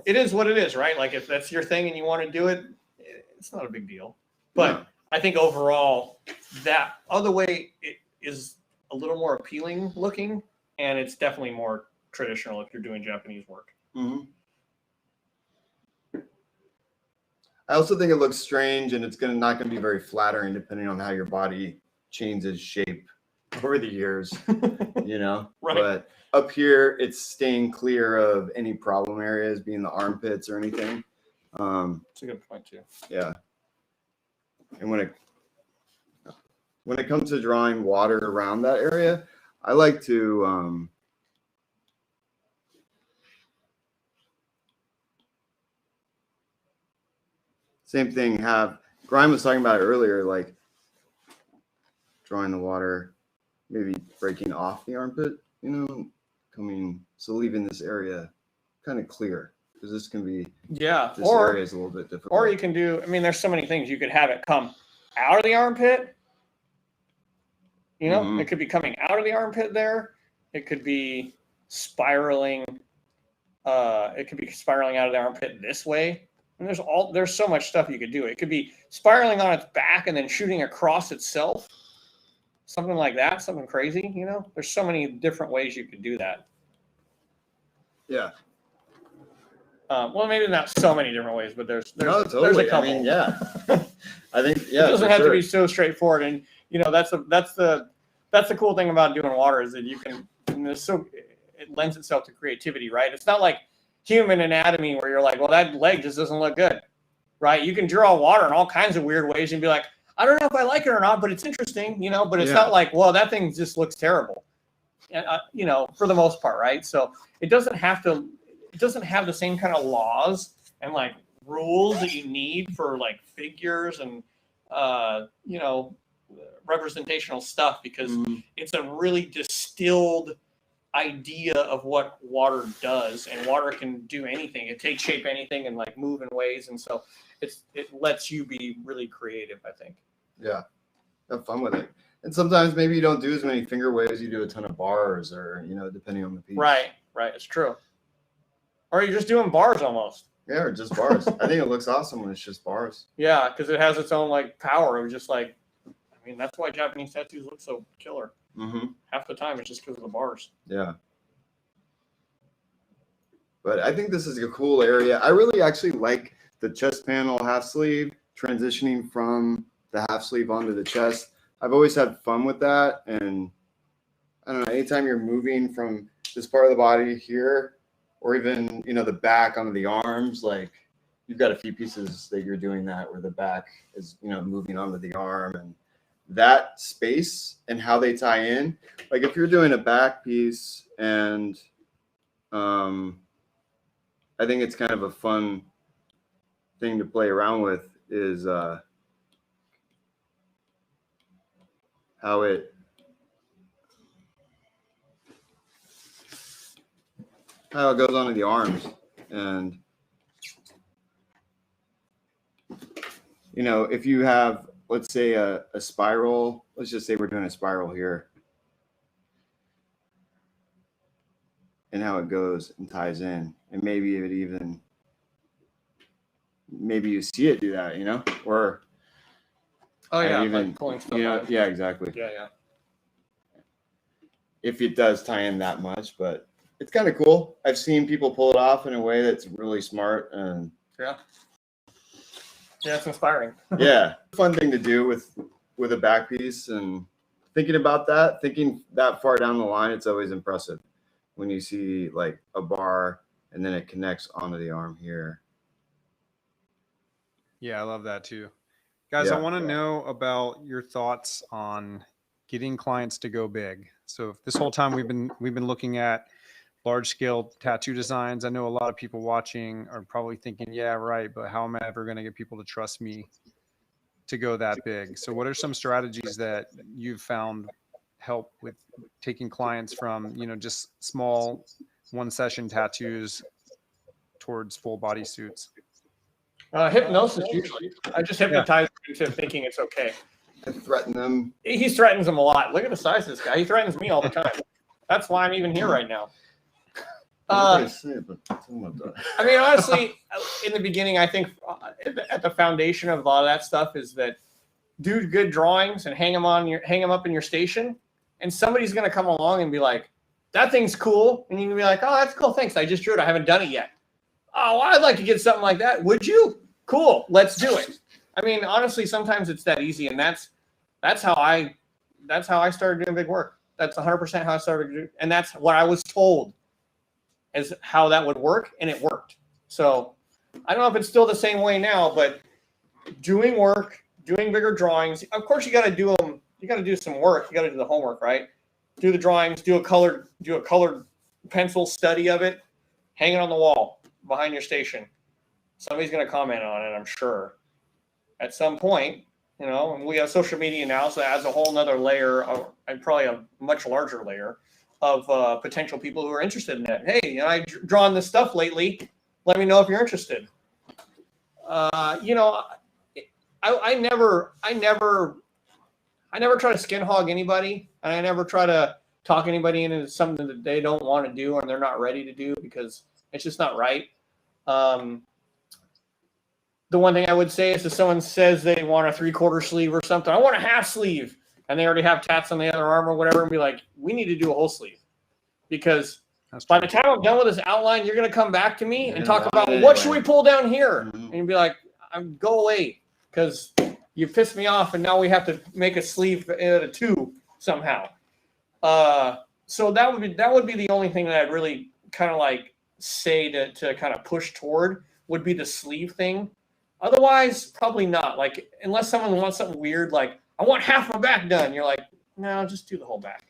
it is what it is, right? Like if that's your thing and you want to do it, it's not a big deal. But No. I think overall that other way it is a little more appealing looking, and it's definitely more traditional if you're doing Japanese work. Mm-hmm. I also think it looks strange, and it's not going to be very flattering depending on how your body changes shape over the years, Right. But up here, it's staying clear of any problem areas, being the armpits or anything. That's a good point too. Yeah. And when it comes to drawing water around that area, I like to same thing, Grime was talking about it earlier, like drawing the water, maybe breaking off the armpit, so leaving this area kind of clear, because this can be, this area is a little bit difficult. Or you can do, there's so many things. You could have it come out of the armpit, Mhm. It could be coming out of the armpit there. It could be spiraling. It could be spiraling out of the armpit this way. And there's so much stuff you could do. It could be spiraling on its back and then shooting across itself. Something like that, something crazy, There's so many different ways you could do that. Yeah. Well, maybe not so many different ways, but there's No, totally. there's a couple. Yeah. I think, It doesn't have to be so straightforward, and that's the cool thing about doing water is that you can. It lends itself to creativity, right? It's not like human anatomy where you're like, well, that leg just doesn't look good, right? You can draw water in all kinds of weird ways and be like, I don't know if I like it or not, but it's interesting, But it's not like, well, that thing just looks terrible, for the most part, right? So it doesn't have the same kind of laws and like rules that you need for like figures and representational stuff, because it's a really distilled idea of what water does, and water can do anything. It takes shape anything and like move in ways, and so it lets you be really creative, I think. Yeah, have fun with it. And sometimes maybe you don't do as many finger waves, you do a ton of bars, or depending on the piece. Right, it's true. Or you're just doing bars almost. Yeah, or just bars. I think it looks awesome when it's just bars. Yeah, because it has its own like power of just like, that's why Japanese tattoos look so killer. Mm-hmm. Half the time it's just because of the bars. Yeah. But I think this is a cool area. I really actually like the chest panel half sleeve, transitioning from the half sleeve onto the chest. I've always had fun with that. And I don't know, anytime you're moving from this part of the body here, or even, the back onto the arms, like you've got a few pieces that you're doing that where the back is, moving onto the arm, and that space and how they tie in. Like if you're doing a back piece and I I think it's kind of a fun thing to play around with is how it goes onto the arms. And if you have, let's say a spiral, let's just say we're doing a spiral here, and how it goes and ties in, and maybe you see it do that, or Oh yeah, even, like pulling stuff out. yeah, exactly. Yeah. If it does tie in that much, but it's kind of cool. I've seen people pull it off in a way that's really smart, and Yeah, it's inspiring. yeah, fun thing to do with a back piece. And thinking that far down the line, it's always impressive when you see like a bar and then it connects onto the arm here. Yeah, I love that too. Guys, I want to know about your thoughts on getting clients to go big. So this whole time we've been looking at large scale tattoo designs. I know a lot of people watching are probably thinking, yeah, right, but how am I ever going to get people to trust me to go that big? So what are some strategies that you've found help with taking clients from, just small one session tattoos towards full body suits? Hypnosis usually. I just hypnotize them into thinking it's okay. I threaten them. He threatens them a lot. Look at the size of this guy. He threatens me all the time. That's why I'm even here right now. I mean, honestly, in the beginning, I think at the foundation of a lot of that stuff is that do good drawings and hang them up in your station, and somebody's going to come along and be like, that thing's cool. And you can be like, oh, that's cool. Thanks. I just drew it. I haven't done it yet. Oh, I'd like to get something like that. Would you? Cool. Let's do it. I mean, honestly, sometimes it's that easy. And that's how I started doing big work. That's 100% how I started doing, and that's what I was told as how that would work. And it worked. So I don't know if it's still the same way now, but doing work, doing bigger drawings, of course you got to do them. You got to do some work. You got to do the homework, right? Do the drawings, do a colored pencil study of it, hang it on the wall behind your station. Somebody's going to comment on it, I'm sure, at some point, and we have social media now, so that adds a whole nother layer, and probably a much larger layer of potential people who are interested in it. Hey, I've drawn this stuff lately. Let me know if you're interested. I never try to skin hog anybody, and I never try to talk anybody into something that they don't want to do and they're not ready to do, because it's just not right. The one thing I would say is if someone says they want a 3/4 sleeve or something, I want a half sleeve, and they already have tats on the other arm or whatever, and be like, we need to do a whole sleeve. Because by the time I'm done with this outline, you're going to come back to me and talk about, what should we pull down here? Mm-hmm. And you'd be like, go away, because you pissed me off, and now we have to make a sleeve at a 2 somehow. So that would be the only thing that I'd really kind of like say to kind of push toward, would be the sleeve thing. Otherwise, probably not. Like, unless someone wants something weird, like, I want half my back done. You're like, no, just do the whole back.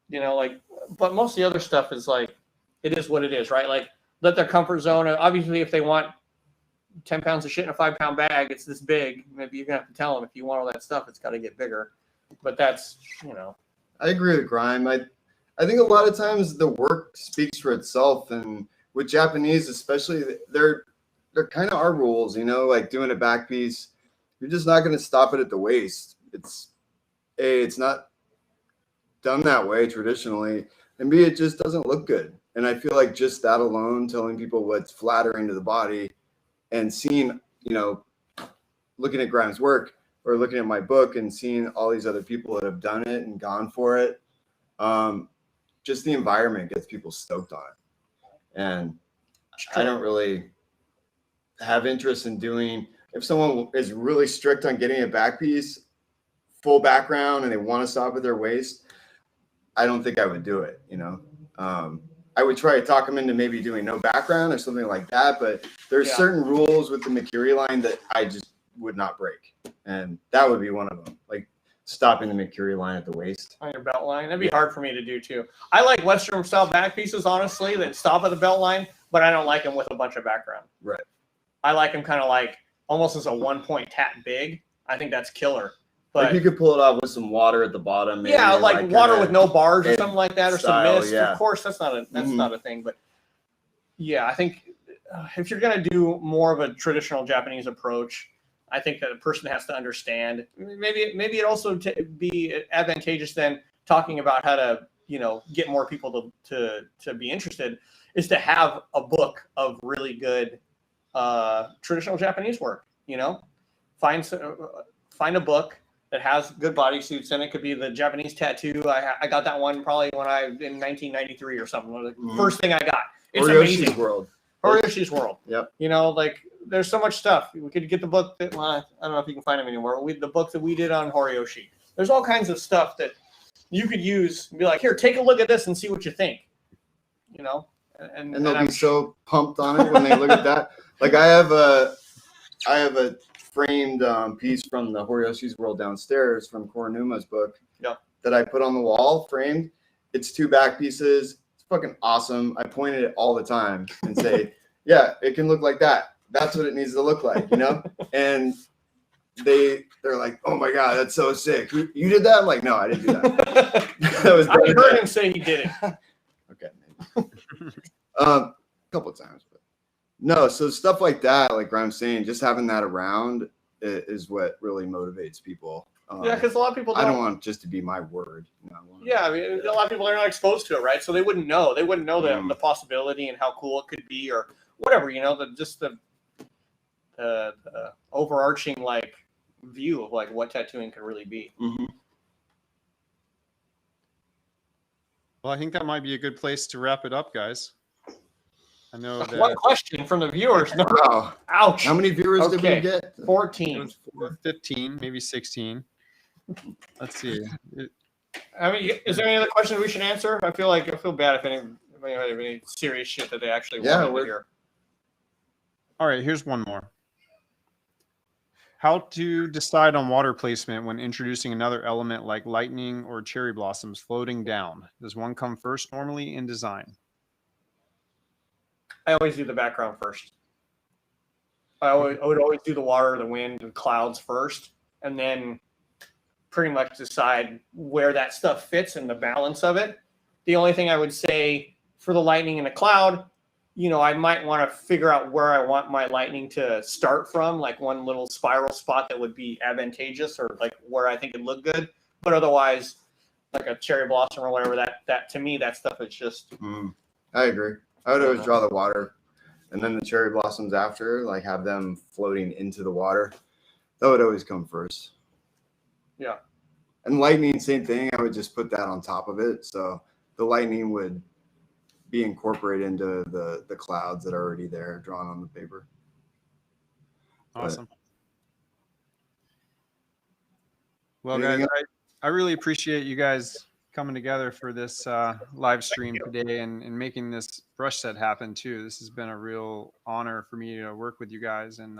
But most of the other stuff is like, it is what it is, right? Like, let their comfort zone. Obviously, if they want 10 pounds of shit in a 5-pound bag, it's this big. Maybe you're going to have to tell them, if you want all that stuff, it's got to get bigger. But that's, I agree with Grime. I think a lot of times the work speaks for itself. And with Japanese, especially, there kind of are rules, like doing a back piece. You're just not going to stop it at the waist. It's not done that way traditionally, and B, it just doesn't look good. And I feel like just that alone, telling people what's flattering to the body, and seeing, looking at Grime's work or looking at my book and seeing all these other people that have done it and gone for it, just the environment gets people stoked on it. And I don't really have interest in doing, if someone is really strict on getting a back piece, full background, and they want to stop at their waist, I don't think I would do it. I would try to talk them into maybe doing no background or something like that, but there's certain rules with the Mercury line that I just would not break, and that would be one of them, like stopping the Mercury line at the waist on your belt line. That'd be hard for me to do too. I like Western style back pieces, honestly, that stop at the belt line, but I don't like them with a bunch of background. Right. I like them kind of like almost as a 1-point tat big. I think that's killer. But Like you could pull it off with some water at the bottom. Maybe, yeah, like water with no bars or egg something like that, or some style, mist. yeah. Of course, that's not Mhm. a thing. But yeah, I think if you're gonna do more of a traditional Japanese approach, I think that a person has to understand. Maybe it also be advantageous then talking about how to get more people to be interested is to have a book of really good traditional Japanese work. Find a book that has good bodysuits in it. Could be the Japanese tattoo. I got that one probably in 1993 or something. The first thing I got. It's amazing. Horiyoshi's World. Yep. Like there's so much stuff. We could get the book that I don't know if you can find them anymore. The book that we did on Horiyoshi. There's all kinds of stuff that you could use and be like, here, take a look at this and see what you think. And they'll be so pumped on it when they look at that. Like I have a framed piece from the Horiyoshi's World downstairs from Korenuma's book that I put on the wall framed. It's 2 back pieces. It's fucking awesome. I point at it all the time and say, yeah, it can look like that. That's what it needs to look like, And they're like, oh my God, that's so sick. You did that? I'm like, no, I didn't do that. I heard him say he did it. Okay, maybe. A couple of times, but no. So stuff like that, like I'm saying, just having that around is what really motivates people. Yeah, because a lot of people I don't want it just to be my word. Yeah, I mean, a lot of people are not exposed to it, right? So they wouldn't know. They wouldn't know the possibility and how cool it could be, or whatever. The overarching like view of like what tattooing can really be. Mm-hmm. Well, I think that might be a good place to wrap it up, guys. I know that One question from the viewers. No. Wow. Ouch. How many viewers did we get? 14. 15, maybe 16. Let's see. I mean, is there any other questions we should answer? I feel bad if anybody had any serious shit that they actually wanted to hear. All right, here's one more. How to decide on water placement when introducing another element like lightning or cherry blossoms floating down. Does one come first normally in design? I always do the background first. I would always do the water, the wind, and clouds first, and then pretty much decide where that stuff fits and the balance of it. The only thing I would say for the lightning and the cloud, I might want to figure out where I want my lightning to start from, like one little spiral spot that would be advantageous or like where I think it'd look good. But otherwise, like a cherry blossom or whatever, that to me, that stuff is just. I agree. I would always draw the water and then the cherry blossoms after, like have them floating into the water. That would always come first. Yeah. And lightning, same thing. I would just put that on top of it. So the lightning would be incorporated into the clouds that are already there, drawn on the paper. Awesome. Well, guys, I really appreciate you guys coming together for this live stream today and making this brush set happen too. This has been a real honor for me to work with you guys. And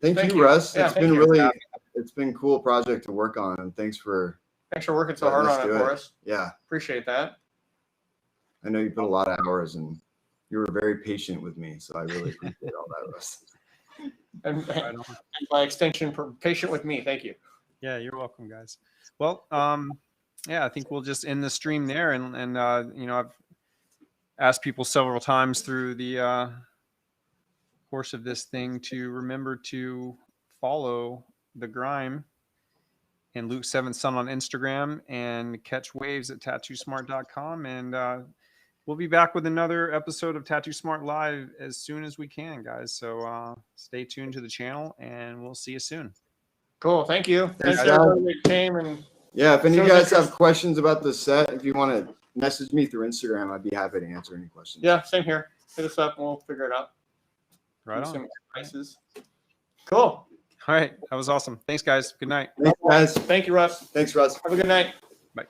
thank you, Russ. Yeah, it's been a cool project to work on, and thanks for working so hard on it for us. Yeah, appreciate that. I know you put a lot of hours and you were very patient with me, so I really appreciate all that, Russ. And by extension, patient with me. Thank you. Yeah, you're welcome, guys. Well, yeah, I think we'll just end the stream there, and I've asked people several times through the course of this thing to remember to follow the Grime and Luke 7th Son on Instagram and catch waves at tattoosmart.com. And we'll be back with another episode of Tattoo Smart Live as soon as we can, guys. So stay tuned to the channel, and we'll see you soon. Cool. Thank you. Thanks everybody that came. And yeah, if any of you guys have questions about the set, if you want to message me through Instagram, I'd be happy to answer any questions. Yeah, same here. Hit us up and we'll figure it out. Right on. Some prices. Cool. All right. That was awesome. Thanks, guys. Good night. Thanks, guys. Thank you, Russ. Thanks, Russ. Have a good night. Bye.